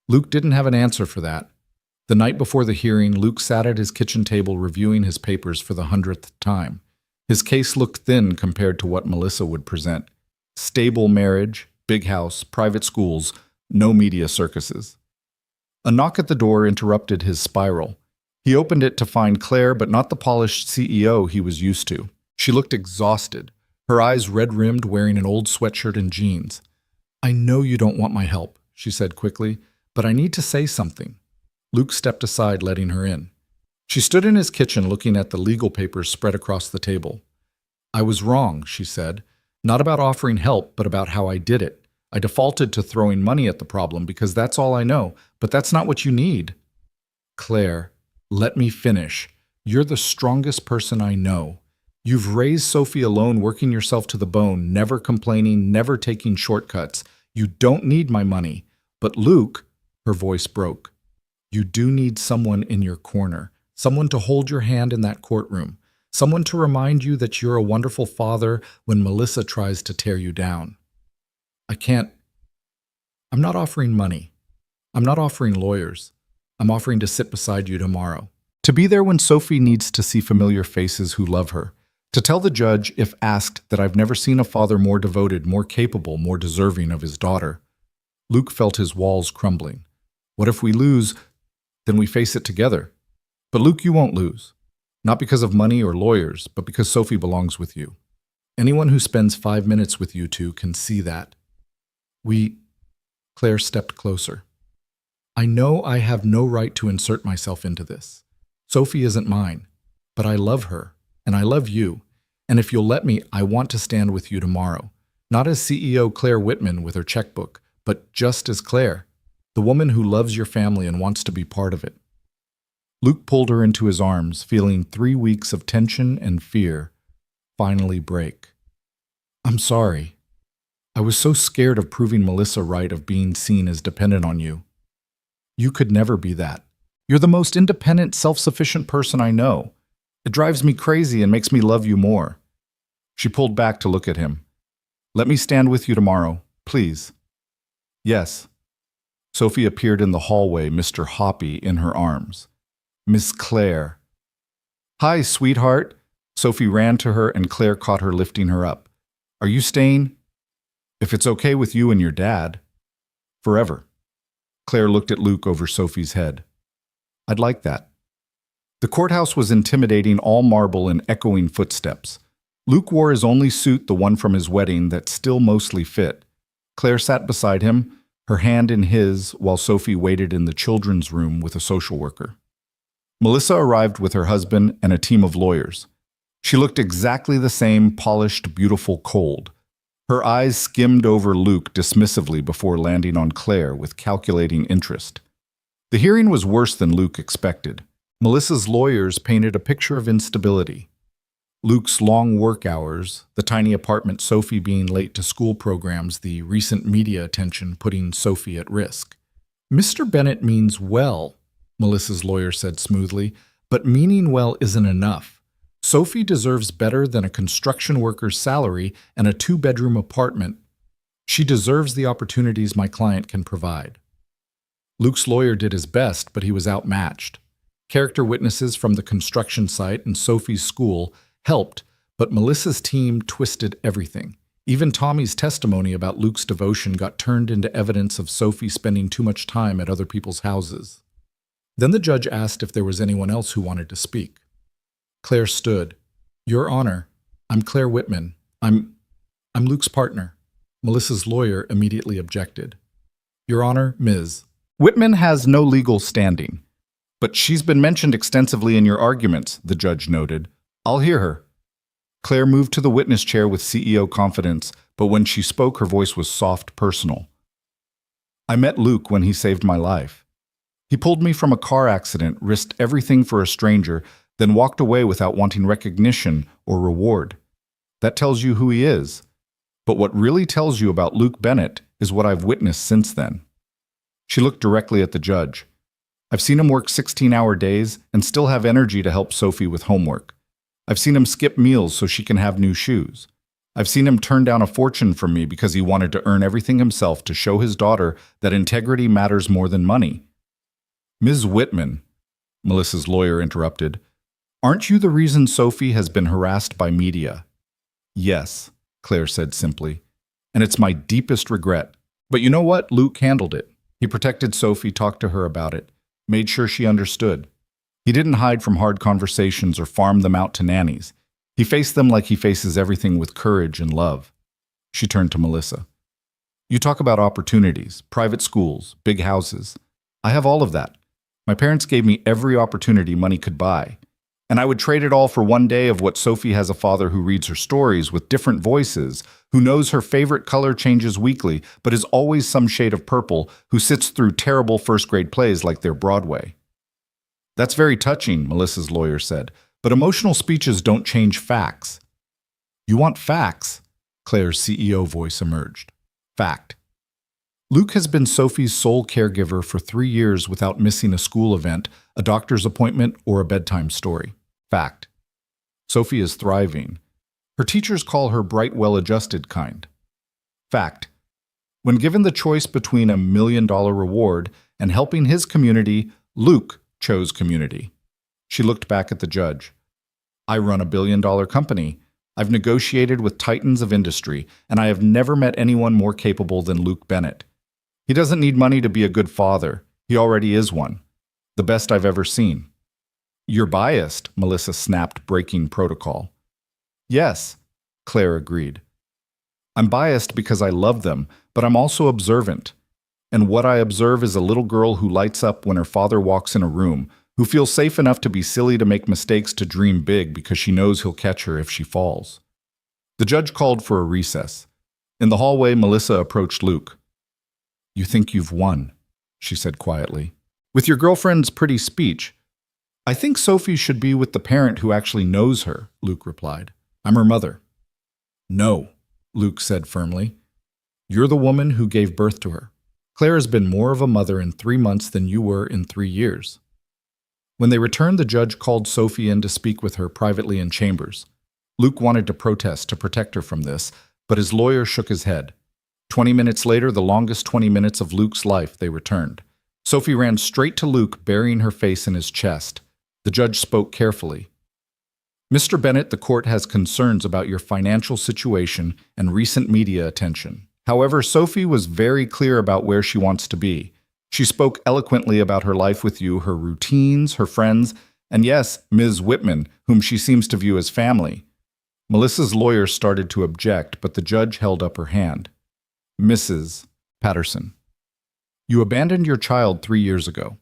Luke didn't have an answer for that. The night before the hearing, Luke sat at his kitchen table reviewing his papers for the 100th time. His case looked thin compared to what Melissa would present. Stable marriage, big house, private schools, no media circuses. A knock at the door interrupted his spiral. He opened it to find Claire, but not the polished CEO he was used to. She looked exhausted, her eyes red-rimmed, wearing an old sweatshirt and jeans. "I know you don't want my help," she said quickly, "but I need to say something." Luke stepped aside, letting her in. She stood in his kitchen looking at the legal papers spread across the table. "I was wrong," she said. "Not about offering help, but about how I did it. I defaulted to throwing money at the problem because that's all I know, but that's not what you need." "Claire, let me finish. You're the strongest person I know. You've raised Sophie alone, working yourself to the bone, never complaining, never taking shortcuts. You don't need my money. But Luke," her voice broke, "you do need someone in your corner, someone to hold your hand in that courtroom, someone to remind you that you're a wonderful father when Melissa tries to tear you down." "I can't. I'm not offering money. I'm not offering lawyers. I'm offering to sit beside you tomorrow. To be there when Sophie needs to see familiar faces who love her. To tell the judge, if asked, that I've never seen a father more devoted, more capable, more deserving of his daughter." Luke felt his walls crumbling. "What if we lose? Then we face it together." "But Luke, you won't lose. Not because of money or lawyers, but because Sophie belongs with you. Anyone who spends 5 minutes with you two can see that." Claire stepped closer. "I know I have no right to insert myself into this. Sophie isn't mine, but I love her, and I love you, and if you'll let me, I want to stand with you tomorrow. Not as CEO Claire Whitman with her checkbook, but just as Claire, the woman who loves your family and wants to be part of it." Luke pulled her into his arms, feeling 3 weeks of tension and fear finally break. "I'm sorry. I was so scared of proving Melissa right, of being seen as dependent on you. You could never be that. You're the most independent, self-sufficient person I know. It drives me crazy and makes me love you more." She pulled back to look at him. "Let me stand with you tomorrow, please." "Yes." Sophie appeared in the hallway, Mr. Hoppy in her arms. "Miss Claire." "Hi, sweetheart." Sophie ran to her and Claire caught her, lifting her up. "Are you staying?" "If it's okay with you and your dad." "Forever." Claire looked at Luke over Sophie's head. "I'd like that." The courthouse was intimidating, all marble and echoing footsteps. Luke wore his only suit, the one from his wedding, that still mostly fit. Claire sat beside him, her hand in his, while Sophie waited in the children's room with a social worker. Melissa arrived with her husband and a team of lawyers. She looked exactly the same, polished, beautiful, cold. Her eyes skimmed over Luke dismissively before landing on Claire with calculating interest. The hearing was worse than Luke expected. Melissa's lawyers painted a picture of instability. Luke's long work hours, the tiny apartment, Sophie being late to school programs, the recent media attention putting Sophie at risk. "Mr. Bennett means well," Melissa's lawyer said smoothly, "but meaning well isn't enough. Sophie deserves better than a construction worker's salary and a 2-bedroom apartment. She deserves the opportunities my client can provide." Luke's lawyer did his best, but he was outmatched. Character witnesses from the construction site and Sophie's school helped, but Melissa's team twisted everything. Even Tommy's testimony about Luke's devotion got turned into evidence of Sophie spending too much time at other people's houses. Then the judge asked if there was anyone else who wanted to speak. Claire stood. "Your Honor, I'm Claire Whitman. I'm Luke's partner." Melissa's lawyer immediately objected. "Your Honor, Ms. Whitman has no legal standing, but she's been mentioned extensively in your arguments," the judge noted. "I'll hear her." Claire moved to the witness chair with CEO confidence, but when she spoke, her voice was soft, personal. "I met Luke when he saved my life. He pulled me from a car accident, risked everything for a stranger, then walked away without wanting recognition or reward. That tells you who he is. But what really tells you about Luke Bennett is what I've witnessed since then." She looked directly at the judge. "I've seen him work 16-hour days and still have energy to help Sophie with homework. I've seen him skip meals so she can have new shoes. I've seen him turn down a fortune from me because he wanted to earn everything himself to show his daughter that integrity matters more than money." "Ms. Whitman," Melissa's lawyer interrupted, "aren't you the reason Sophie has been harassed by media?" "Yes," Claire said simply, "and it's my deepest regret. But you know what? Luke handled it. He protected Sophie, talked to her about it, made sure she understood. He didn't hide from hard conversations or farm them out to nannies. He faced them like he faces everything with courage and love." She turned to Melissa. "You talk about opportunities, private schools, big houses. I have all of that. My parents gave me every opportunity money could buy. And I would trade it all for one day of what Sophie has: a father who reads her stories with different voices, who knows her favorite color changes weekly, but is always some shade of purple, who sits through terrible first-grade plays like they're Broadway." "That's very touching," Melissa's lawyer said, "but emotional speeches don't change facts." "You want facts?" Claire's CEO voice emerged. "Fact. Luke has been Sophie's sole caregiver for 3 years without missing a school event, a doctor's appointment, or a bedtime story. Fact. Sophie is thriving. Her teachers call her bright, well-adjusted kind. Fact. When given the choice between $1 million reward and helping his community, Luke chose community." She looked back at the judge. "I run a billion-dollar company. I've negotiated with titans of industry, and I have never met anyone more capable than Luke Bennett. He doesn't need money to be a good father. He already is one. The best I've ever seen." "You're biased," Melissa snapped, breaking protocol. "Yes," Claire agreed. "I'm biased because I love them, but I'm also observant. And what I observe is a little girl who lights up when her father walks in a room, who feels safe enough to be silly, to make mistakes, to dream big because she knows he'll catch her if she falls." The judge called for a recess. In the hallway, Melissa approached Luke. "You think you've won," she said quietly. "With your girlfriend's pretty speech." "I think Sophie should be with the parent who actually knows her," Luke replied. "I'm her mother." "No," Luke said firmly. "You're the woman who gave birth to her. Claire has been more of a mother in 3 months than you were in 3 years. When they returned, the judge called Sophie in to speak with her privately in chambers. Luke wanted to protest to protect her from this, but his lawyer shook his head. 20 minutes later, the longest 20 minutes of Luke's life, they returned. Sophie ran straight to Luke, burying her face in his chest. The judge spoke carefully. "Mr. Bennett, the court has concerns about your financial situation and recent media attention. However, Sophie was very clear about where she wants to be. She spoke eloquently about her life with you, her routines, her friends, and yes, Ms. Whitman, whom she seems to view as family." Melissa's lawyer started to object, but the judge held up her hand. "Mrs. Patterson, you abandoned your child 3 years ago.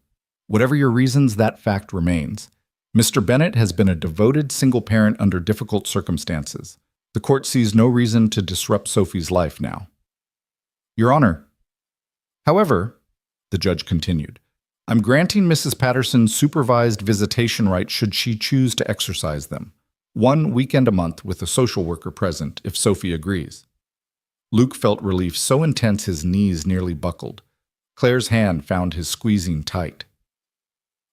Whatever your reasons, that fact remains. Mr. Bennett has been a devoted single parent under difficult circumstances. The court sees no reason to disrupt Sophie's life now." "Your Honor. However," the judge continued, "I'm granting Mrs. Patterson supervised visitation rights should she choose to exercise them. 1 weekend a month with a social worker present, if Sophie agrees." Luke felt relief so intense his knees nearly buckled. Claire's hand found his squeezing tight.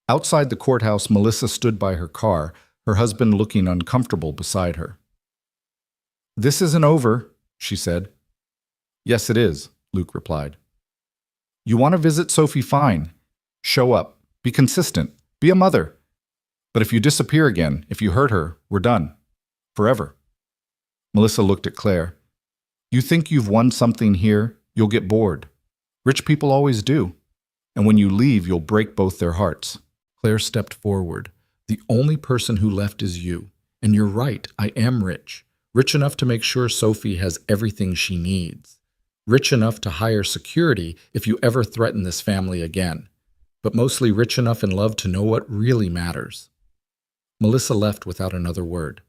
Outside the courthouse, Melissa stood by her car, her husband looking uncomfortable beside her. "This isn't over," she said. "Yes, it is," Luke replied. "You want to visit Sophie? Fine. Show up. Be consistent. Be a mother. But if you disappear again, if you hurt her, we're done. Forever." Melissa looked at Claire. You think you've won something here, you'll get bored. Rich people always do. And when you leave, you'll break both their hearts. Claire stepped forward. The only person who left is you. And you're right, I am rich. Rich enough to make sure Sophie has everything she needs. Rich enough to hire security if you ever threaten this family again. But mostly rich enough in love to know what really matters. Melissa left without another word.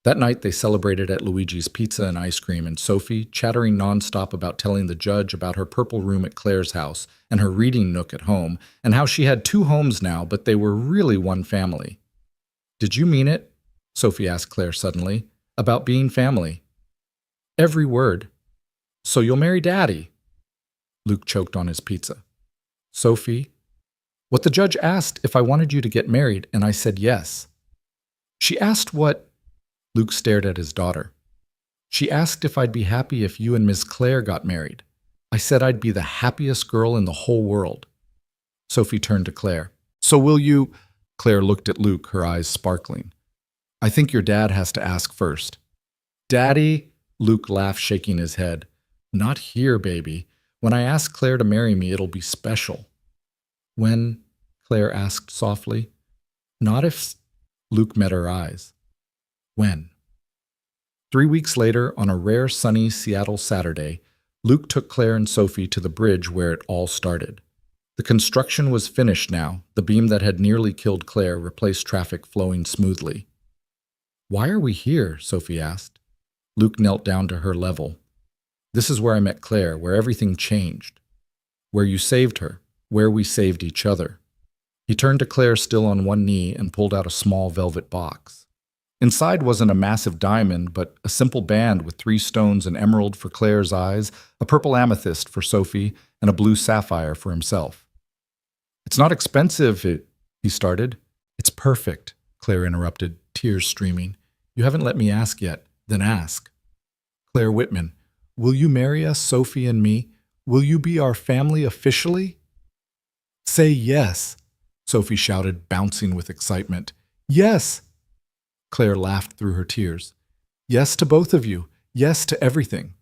That night, they celebrated at Luigi's Pizza and Ice Cream, and Sophie, chattering nonstop about telling the judge about her purple room at Claire's house and her reading nook at home, and how she had 2 homes now, but they were really one family. Did you mean it? Sophie asked Claire suddenly. About being family. Every word. So you'll marry Daddy? Luke choked on his pizza. Sophie, what the judge asked if I wanted you to get married, and I said yes. She asked what? Luke stared at his daughter. She asked if I'd be happy if you and Miss Claire got married. I said I'd be the happiest girl in the whole world. Sophie turned to Claire. So will you? Claire looked at Luke, her eyes sparkling. I think your dad has to ask first. Daddy? Luke laughed, shaking his head. Not here, baby. When I ask Claire to marry me, it'll be special. When? Claire asked softly. Not if... Luke met her eyes. When? 3 weeks later, on a rare sunny Seattle Saturday, Luke took Claire and Sophie to the bridge where it all started. The construction was finished now. The beam that had nearly killed Claire replaced traffic flowing smoothly. Why are we here? Sophie asked. Luke knelt down to her level. This is where I met Claire, where everything changed. Where you saved her, where we saved each other. He turned to Claire still on one knee and pulled out a small velvet box. Inside wasn't a massive diamond, but a simple band with 3 stones, an emerald for Claire's eyes, a purple amethyst for Sophie, and a blue sapphire for himself. It's not expensive, he started. It's perfect, Claire interrupted, tears streaming. You haven't let me ask yet. Then ask. Claire Whitman, will you marry us, Sophie and me? Will you be our family officially? Say yes, Sophie shouted, bouncing with excitement. Yes! Claire laughed through her tears. Yes to both of you. Yes to everything.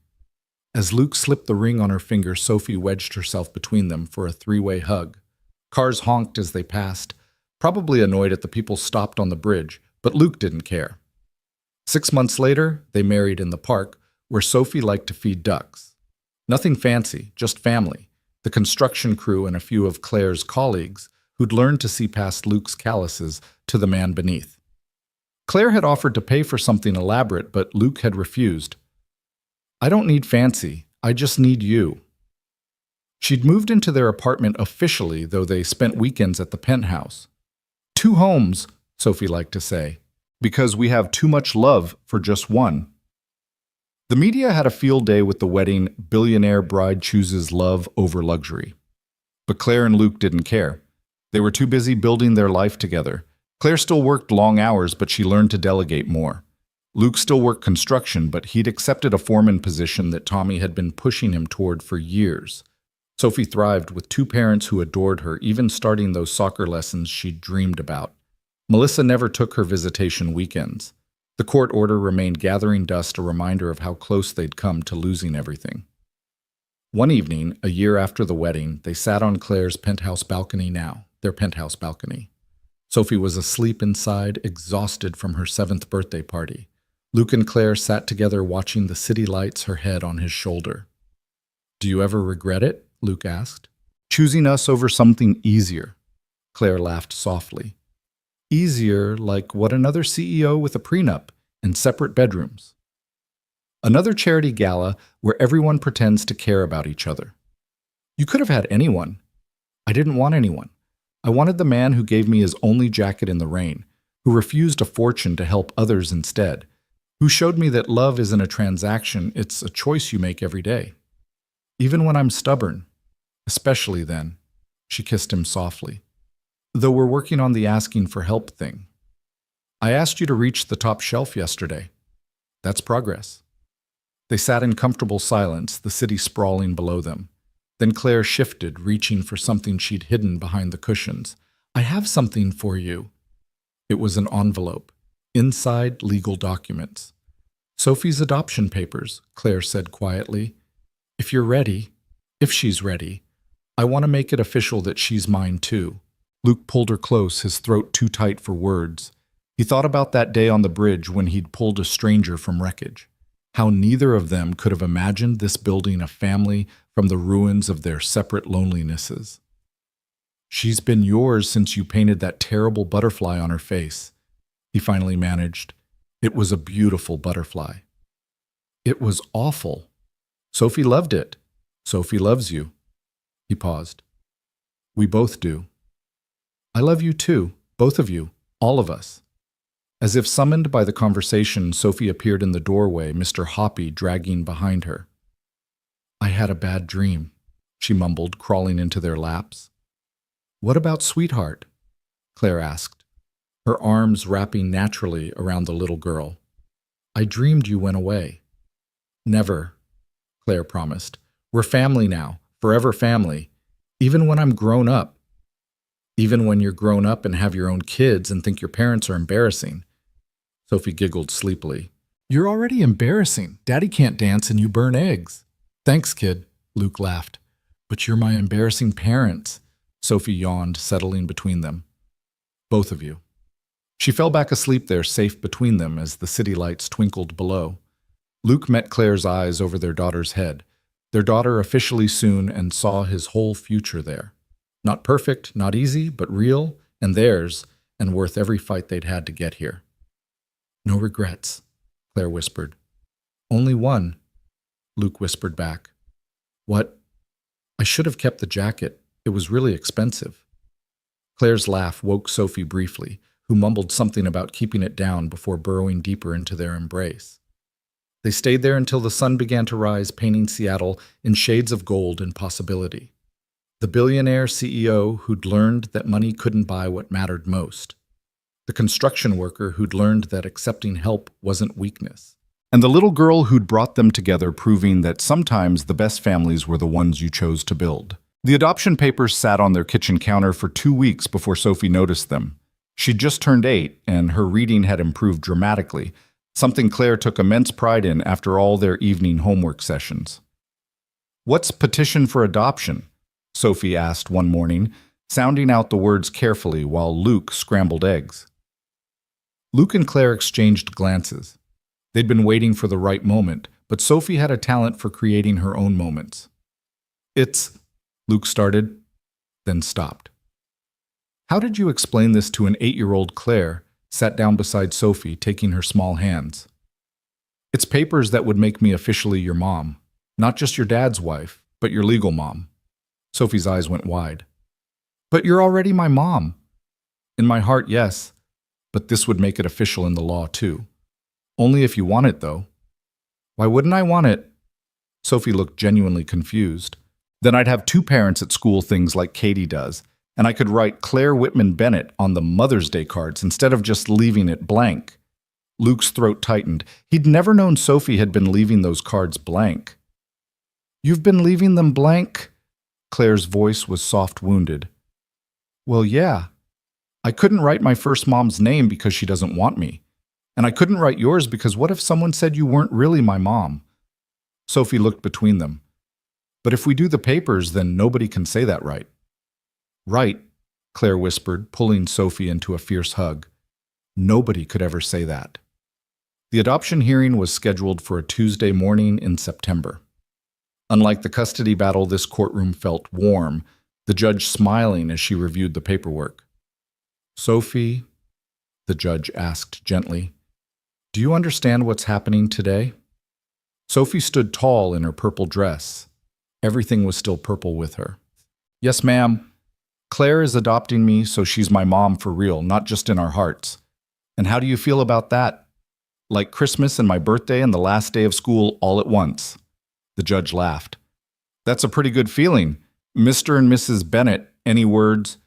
As Luke slipped the ring on her finger, Sophie wedged herself between them for a 3-way hug. Cars honked as they passed, probably annoyed at the people stopped on the bridge, but Luke didn't care. 6 months later, they married in the park, where Sophie liked to feed ducks. Nothing fancy, just family, the construction crew and a few of Claire's colleagues who'd learned to see past Luke's calluses to the man beneath. Claire had offered to pay for something elaborate, but Luke had refused. I don't need fancy, I just need you. She'd moved into their apartment officially, though they spent weekends at the penthouse. 2 homes, Sophie liked to say, because we have too much love for just one. The media had a field day with the wedding Billionaire Bride Chooses Love Over Luxury. But Claire and Luke didn't care. They were too busy building their life together. Claire still worked long hours, but she learned to delegate more. Luke still worked construction, but he'd accepted a foreman position that Tommy had been pushing him toward for years. Sophie thrived with 2 parents who adored her, even starting those soccer lessons she'd dreamed about. Melissa never took her visitation weekends. The court order remained gathering dust, a reminder of how close they'd come to losing everything. One evening, a year after the wedding, they sat on Claire's penthouse balcony now, their penthouse balcony. Sophie was asleep inside, exhausted from her 7th birthday party. Luke and Claire sat together watching the city lights, her head on his shoulder. Do you ever regret it? Luke asked. Choosing us over something easier. Claire laughed softly. Easier like what another CEO with a prenup and separate bedrooms. Another charity gala where everyone pretends to care about each other. You could have had anyone. I didn't want anyone. I wanted the man who gave me his only jacket in the rain, who refused a fortune to help others instead, who showed me that love isn't a transaction, it's a choice you make every day. Even when I'm stubborn, especially then, she kissed him softly. Though we're working on the asking for help thing. I asked you to reach the top shelf yesterday. That's progress. They sat in comfortable silence, the city sprawling below them. Then Claire shifted, reaching for something she'd hidden behind the cushions. I have something for you. It was an envelope. Inside, legal documents. Sophie's adoption papers, Claire said quietly. If you're ready, if she's ready, I want to make it official that she's mine too. Luke pulled her close, his throat too tight for words. He thought about that day on the bridge when he'd pulled a stranger from wreckage. How neither of them could have imagined this building a family from the ruins of their separate lonelinesses. She's been yours since you painted that terrible butterfly on her face, he finally managed. It was a beautiful butterfly. It was awful. Sophie loved it. Sophie loves you. He paused. We both do. I love you too, both of you, all of us. As if summoned by the conversation, Sophie appeared in the doorway, Mr. Hoppy dragging behind her. I had a bad dream, she mumbled, crawling into their laps. What about Sweetheart? Claire asked, her arms wrapping naturally around the little girl. I dreamed you went away. Never, Claire promised. We're family now, forever family, even when I'm grown up. Even when you're grown up and have your own kids and think your parents are embarrassing. Sophie giggled sleepily. You're already embarrassing. Daddy can't dance and you burn eggs. Thanks, kid, Luke laughed. But you're my embarrassing parents, Sophie yawned, settling between them. Both of you. She fell back asleep there, safe between them as the city lights twinkled below. Luke met Claire's eyes over their daughter's head, their daughter officially soon, and saw his whole future there. Not perfect, not easy, but real, and theirs, and worth every fight they'd had to get here. No regrets, Claire whispered. Only one, Luke whispered back. What? I should have kept the jacket. It was really expensive. Claire's laugh woke Sophie briefly, who mumbled something about keeping it down before burrowing deeper into their embrace. They stayed there until the sun began to rise, painting Seattle in shades of gold and possibility. The billionaire CEO who'd learned that money couldn't buy what mattered most. The construction worker who'd learned that accepting help wasn't weakness. And the little girl who'd brought them together, proving that sometimes the best families were the ones you chose to build. The adoption papers sat on their kitchen counter for 2 weeks before Sophie noticed them. She'd just turned 8, and her reading had improved dramatically, something Claire took immense pride in after all their evening homework sessions. What's petition for adoption? Sophie asked one morning, sounding out the words carefully while Luke scrambled eggs. Luke and Claire exchanged glances. They'd been waiting for the right moment, but Sophie had a talent for creating her own moments. It's, Luke started, then stopped. How did you explain this to an 8-year-old Claire, sat down beside Sophie, taking her small hands? It's papers that would make me officially your mom, not just your dad's wife, but your legal mom. Sophie's eyes went wide. But you're already my mom. In my heart, yes, but this would make it official in the law too. Only if you want it, though. Why wouldn't I want it? Sophie looked genuinely confused. Then I'd have 2 parents at school things like Katie does, and I could write Claire Whitman Bennett on the Mother's Day cards instead of just leaving it blank. Luke's throat tightened. He'd never known Sophie had been leaving those cards blank. You've been leaving them blank? Claire's voice was soft wounded. Well, yeah. I couldn't write my first mom's name because she doesn't want me. And I couldn't write yours because what if someone said you weren't really my mom? Sophie looked between them. But if we do the papers, then nobody can say that, right? Right, Claire whispered, pulling Sophie into a fierce hug. Nobody could ever say that. The adoption hearing was scheduled for a Tuesday morning in September. Unlike the custody battle, this courtroom felt warm, the judge smiling as she reviewed the paperwork. Sophie, the judge asked gently, do you understand what's happening today? Sophie stood tall in her purple dress. Everything was still purple with her. Yes, ma'am. Claire is adopting me, so she's my mom for real, not just in our hearts. And how do you feel about that? Like Christmas and my birthday and the last day of school all at once. The judge laughed. That's a pretty good feeling. Mr. and Mrs. Bennett, any words?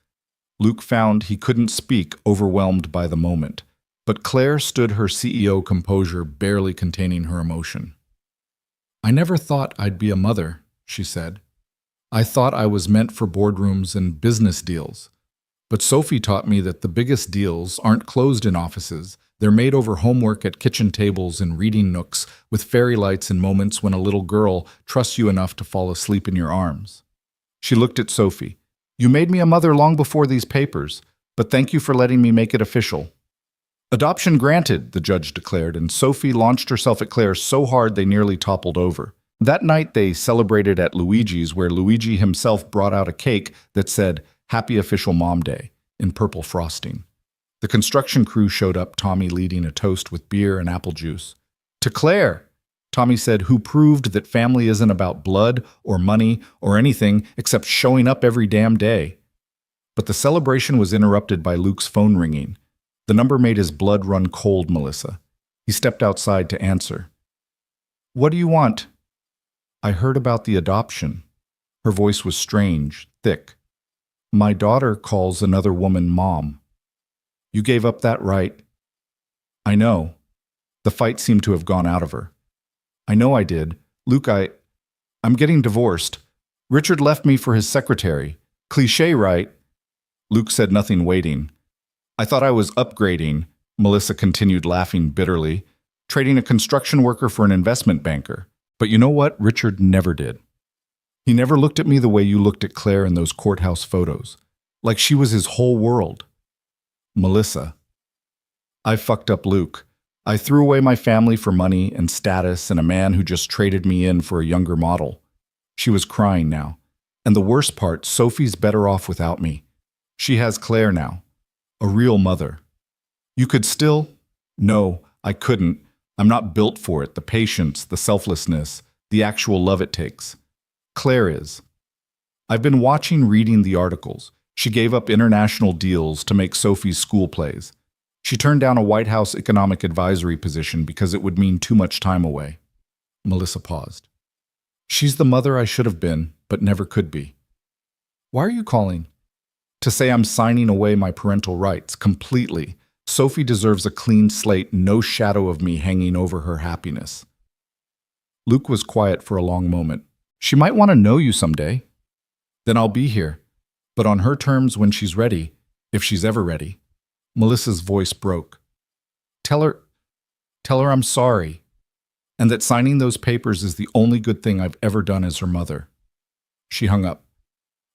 Luke found he couldn't speak, overwhelmed by the moment. But Claire stood her CEO composure, barely containing her emotion. I never thought I'd be a mother, she said. I thought I was meant for boardrooms and business deals. But Sophie taught me that the biggest deals aren't closed in offices. They're made over homework at kitchen tables and reading nooks with fairy lights in moments when a little girl trusts you enough to fall asleep in your arms. She looked at Sophie. You made me a mother long before these papers, but thank you for letting me make it official. Adoption granted, the judge declared, and Sophie launched herself at Claire so hard they nearly toppled over. That night they celebrated at Luigi's, where Luigi himself brought out a cake that said, Happy Official Mom Day, in purple frosting. The construction crew showed up, Tommy leading a toast with beer and apple juice. To Claire, Tommy said, who proved that family isn't about blood or money or anything except showing up every damn day. But the celebration was interrupted by Luke's phone ringing. The number made his blood run cold, Melissa. He stepped outside to answer. What do you want? I heard about the adoption. Her voice was strange, thick. My daughter calls another woman mom. You gave up that right. I know. The fight seemed to have gone out of her. I know I did. Luke, I'm getting divorced. Richard left me for his secretary. Cliché, right? Luke said nothing, waiting. I thought I was upgrading, Melissa continued, laughing bitterly, trading a construction worker for an investment banker. But you know what? Richard never did. He never looked at me the way you looked at Claire in those courthouse photos, like she was his whole world. Melissa. I fucked up Luke. I threw away my family for money and status and a man who just traded me in for a younger model. She was crying now. And the worst part, Sophie's better off without me. She has Claire now. A real mother. You could still? No, I couldn't. I'm not built for it, the patience, the selflessness, the actual love it takes. Claire is. I've been reading the articles. She gave up international deals to make Sophie's school plays. She turned down a White House economic advisory position because it would mean too much time away. Melissa paused. She's the mother I should have been, but never could be. Why are you calling? To say I'm signing away my parental rights completely. Sophie deserves a clean slate, no shadow of me hanging over her happiness. Luke was quiet for a long moment. She might want to know you someday. Then I'll be here. But on her terms when she's ready, if she's ever ready. Melissa's voice broke. Tell her I'm sorry, and that signing those papers is the only good thing I've ever done as her mother. She hung up.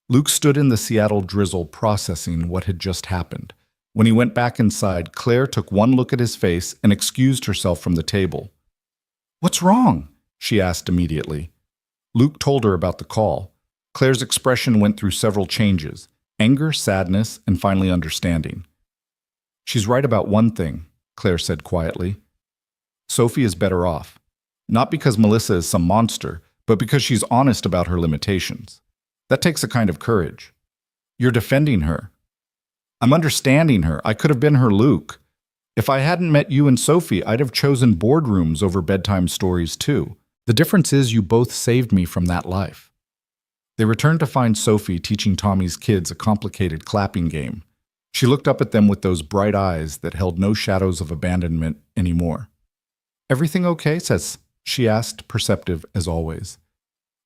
Luke stood in the Seattle drizzle processing what had just happened. When he went back inside, Claire took one look at his face and excused herself from the table. What's wrong? She asked immediately. Luke told her about the call. Claire's expression went through several changes: anger, sadness, and finally understanding. She's right about one thing, Claire said quietly. Sophie is better off. Not because Melissa is some monster, but because she's honest about her limitations. That takes a kind of courage. You're defending her. I'm understanding her. I could have been her Luke. If I hadn't met you and Sophie, I'd have chosen boardrooms over bedtime stories too. The difference is you both saved me from that life. They returned to find Sophie teaching Tommy's kids a complicated clapping game. She looked up at them with those bright eyes that held no shadows of abandonment anymore. Everything okay, Seth? She asked, perceptive as always.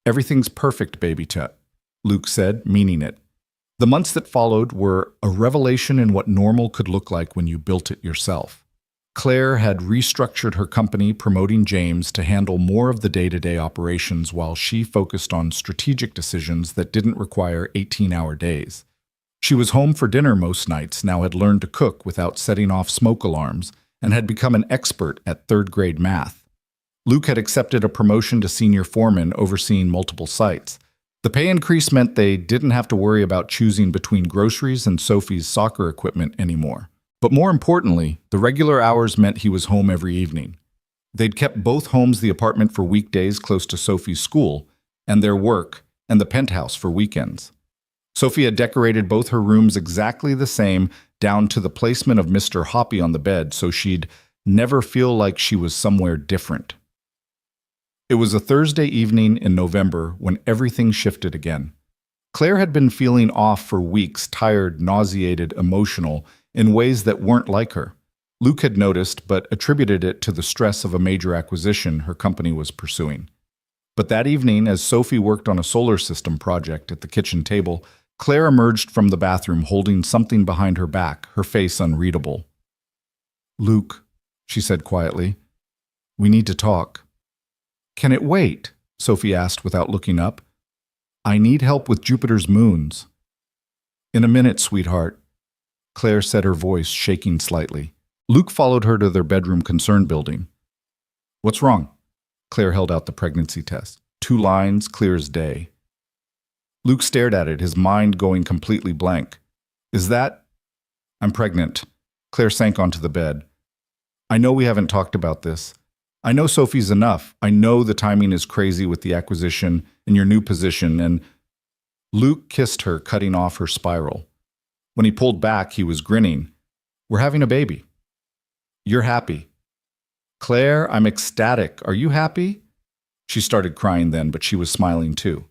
Everything's perfect, baby tut, Luke said, meaning it. The months that followed were a revelation in what normal could look like when you built it yourself. Claire had restructured her company, promoting James to handle more of the day-to-day operations while she focused on strategic decisions that didn't require 18-hour days. She was home for dinner most nights, now had learned to cook without setting off smoke alarms, and had become an expert at third-grade math. Luke had accepted a promotion to senior foreman, overseeing multiple sites. The pay increase meant they didn't have to worry about choosing between groceries and Sophie's soccer equipment anymore. But more importantly, the regular hours meant he was home every evening. They'd kept both homes, the apartment for weekdays close to Sophie's school, and their work, and the penthouse for weekends. Sophie had decorated both her rooms exactly the same, down to the placement of Mr. Hoppy on the bed, so she'd never feel like she was somewhere different. It was a Thursday evening in November when everything shifted again. Claire had been feeling off for weeks, tired, nauseated, emotional, in ways that weren't like her. Luke had noticed, but attributed it to the stress of a major acquisition her company was pursuing. But that evening, as Sophie worked on a solar system project at the kitchen table, Claire emerged from the bathroom holding something behind her back, her face unreadable. Luke, she said quietly. "We need to talk." "Can it wait?" Sophie asked without looking up. "I need help with Jupiter's moons." "In a minute, sweetheart," Claire said, her voice shaking slightly. Luke followed her to their bedroom concern building. "What's wrong?" Claire held out the pregnancy test. 2 lines, clear as day. Luke stared at it, his mind going completely blank. "Is that—" "I'm pregnant." Claire sank onto the bed. "I know we haven't talked about this. I know Sophie's enough. I know the timing is crazy with the acquisition and your new position, and—" Luke kissed her, cutting off her spiral. When he pulled back, he was grinning. "We're having a baby." "You're happy." "Claire, I'm ecstatic. Are you happy?" She started crying then, but she was smiling too.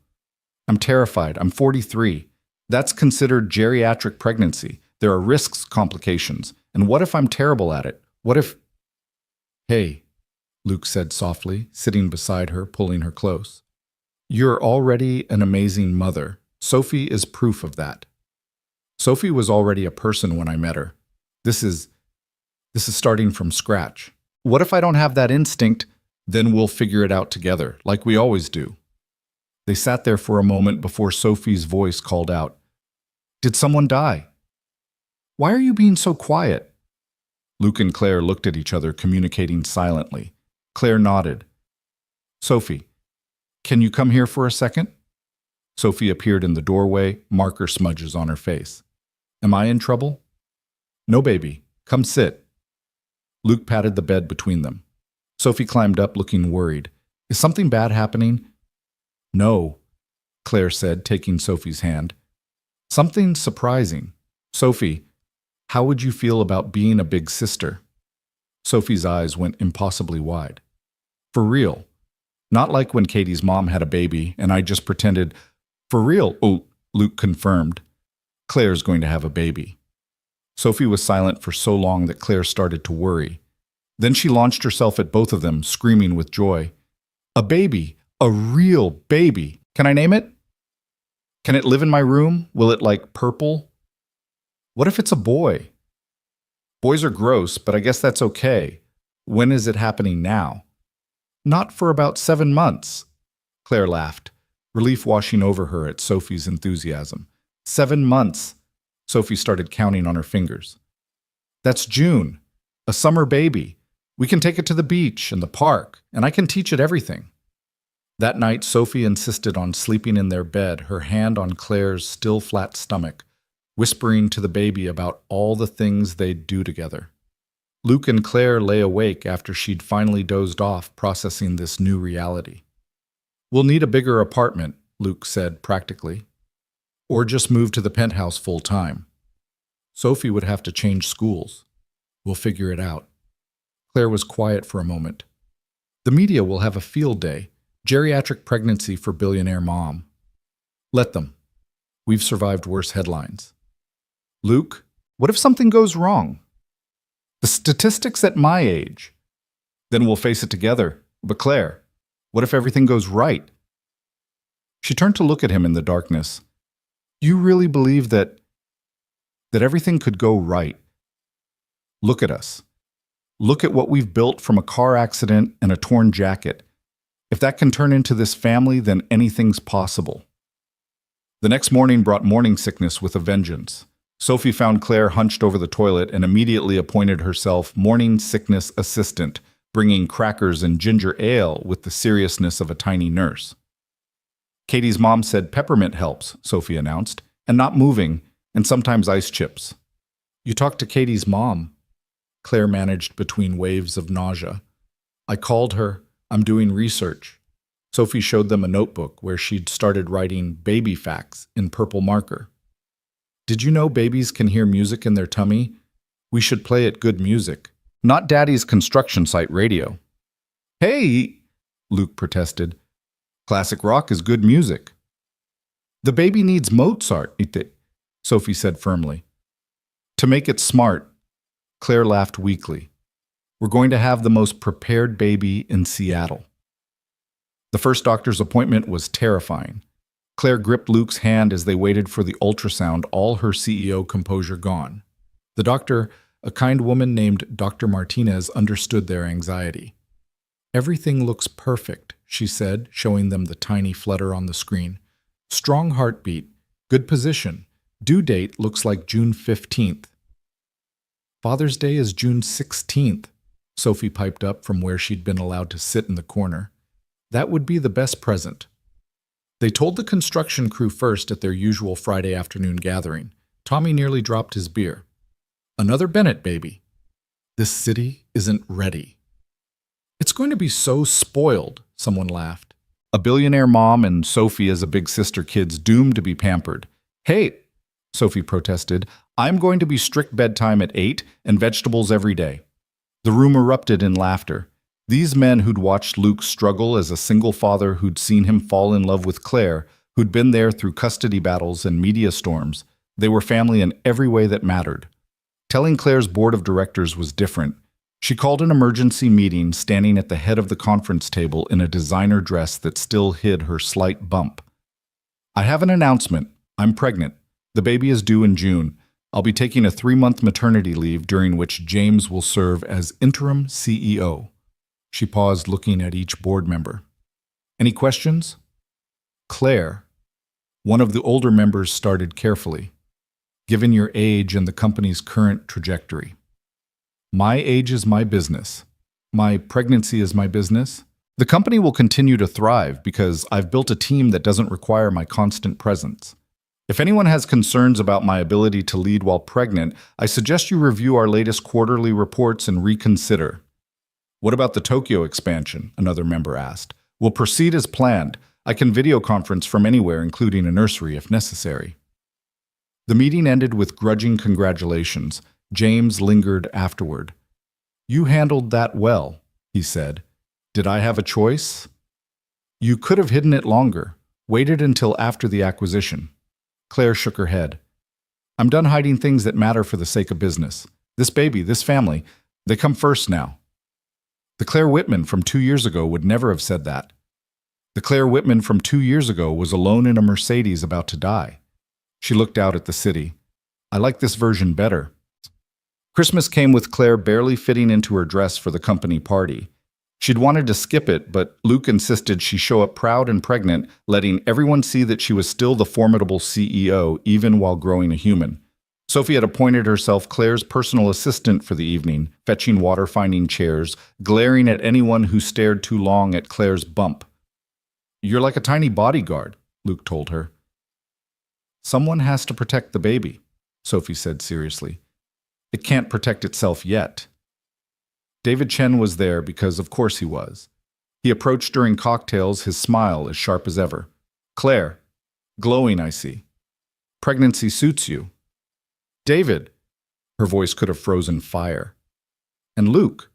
"I'm terrified. I'm 43. That's considered geriatric pregnancy. There are risks, complications. And what if I'm terrible at it? What if—" "Hey," Luke said softly, sitting beside her, pulling her close. "You're already an amazing mother. Sophie is proof of that. Sophie was already a person when I met her. This is starting from scratch. What if I don't have that instinct? Then we'll figure it out together, like we always do." They sat there for a moment before Sophie's voice called out, "Did someone die?" "Why are you being so quiet?" Luke and Claire looked at each other, communicating silently. Claire nodded. "Sophie, can you come here for a second?" Sophie appeared in the doorway, marker smudges on her face. "Am I in trouble?" "No, baby. Come sit." Luke patted the bed between them. Sophie climbed up, looking worried. "Is something bad happening?" "No," Claire said, taking Sophie's hand. "Something surprising. Sophie, how would you feel about being a big sister?" Sophie's eyes went impossibly wide. "For real. Not like when Katie's mom had a baby and I just pretended—" "For real," Luke confirmed. "Claire's going to have a baby." Sophie was silent for so long that Claire started to worry. Then she launched herself at both of them, screaming with joy. "A baby! A real baby! Can I name it? Can it live in my room? Will it like purple? What if it's a boy? Boys are gross, but I guess that's okay. When is it happening now?" "Not for about 7 months." Claire laughed, relief washing over her at Sophie's enthusiasm. 7 months. Sophie started counting on her fingers. "That's June. A summer baby. We can take it to the beach and the park, and I can teach it everything." That night, Sophie insisted on sleeping in their bed, her hand on Claire's still flat stomach, whispering to the baby about all the things they'd do together. Luke and Claire lay awake after she'd finally dozed off, processing this new reality. "We'll need a bigger apartment," Luke said practically. "Or just move to the penthouse full time. Sophie would have to change schools. We'll figure it out." Claire was quiet for a moment. "The media will have a field day. Geriatric pregnancy for billionaire mom." "Let them. We've survived worse headlines." "Luke, what if something goes wrong?" "The statistics at my age." "Then we'll face it together. But Claire, what if everything goes right?" She turned to look at him in the darkness. "You really believe that everything could go right? Look at us. Look at what we've built from a car accident and a torn jacket. If that can turn into this family, then anything's possible." The next morning brought morning sickness with a vengeance. Sophie found Claire hunched over the toilet and immediately appointed herself morning sickness assistant, bringing crackers and ginger ale with the seriousness of a tiny nurse. "Katie's mom said peppermint helps," Sophie announced, "and not moving, and sometimes ice chips." "You talked to Katie's mom," Claire managed between waves of nausea. "I called her. I'm doing research." Sophie showed them a notebook where she'd started writing baby facts in purple marker. "Did you know babies can hear music in their tummy? We should play it good music, not Daddy's construction site radio." "Hey," Luke protested. "Classic rock is good music." "The baby needs Mozart," Sophie said firmly. "To make it smart," Claire laughed weakly. "We're going to have the most prepared baby in Seattle." The first doctor's appointment was terrifying. Claire gripped Luke's hand as they waited for the ultrasound, all her CEO composure gone. The doctor, a kind woman named Dr. Martinez understood their anxiety. "Everything looks perfect," she said, showing them the tiny flutter on the screen. "Strong heartbeat, good position. Due date looks like June 15th. "Father's Day is June 16th, Sophie piped up from where she'd been allowed to sit in the corner. "That would be the best present." They told the construction crew first at their usual Friday afternoon gathering. Tommy nearly dropped his beer. "Another Bennett baby. This city isn't ready." "It's going to be so spoiled," someone laughed. "A billionaire mom and Sophie as a big sister kid's doomed to be pampered." "Hey," Sophie protested, "I'm going to be strict bedtime at 8 and vegetables every day." The room erupted in laughter. These men who'd watched Luke struggle as a single father, who'd seen him fall in love with Claire, who'd been there through custody battles and media storms, they were family in every way that mattered. Telling Claire's board of directors was different. She called an emergency meeting, standing at the head of the conference table in a designer dress that still hid her slight bump. "I have an announcement. I'm pregnant. The baby is due in June. I'll be taking a 3-month maternity leave during which James will serve as interim CEO." She paused, looking at each board member. "Any questions?" "Claire," one of the older members started carefully, "given your age and the company's current trajectory." "My age is my business. My pregnancy is my business. The company will continue to thrive because I've built a team that doesn't require my constant presence. If anyone has concerns about my ability to lead while pregnant, I suggest you review our latest quarterly reports and reconsider." "What about the Tokyo expansion?" another member asked. "We'll proceed as planned. I can video conference from anywhere, including a nursery if necessary." The meeting ended with grudging congratulations. James lingered afterward. "You handled that well," he said. "Did I have a choice?" "You could have hidden it longer, waited until after the acquisition." Claire shook her head. "I'm done hiding things that matter for the sake of business. This baby, this family, they come first now." The Claire Whitman from 2 years ago would never have said that. The Claire Whitman from 2 years ago was alone in a Mercedes about to die. She looked out at the city. "I like this version better." Christmas came with Claire barely fitting into her dress for the company party. She'd wanted to skip it, but Luke insisted she show up proud and pregnant, letting everyone see that she was still the formidable CEO, even while growing a human. Sophie had appointed herself Claire's personal assistant for the evening, fetching water, finding chairs, glaring at anyone who stared too long at Claire's bump. "You're like a tiny bodyguard," Luke told her. "Someone has to protect the baby," Sophie said seriously. "It can't protect itself yet." David Chen was there because of course he was. He approached during cocktails, his smile as sharp as ever. "Claire, glowing, I see. Pregnancy suits you." "David," her voice could have frozen fire. "And Luke."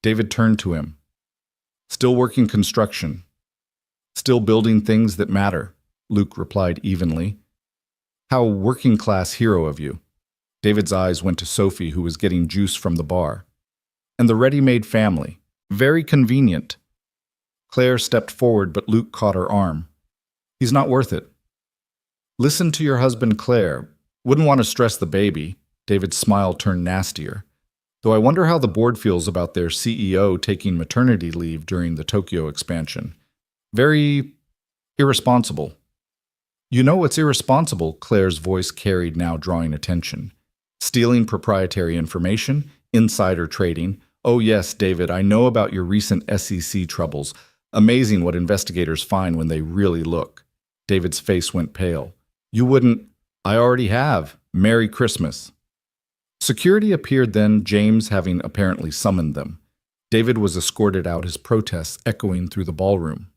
David turned to him. "Still working construction. Still building things that matter," Luke replied evenly. "How working-class hero of you." David's eyes went to Sophie, who was getting juice from the bar. "And the ready-made family. Very convenient." Claire stepped forward, but Luke caught her arm. "He's not worth it." "Listen to your husband, Claire. Wouldn't want to stress the baby." David's smile turned nastier. "Though I wonder how the board feels about their CEO taking maternity leave during the Tokyo expansion. Very irresponsible." "You know what's irresponsible?" Claire's voice carried, now drawing attention. "Stealing proprietary information, insider trading. Oh yes, David, I know about your recent SEC troubles. Amazing what investigators find when they really look." David's face went pale. "You wouldn't—" "I already have. Merry Christmas." Security appeared then, James having apparently summoned them. David was escorted out, his protests echoing through the ballroom.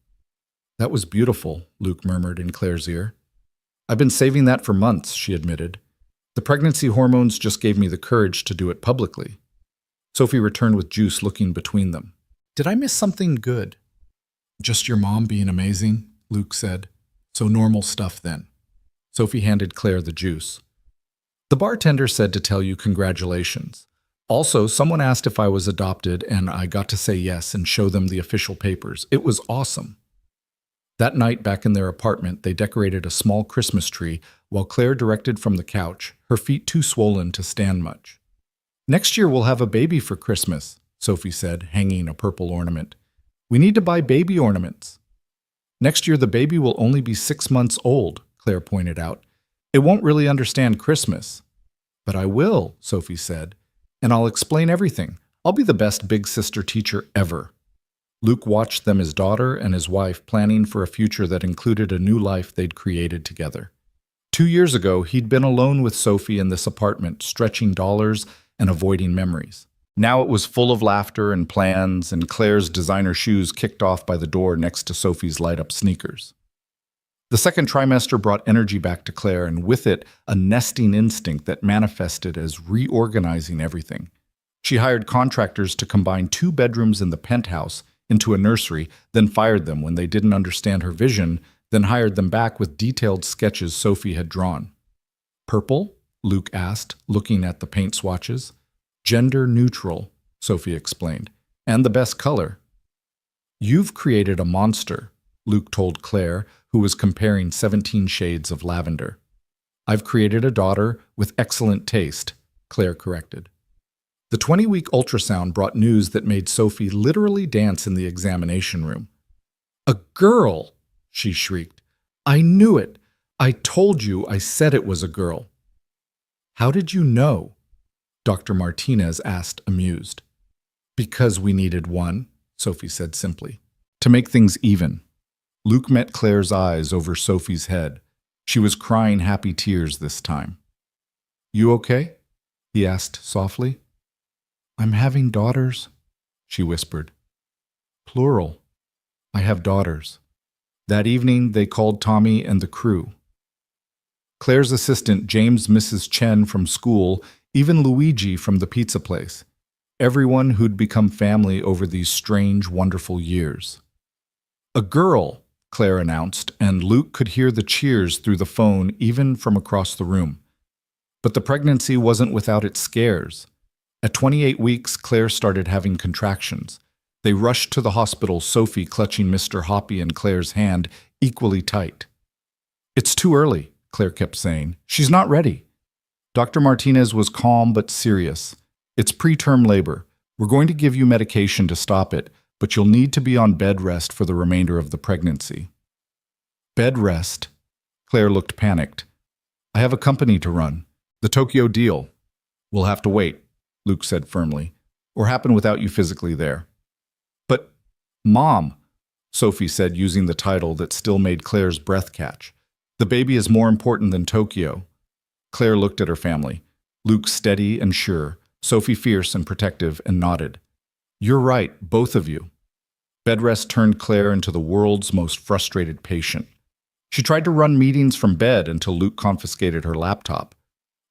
"That was beautiful," Luke murmured in Claire's ear. "I've been saving that for months," she admitted. "The pregnancy hormones just gave me the courage to do it publicly." Sophie returned with juice, looking between them. "Did I miss something good?" "Just your mom being amazing," Luke said. "So normal stuff then." Sophie handed Claire the juice. "The bartender said to tell you congratulations. Also, someone asked if I was adopted, and I got to say yes and show them the official papers. It was awesome." That night, back in their apartment, they decorated a small Christmas tree while Claire directed from the couch, her feet too swollen to stand much. Next year we'll have a baby for Christmas, Sophie said, hanging a purple ornament. We need to buy baby ornaments. Next year the baby will only be 6 months old, Claire pointed out. It won't really understand Christmas. But I will, Sophie said, and I'll explain everything. I'll be the best big sister teacher ever. Luke watched them, his daughter and his wife, planning for a future that included a new life they'd created together. 2 years ago, he'd been alone with Sophie in this apartment, stretching dollars and avoiding memories. Now it was full of laughter and plans, and Claire's designer shoes kicked off by the door next to Sophie's light-up sneakers. The second trimester brought energy back to Claire, and with it, a nesting instinct that manifested as reorganizing everything. She hired contractors to combine 2 bedrooms in the penthouse into a nursery, then fired them when they didn't understand her vision, then hired them back with detailed sketches Sophie had drawn. Purple? Luke asked, looking at the paint swatches. Gender neutral, Sophie explained, and the best color. You've created a monster, Luke told Claire, who was comparing 17 shades of lavender. I've created a daughter with excellent taste, Claire corrected. The 20-week ultrasound brought news that made Sophie literally dance in the examination room. A girl, she shrieked. I knew it. I told you I said it was a girl. How did you know? Dr. Martinez asked, amused. Because we needed one, Sophie said simply. To make things even. Luke met Claire's eyes over Sophie's head. She was crying happy tears this time. You okay? He asked softly. I'm having daughters, she whispered. Plural. I have daughters. That evening, they called Tommy and the crew. Claire's assistant, James Mrs. Chen from school, even Luigi from the pizza place. Everyone who'd become family over these strange, wonderful years. A girl, Claire announced, and Luke could hear the cheers through the phone even from across the room. But the pregnancy wasn't without its scares. At 28 weeks, Claire started having contractions. They rushed to the hospital, Sophie clutching Mr. Hoppy and Claire's hand equally tight. It's too early, Claire kept saying. She's not ready. Dr. Martinez was calm but serious. It's preterm labor. We're going to give you medication to stop it, but you'll need to be on bed rest for the remainder of the pregnancy. Bed rest? Claire looked panicked. I have a company to run. The Tokyo deal. We'll have to wait, Luke said firmly, or happen without you physically there. But, Mom, Sophie said using the title that still made Claire's breath catch. The baby is more important than Tokyo. Claire looked at her family. Luke steady and sure, Sophie fierce and protective, and nodded. You're right, both of you. Bed rest turned Claire into the world's most frustrated patient. She tried to run meetings from bed until Luke confiscated her laptop.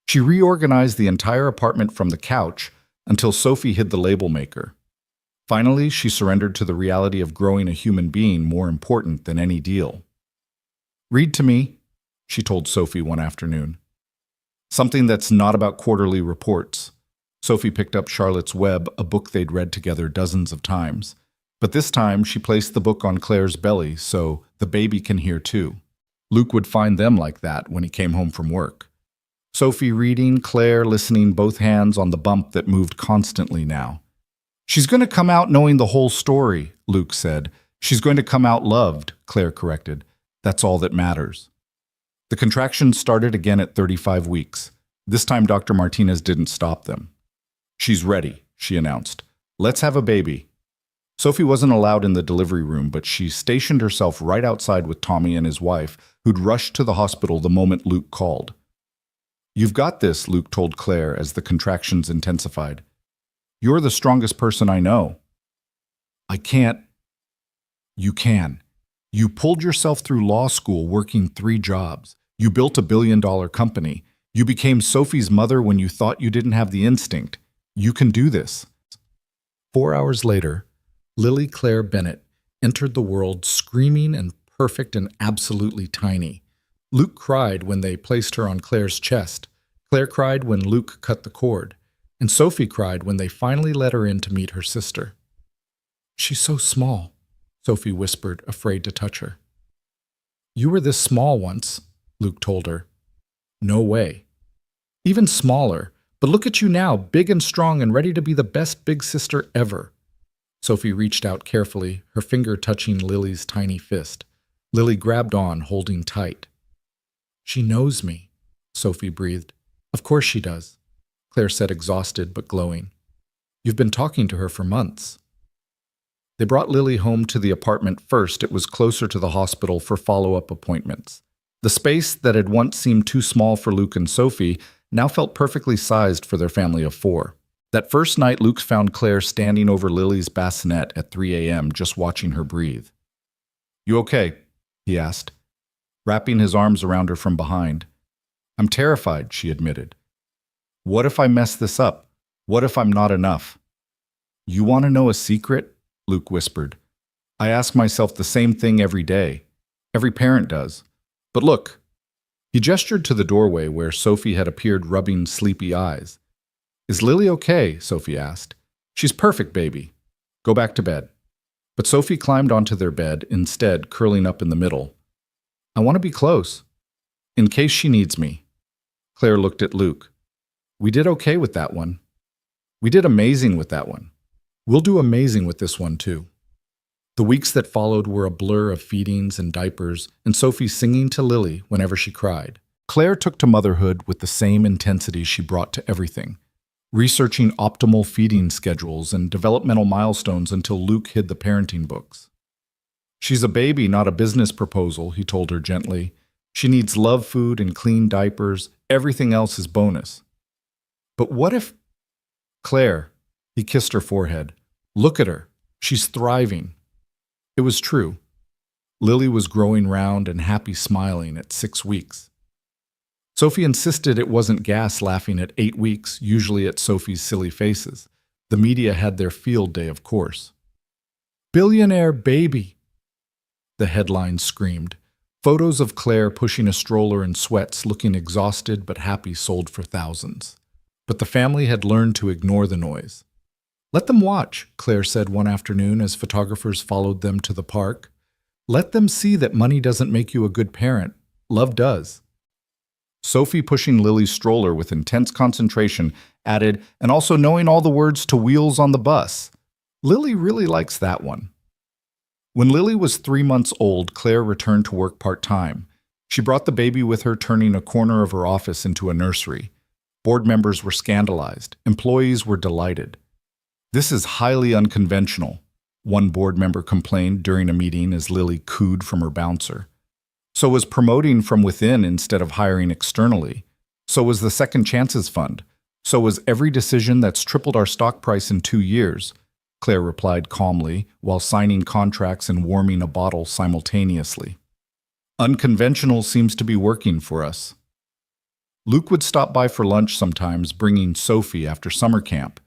She reorganized the entire apartment from the couch until Sophie hid the label maker. Finally, she surrendered to the reality of growing a human being more important than any deal. Read to me, she told Sophie one afternoon. Something that's not about quarterly reports. Sophie picked up Charlotte's Web, a book they'd read together dozens of times. But this time, she placed the book on Claire's belly so the baby can hear too. Luke would find them like that when he came home from work. Sophie reading, Claire listening, both hands on the bump that moved constantly now. She's going to come out knowing the whole story, Luke said. She's going to come out loved, Claire corrected. That's all that matters. The contractions started again at 35 weeks. This time Dr. Martinez didn't stop them. She's ready, she announced. Let's have a baby. Sophie wasn't allowed in the delivery room, but she stationed herself right outside with Tommy and his wife, who'd rushed to the hospital the moment Luke called. You've got this, Luke told Claire as the contractions intensified. You're the strongest person I know. I can't. You can. You pulled yourself through law school working 3 jobs. You built a billion-dollar company. You became Sophie's mother when you thought you didn't have the instinct. You can do this. 4 hours later, Lily Claire Bennett entered the world screaming and perfect and absolutely tiny. Luke cried when they placed her on Claire's chest. Claire cried when Luke cut the cord. And Sophie cried when they finally let her in to meet her sister. She's so small, Sophie whispered, afraid to touch her. You were this small once, Luke told her. No way. Even smaller, But look at you now, big and strong and ready to be the best big sister ever. Sophie reached out carefully, her finger touching Lily's tiny fist. Lily grabbed on, holding tight. She knows me, Sophie breathed. Of course she does, Claire said, exhausted but glowing. You've been talking to her for months. They brought Lily home to the apartment first. It was closer to the hospital for follow-up appointments. The space that had once seemed too small for Luke and Sophie now felt perfectly sized for their family of 4. That first night, Luke found Claire standing over Lily's bassinet at 3 a.m., just watching her breathe. You okay? He asked, wrapping his arms around her from behind. I'm terrified, she admitted. What if I mess this up? What if I'm not enough? You want to know a secret? Luke whispered. I ask myself the same thing every day. Every parent does. But look. He gestured to the doorway where Sophie had appeared, rubbing sleepy eyes. Is Lily okay? Sophie asked. She's perfect, baby. Go back to bed. But Sophie climbed onto their bed, instead curling up in the middle. I want to be close. In case she needs me. Claire looked at Luke. We did okay with that one. We did amazing with that one. We'll do amazing with this one, too. The weeks that followed were a blur of feedings and diapers, and Sophie singing to Lily whenever she cried. Claire took to motherhood with the same intensity she brought to everything, researching optimal feeding schedules and developmental milestones until Luke hid the parenting books. She's a baby, not a business proposal, he told her gently. She needs love food and clean diapers. Everything else is bonus. But what if... Claire, he kissed her forehead. Look at her. She's thriving. It was true. Lily was growing round and happy, smiling at 6 weeks. Sophie insisted it wasn't gas, laughing at 8 weeks, usually at Sophie's silly faces. The media had their field day, of course. Billionaire baby, the headline screamed. Photos of Claire pushing a stroller in sweats, looking exhausted but happy, sold for thousands. But the family had learned to ignore the noise. Let them watch, Claire said one afternoon as photographers followed them to the park. Let them see that money doesn't make you a good parent. Love does. Sophie, pushing Lily's stroller with intense concentration, added, and also knowing all the words to Wheels on the Bus. Lily really likes that one. When Lily was 3 months old, Claire returned to work part-time. She brought the baby with her, turning a corner of her office into a nursery. Board members were scandalized. Employees were delighted. This is highly unconventional, one board member complained during a meeting as Lily cooed from her bouncer. So was promoting from within instead of hiring externally. So was the Second Chances Fund. So was every decision that's tripled our stock price in 2 years, Claire replied calmly while signing contracts and warming a bottle simultaneously. Unconventional seems to be working for us. Luke would stop by for lunch sometimes, bringing Sophie after summer camp.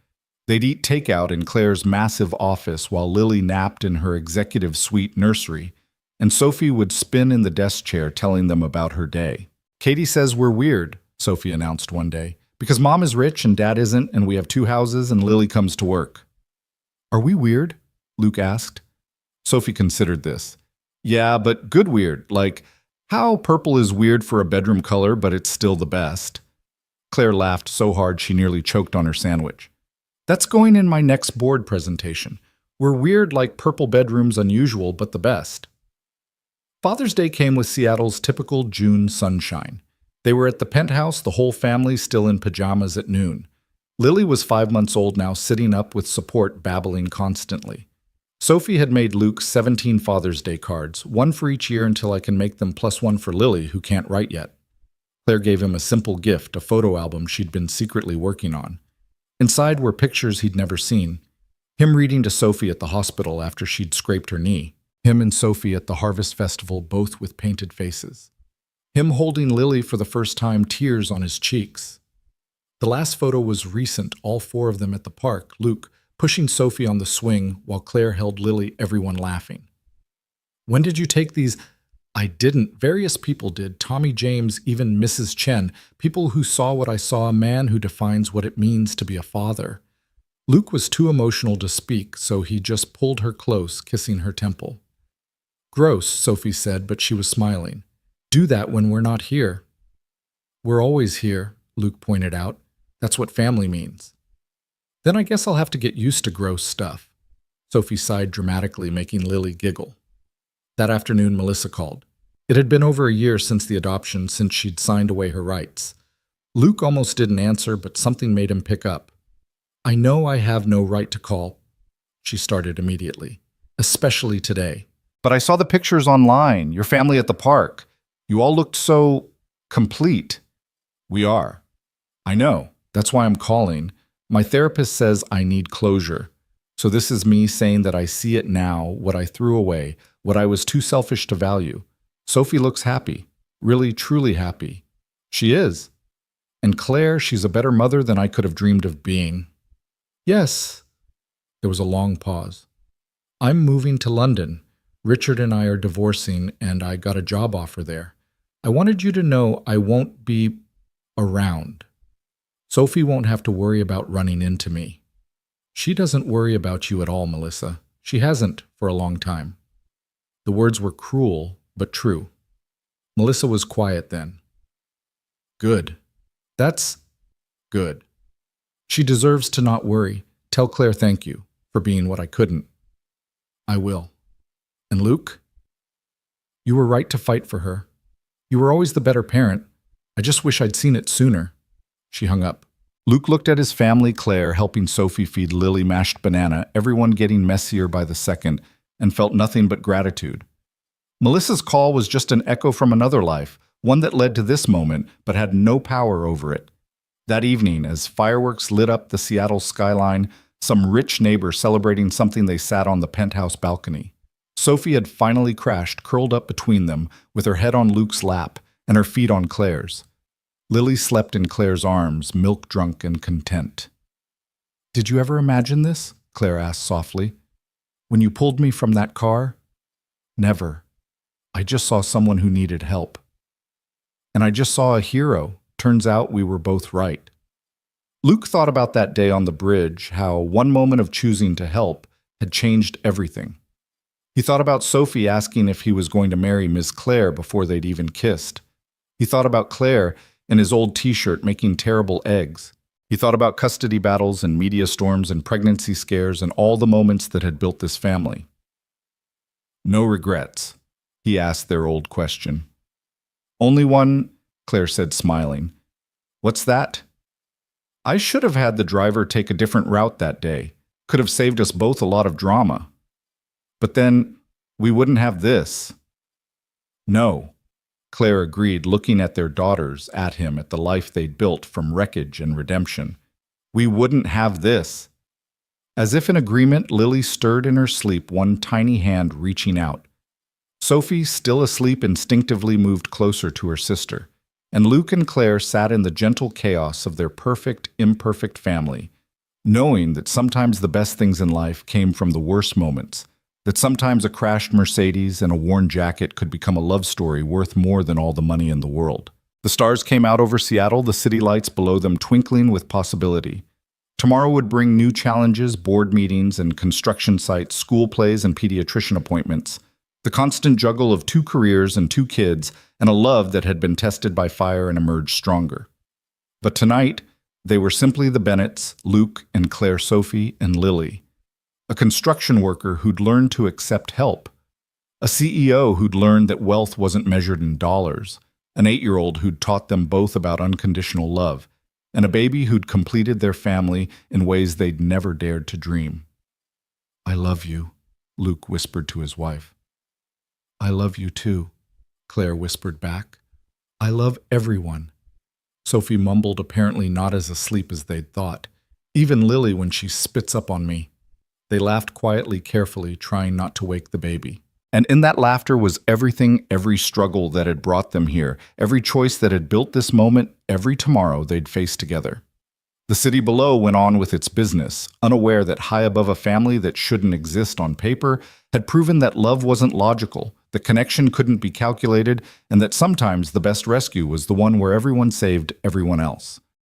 They'd eat takeout in Claire's massive office while Lily napped in her executive suite nursery, and Sophie would spin in the desk chair telling them about her day. Katie says we're weird, Sophie announced one day, because Mom is rich and Dad isn't, and we have 2 houses and Lily comes to work. Are we weird? Luke asked. Sophie considered this. Yeah, but good weird, like how purple is weird for a bedroom color, but it's still the best. Claire laughed so hard she nearly choked on her sandwich. That's going in my next board presentation. We're weird like purple bedrooms, unusual, but the best. Father's Day came with Seattle's typical June sunshine. They were at the penthouse, the whole family still in pajamas at noon. Lily was 5 months old now, sitting up with support, babbling constantly. Sophie had made Luke 17 Father's Day cards, 1 for each year until I can make them plus 1 for Lily, who can't write yet. Claire gave him a simple gift, a photo album she'd been secretly working on. Inside were pictures he'd never seen. Him reading to Sophie at the hospital after she'd scraped her knee. Him and Sophie at the Harvest Festival, both with painted faces. Him holding Lily for the first time, tears on his cheeks. The last photo was recent, all 4 of them at the park, Luke pushing Sophie on the swing while Claire held Lily, everyone laughing. When did you take these? I didn't. Various people did. Tommy James, even Mrs. Chen. People who saw what I saw, a man who defines what it means to be a father. Luke was too emotional to speak, so he just pulled her close, kissing her temple. Gross, Sophie said, but she was smiling. Do that when we're not here. We're always here, Luke pointed out. That's what family means. Then I guess I'll have to get used to gross stuff. Sophie sighed dramatically, making Lily giggle. That afternoon, Melissa called. It had been over a year since the adoption, since she'd signed away her rights. Luke almost didn't answer, but something made him pick up. I know I have no right to call, she started immediately, especially today. But I saw the pictures online, your family at the park. You all looked so complete. We are. I know. That's why I'm calling. My therapist says I need closure. So this is me saying that I see it now, what I threw away, what I was too selfish to value. Sophie looks happy, really, truly happy. She is. And Claire, she's a better mother than I could have dreamed of being. Yes. There was a long pause. I'm moving to London. Richard and I are divorcing, and I got a job offer there. I wanted you to know I won't be around. Sophie won't have to worry about running into me. She doesn't worry about you at all, Melissa. She hasn't for a long time. The words were cruel, but true. Melissa was quiet then. Good. That's good. She deserves to not worry. Tell Claire thank you for being what I couldn't. I will. And Luke? You were right to fight for her. You were always the better parent. I just wish I'd seen it sooner. She hung up. Luke looked at his family, Claire helping Sophie feed Lily mashed banana, everyone getting messier by the second, and felt nothing but gratitude. Melissa's call was just an echo from another life, one that led to this moment, but had no power over it. That evening, as fireworks lit up the Seattle skyline, some rich neighbor celebrating something, they sat on the penthouse balcony. Sophie had finally crashed, curled up between them, with her head on Luke's lap and her feet on Claire's. Lily slept in Claire's arms, milk-drunk and content. Did you ever imagine this? Claire asked softly. When you pulled me from that car? Never. I just saw someone who needed help. And I just saw a hero. Turns out we were both right. Luke thought about that day on the bridge, how one moment of choosing to help had changed everything. He thought about Sophie asking if he was going to marry Miss Claire before they'd even kissed. He thought about Claire in his old t-shirt making terrible eggs. He thought about custody battles and media storms and pregnancy scares and all the moments that had built this family. No regrets, he asked their old question. Only one, Claire said, smiling. What's that? I should have had the driver take a different route that day. Could have saved us both a lot of drama. But then we wouldn't have this. No, Claire agreed, looking at their daughters, at him, at the life they'd built from wreckage and redemption. We wouldn't have this. As if in agreement, Lily stirred in her sleep, one tiny hand reaching out. Sophie, still asleep, instinctively moved closer to her sister, and Luke and Claire sat in the gentle chaos of their perfect, imperfect family, knowing that sometimes the best things in life came from the worst moments, that sometimes a crashed Mercedes and a worn jacket could become a love story worth more than all the money in the world. The stars came out over Seattle, the city lights below them twinkling with possibility. Tomorrow would bring new challenges, board meetings and construction sites, school plays and pediatrician appointments, the constant juggle of 2 careers and 2 kids, and a love that had been tested by fire and emerged stronger. But tonight, they were simply the Bennetts, Luke and Claire, Sophie and Lily. A construction worker who'd learned to accept help. A CEO who'd learned that wealth wasn't measured in dollars. An 8-year-old who'd taught them both about unconditional love. And a baby who'd completed their family in ways they'd never dared to dream. I love you, Luke whispered to his wife. I love you too, Claire whispered back. I love everyone. Sophie mumbled, apparently not as asleep as they'd thought. Even Lily when she spits up on me. They laughed quietly, carefully, trying not to wake the baby. And in that laughter was everything, every struggle that had brought them here, every choice that had built this moment, every tomorrow they'd face together. The city below went on with its business, unaware that high above a family that shouldn't exist on paper had proven that love wasn't logical, that connection couldn't be calculated, and that sometimes the best rescue was the one where everyone saved everyone else.